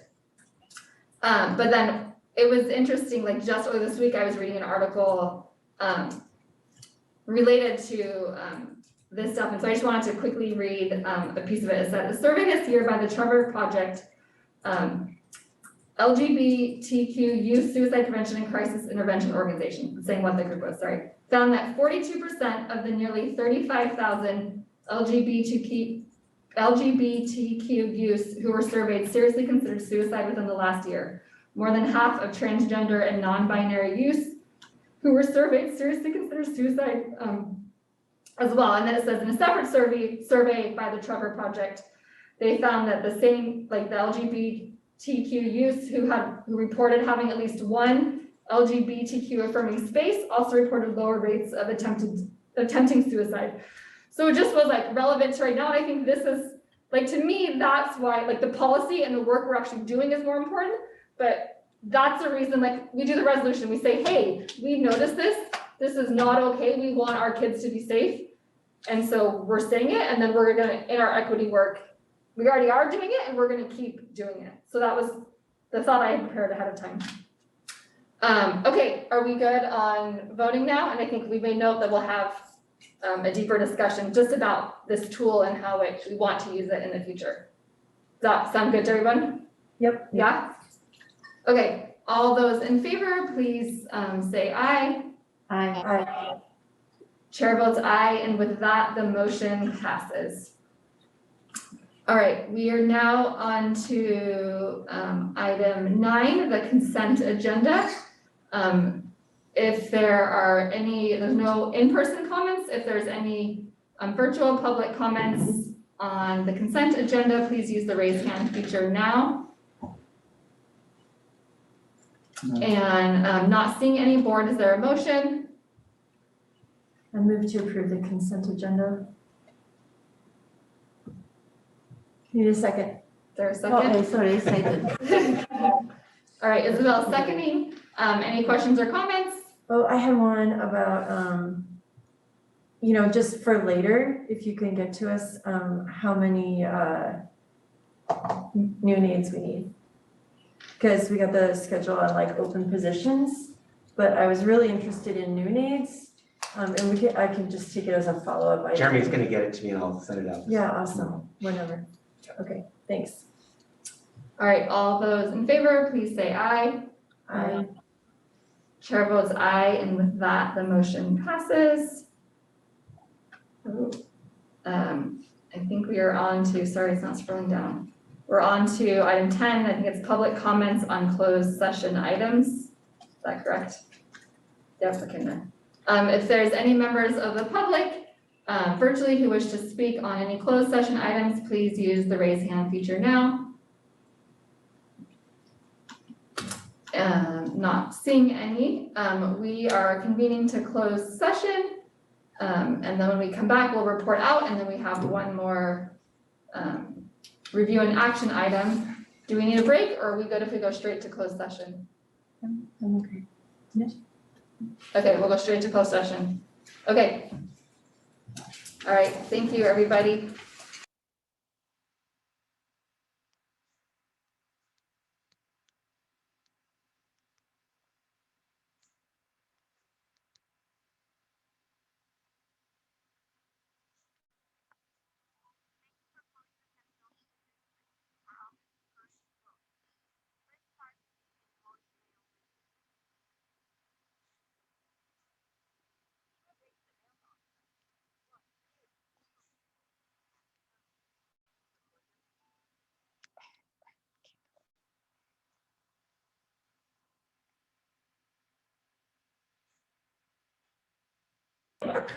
But then it was interesting, like just earlier this week, I was reading an article related to this stuff. And so I just wanted to quickly read a piece of it. It said, a survey this year by the Trevor Project, LGBTQ Youth Suicide Prevention and Crisis Intervention Organization, saying what the group was, sorry, found that 42% of the nearly 35,000 LGBTQ youths who were surveyed seriously considered suicide within the last year. More than half of transgender and non-binary youths who were surveyed seriously considered suicide as well. And then it says in a separate survey by the Trevor Project, they found that the same, like the LGBTQ youths who reported having at least one LGBTQ affirming space also reported lower rates of attempting suicide. So it just was like relevant to right now. And I think this is like, to me, that's why like the policy and the work we're actually doing is more important. But that's the reason, like we do the resolution, we say, hey, we noticed this is not okay. We want our kids to be safe. And so we're saying it, and then we're gonna, in our equity work, we already are doing it and we're gonna keep doing it. So that was the thought I had prepared ahead of time. Okay, are we good on voting now? And I think we made note that we'll have a deeper discussion just about this tool and how we want to use it in the future. Does that sound good to everyone? Yep. Yeah? Okay, all those in favor, please say aye. Aye. Chair votes aye, and with that, the motion passes. All right, we are now on to item 9, the consent agenda. If there are any, there's no in-person comments. If there's any virtual public comments on the consent agenda, please use the raise hand feature now. And not seeing any board, is there a motion? I move to approve the consent agenda. Need a second. Is there a second? Okay, sorry, second. All right, Isabel seconding. Any questions or comments? Oh, I had one about, you know, just for later, if you can get to us, how many new needs we need. Because we got the schedule on like open positions, but I was really interested in new needs. And I can just take it as a follow-up item. Jeremy's gonna get it to me and I'll send it out. Yeah, awesome, whenever. Okay, thanks. All right, all those in favor, please say aye. Aye. Chair votes aye, and with that, the motion passes. I think we are on to, sorry, it's not scrolling down. We're on to item 10, I think it's public comments on closed session items. Is that correct? Yep, okay then. If there's any members of the public virtually who wish to speak on any closed session items, please use the raise hand feature now. Not seeing any, we are convening to closed session. And then when we come back, we'll report out, and then we have one more review and action item. Do we need a break, or are we good if we go straight to closed session? I'm okay. Yes. Okay, we'll go straight to closed session. Okay. All right, thank you, everybody.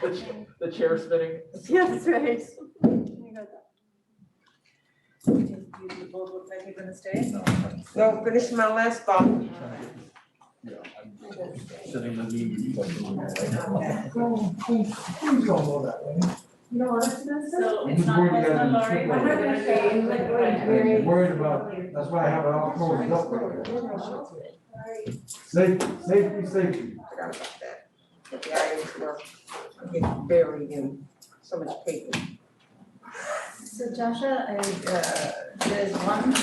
The chair spinning. Yes, right. You both look like you're gonna stay? No, finish my last thought. Yeah, I'm sitting in the. Please don't go that way. You don't want us to do So I'm it's just not worried you personal, guys Lori, are we're not gonna say. I'm worried about, that's why I have it all closed up. Safety. Forgot about that. But the items were getting buried in so much paper. So Joshua, there's one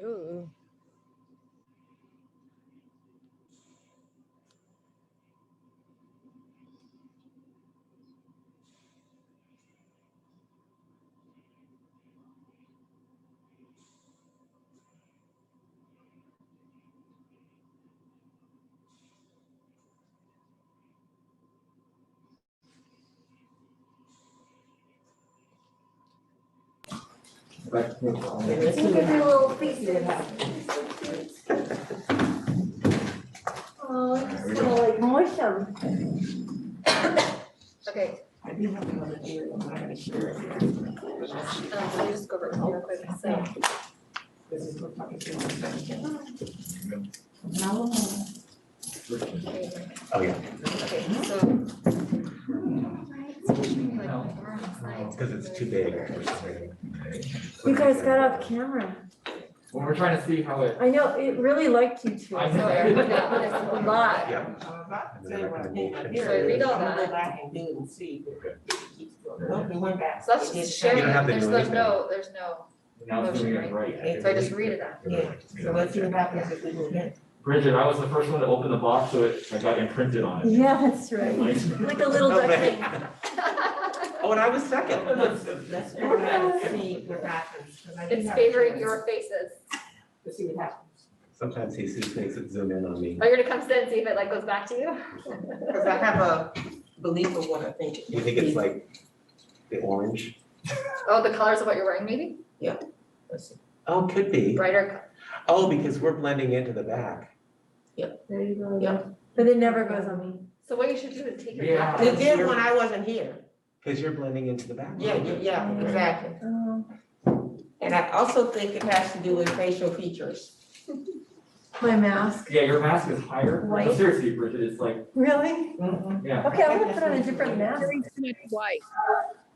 Ooh. Let's see what Oh, I just wanna like mush them. Okay, I do have another here, I'm not gonna share it. let me just go over it real quick, so. This is what I'm talking No. Oh, yeah. Okay, so. Because it's too big. You guys got off camera. Well, we're trying to see how it. I know, it really liked you two. I So know. a lot. Yeah. So I read all that. Go back and do it and see. Nope, we went back. So that's just sharing, You don't have to there's do no, anything. there's no Now it's motion, doing it right? right. So I just read it out. Yeah, so let's see what happens if we do it again. Bridget, I was the first one to open the box, so I got imprinted on it. Yeah, that's right. Nice. Like a little No duck way. thing. Oh, and I was second. Let's go ahead and see what happens. 'cause I do It's have- favoring your faces. Let's see what happens. Sometimes Jesus makes it zoom in on me. Are you gonna come sit and see if it like goes back to you? Cause I have a belief of what I think. You think it's like the orange? Oh, the colors of what you're wearing, maybe? Let's see. Oh, could be. Brighter. Oh, because we're blending into the back. There you go. Yep. But it never goes on me. So what you should do is take your Yeah. glasses. It did when I wasn't here. Because you're blending into the back. Yeah, exactly. Oh, And I also think it has to do with facial features. my mask. Yeah, your mask is higher. White. No, seriously, Bridget, it's like, Really? yeah. Okay, I'm gonna put on a different mask. Very much white.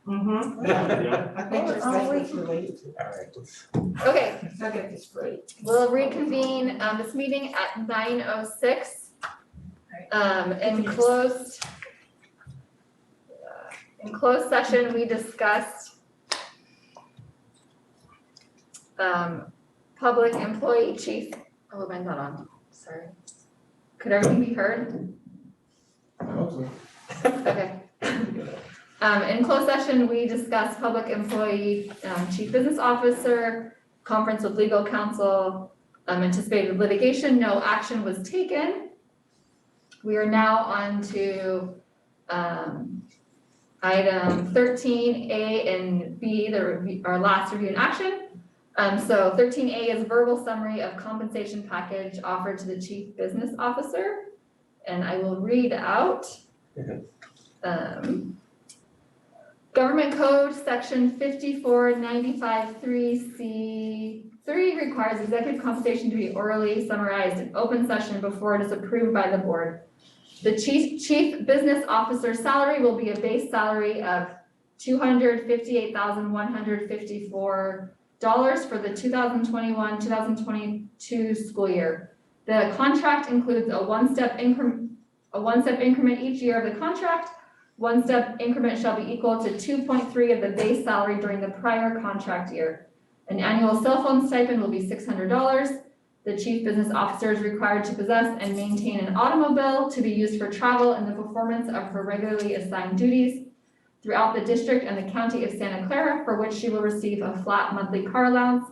Mm-hmm. Yeah. I think that's what it's related to. All right, let's. Okay, Let's not get this straight. we'll reconvene this meeting at 9:06. In closed session, we discussed public employee chief. Oh, mine's not on, sorry. Could everything be heard? Okay. In closed session, we discussed public employee, chief business officer, conference with legal counsel, anticipated litigation, no action was taken. We are now on to, item 13A and B, our last review and action. So 13A is verbal summary of compensation package offered to the chief business officer. And I will read out. Government Code Section 54953C3 requires executive compensation to be orally summarized in open session before it is approved by the board. The chief business officer salary will be a base salary of $258,154 for the 2021-2022 school year. The contract includes a one-step increment each year of the contract. One-step increment shall be equal to 2.3 of the base salary during the prior contract year. An annual cell phone stipend will be $600. The chief business officer is required to possess and maintain an automobile to be used for travel and the performance of her regularly assigned duties throughout the district and the county of Santa Clara, for which she will receive a flat monthly car allowance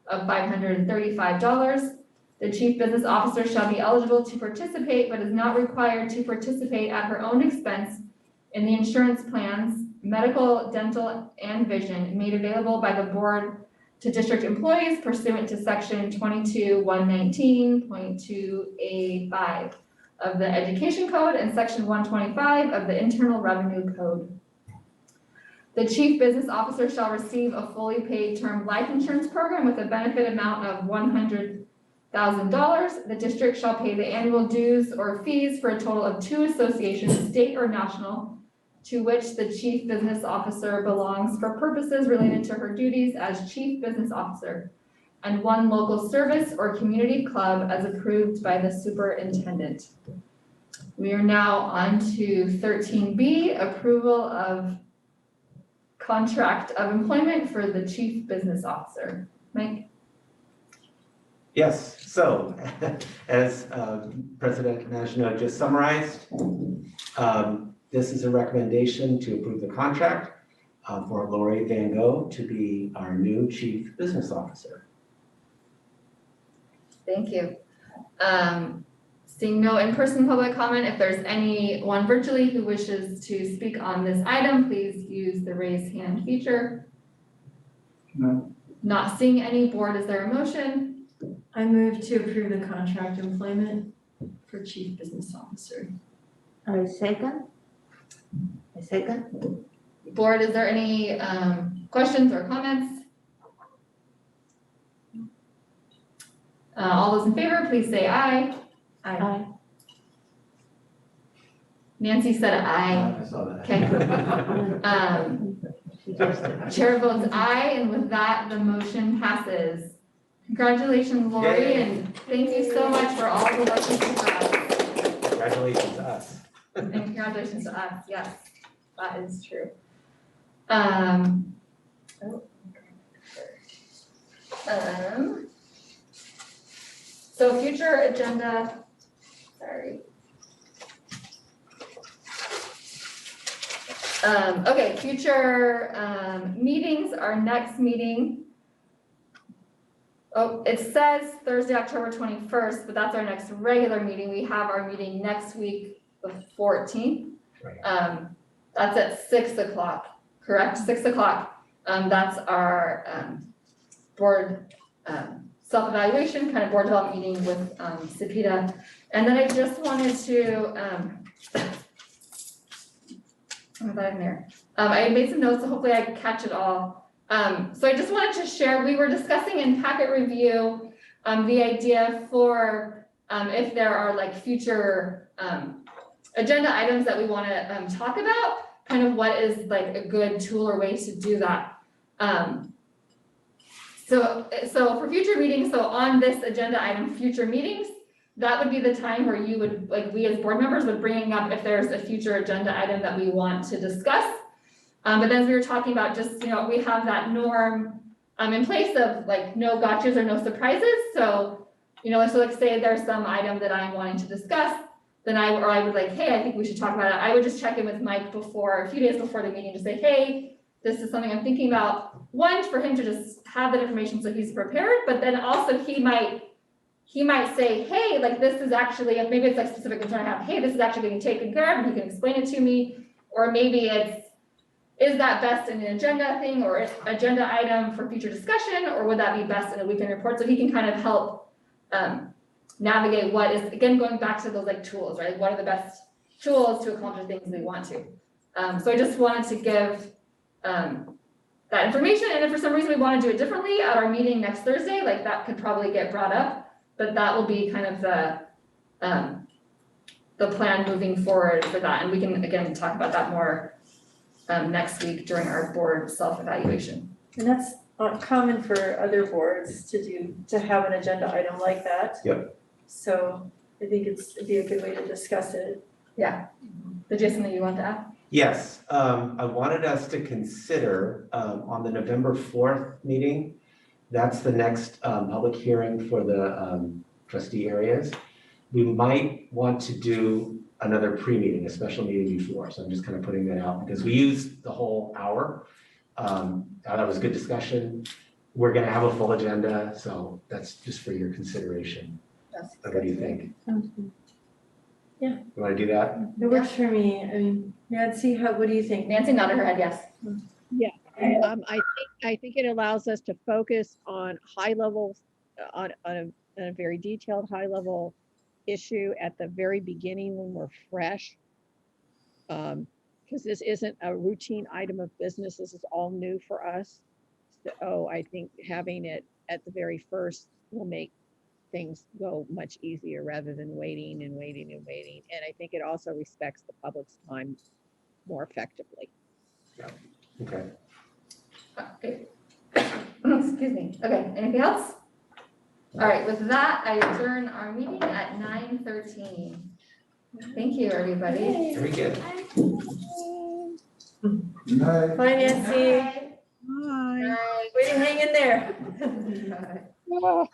of $535. The chief business officer shall be eligible to participate, but is not required to participate at her own expense in the insurance plans, medical, dental, and vision made available by the board to district employees pursuant to section 22-119.2A5 of the Education Code and section 125 of the Internal Revenue Code. The chief business officer shall receive a fully paid term life insurance program with a benefit amount of $100,000. The district shall pay the annual dues or fees for a total of 2 associations, state or national, to which the chief business officer belongs for purposes related to her duties as chief business officer, and 1 local service or community club as approved by the superintendent. We are now on to 13B, approval of contract of employment for the chief business officer. Mike? Yes, so as President National just summarized, this is a recommendation to approve the contract for Lori Van Gogh to be our new Chief Business Officer. Thank you. Seeing no in-person public comment, if there's anyone virtually who wishes to speak on this item, please use the raise hand feature. No. Not seeing any. Board, is there a motion? I move to approve the contract employment for Chief Business Officer. I second. I second. Board, is there any questions or comments? All those in favor, please say aye. Aye. Nancy said aye. I saw that. Okay. Chair votes aye, and with that, the motion passes. Congratulations, Lori, Yay. and thank you so much for all the work you do for us. Congratulations to us. And congratulations to us, yes, that is true. So future agenda, sorry. Okay, future meetings, our next meeting. Oh, it says Thursday, October 21st, but that's our next regular meeting. We have our meeting next week, the 14th. Right. That's at 6 o'clock, correct? 6 o'clock. That's our board self-evaluation, kind of board development meeting with Sapita. And then I just wanted to, oh, that in there. I made some notes, so hopefully I catch it all. So I just wanted to share, we were discussing in packet review, the idea for if there are like future agenda items that we want to talk about, kind of what is like a good tool or way to do that. So for future meetings, so on this agenda item, future meetings, that would be the time where you would, like we as board members would bring up if there's a future agenda item that we want to discuss. But then as we were talking about, just, you know, we have that norm in place of like no gotchas or no surprises. So, you know, so like say there's some item that I'm wanting to discuss, then I would like, hey, I think we should talk about it. I would just check in with Mike before, a few days before the meeting to say, hey, this is something I'm thinking about. One, for him to just have that information so he's prepared, but then also he might say, hey, like this is actually, if maybe it's like specific concern I have, hey, this is actually getting taken care of, and he can explain it to me. Or maybe it's, is that best in an agenda thing or agenda item for future discussion, or would that be best in a weekend report? So he can kind of help navigate what is, again, going back to those like tools, right? What are the best tools to accomplish things we want to? So I just wanted to give that information, and if for some reason we want to do it differently at our meeting next Thursday, like that could probably get brought up, but that will be kind of the plan moving forward for that, and we can again talk about that more next week during our board self-evaluation. And that's common for other boards to have an agenda item like that. Yep. So I think it'd be a good way to discuss it. Yeah. Did you have something you want to add? Yes, I wanted us to consider on the November 4th meeting, that's the next public hearing for the trustee areas. We might want to do another pre-meeting, a special meeting before. So I'm just kind of putting that out because we used the whole hour. That was a good discussion. We're gonna have a full agenda, so that's just for your consideration. What do you think? Sounds good. Yeah. You wanna do that? It works for me. I mean, Nancy, what do you think? Nancy nodded her head, yes. Yeah, I think it allows us to focus on high levels, on a very detailed high level issue at the very beginning when we're fresh. Because this isn't a routine item of business, this is all new for us. So I think having it at the very first will make things go much easier rather than waiting and waiting and waiting. And I think it also respects the public's time more effectively. Yeah. Okay. Excuse me. Okay, anything else? All right, with that, I adjourn our meeting at 9:13. Thank you, everybody. Very good. Bye, Nancy. Bye. Way to hang in there. Oh.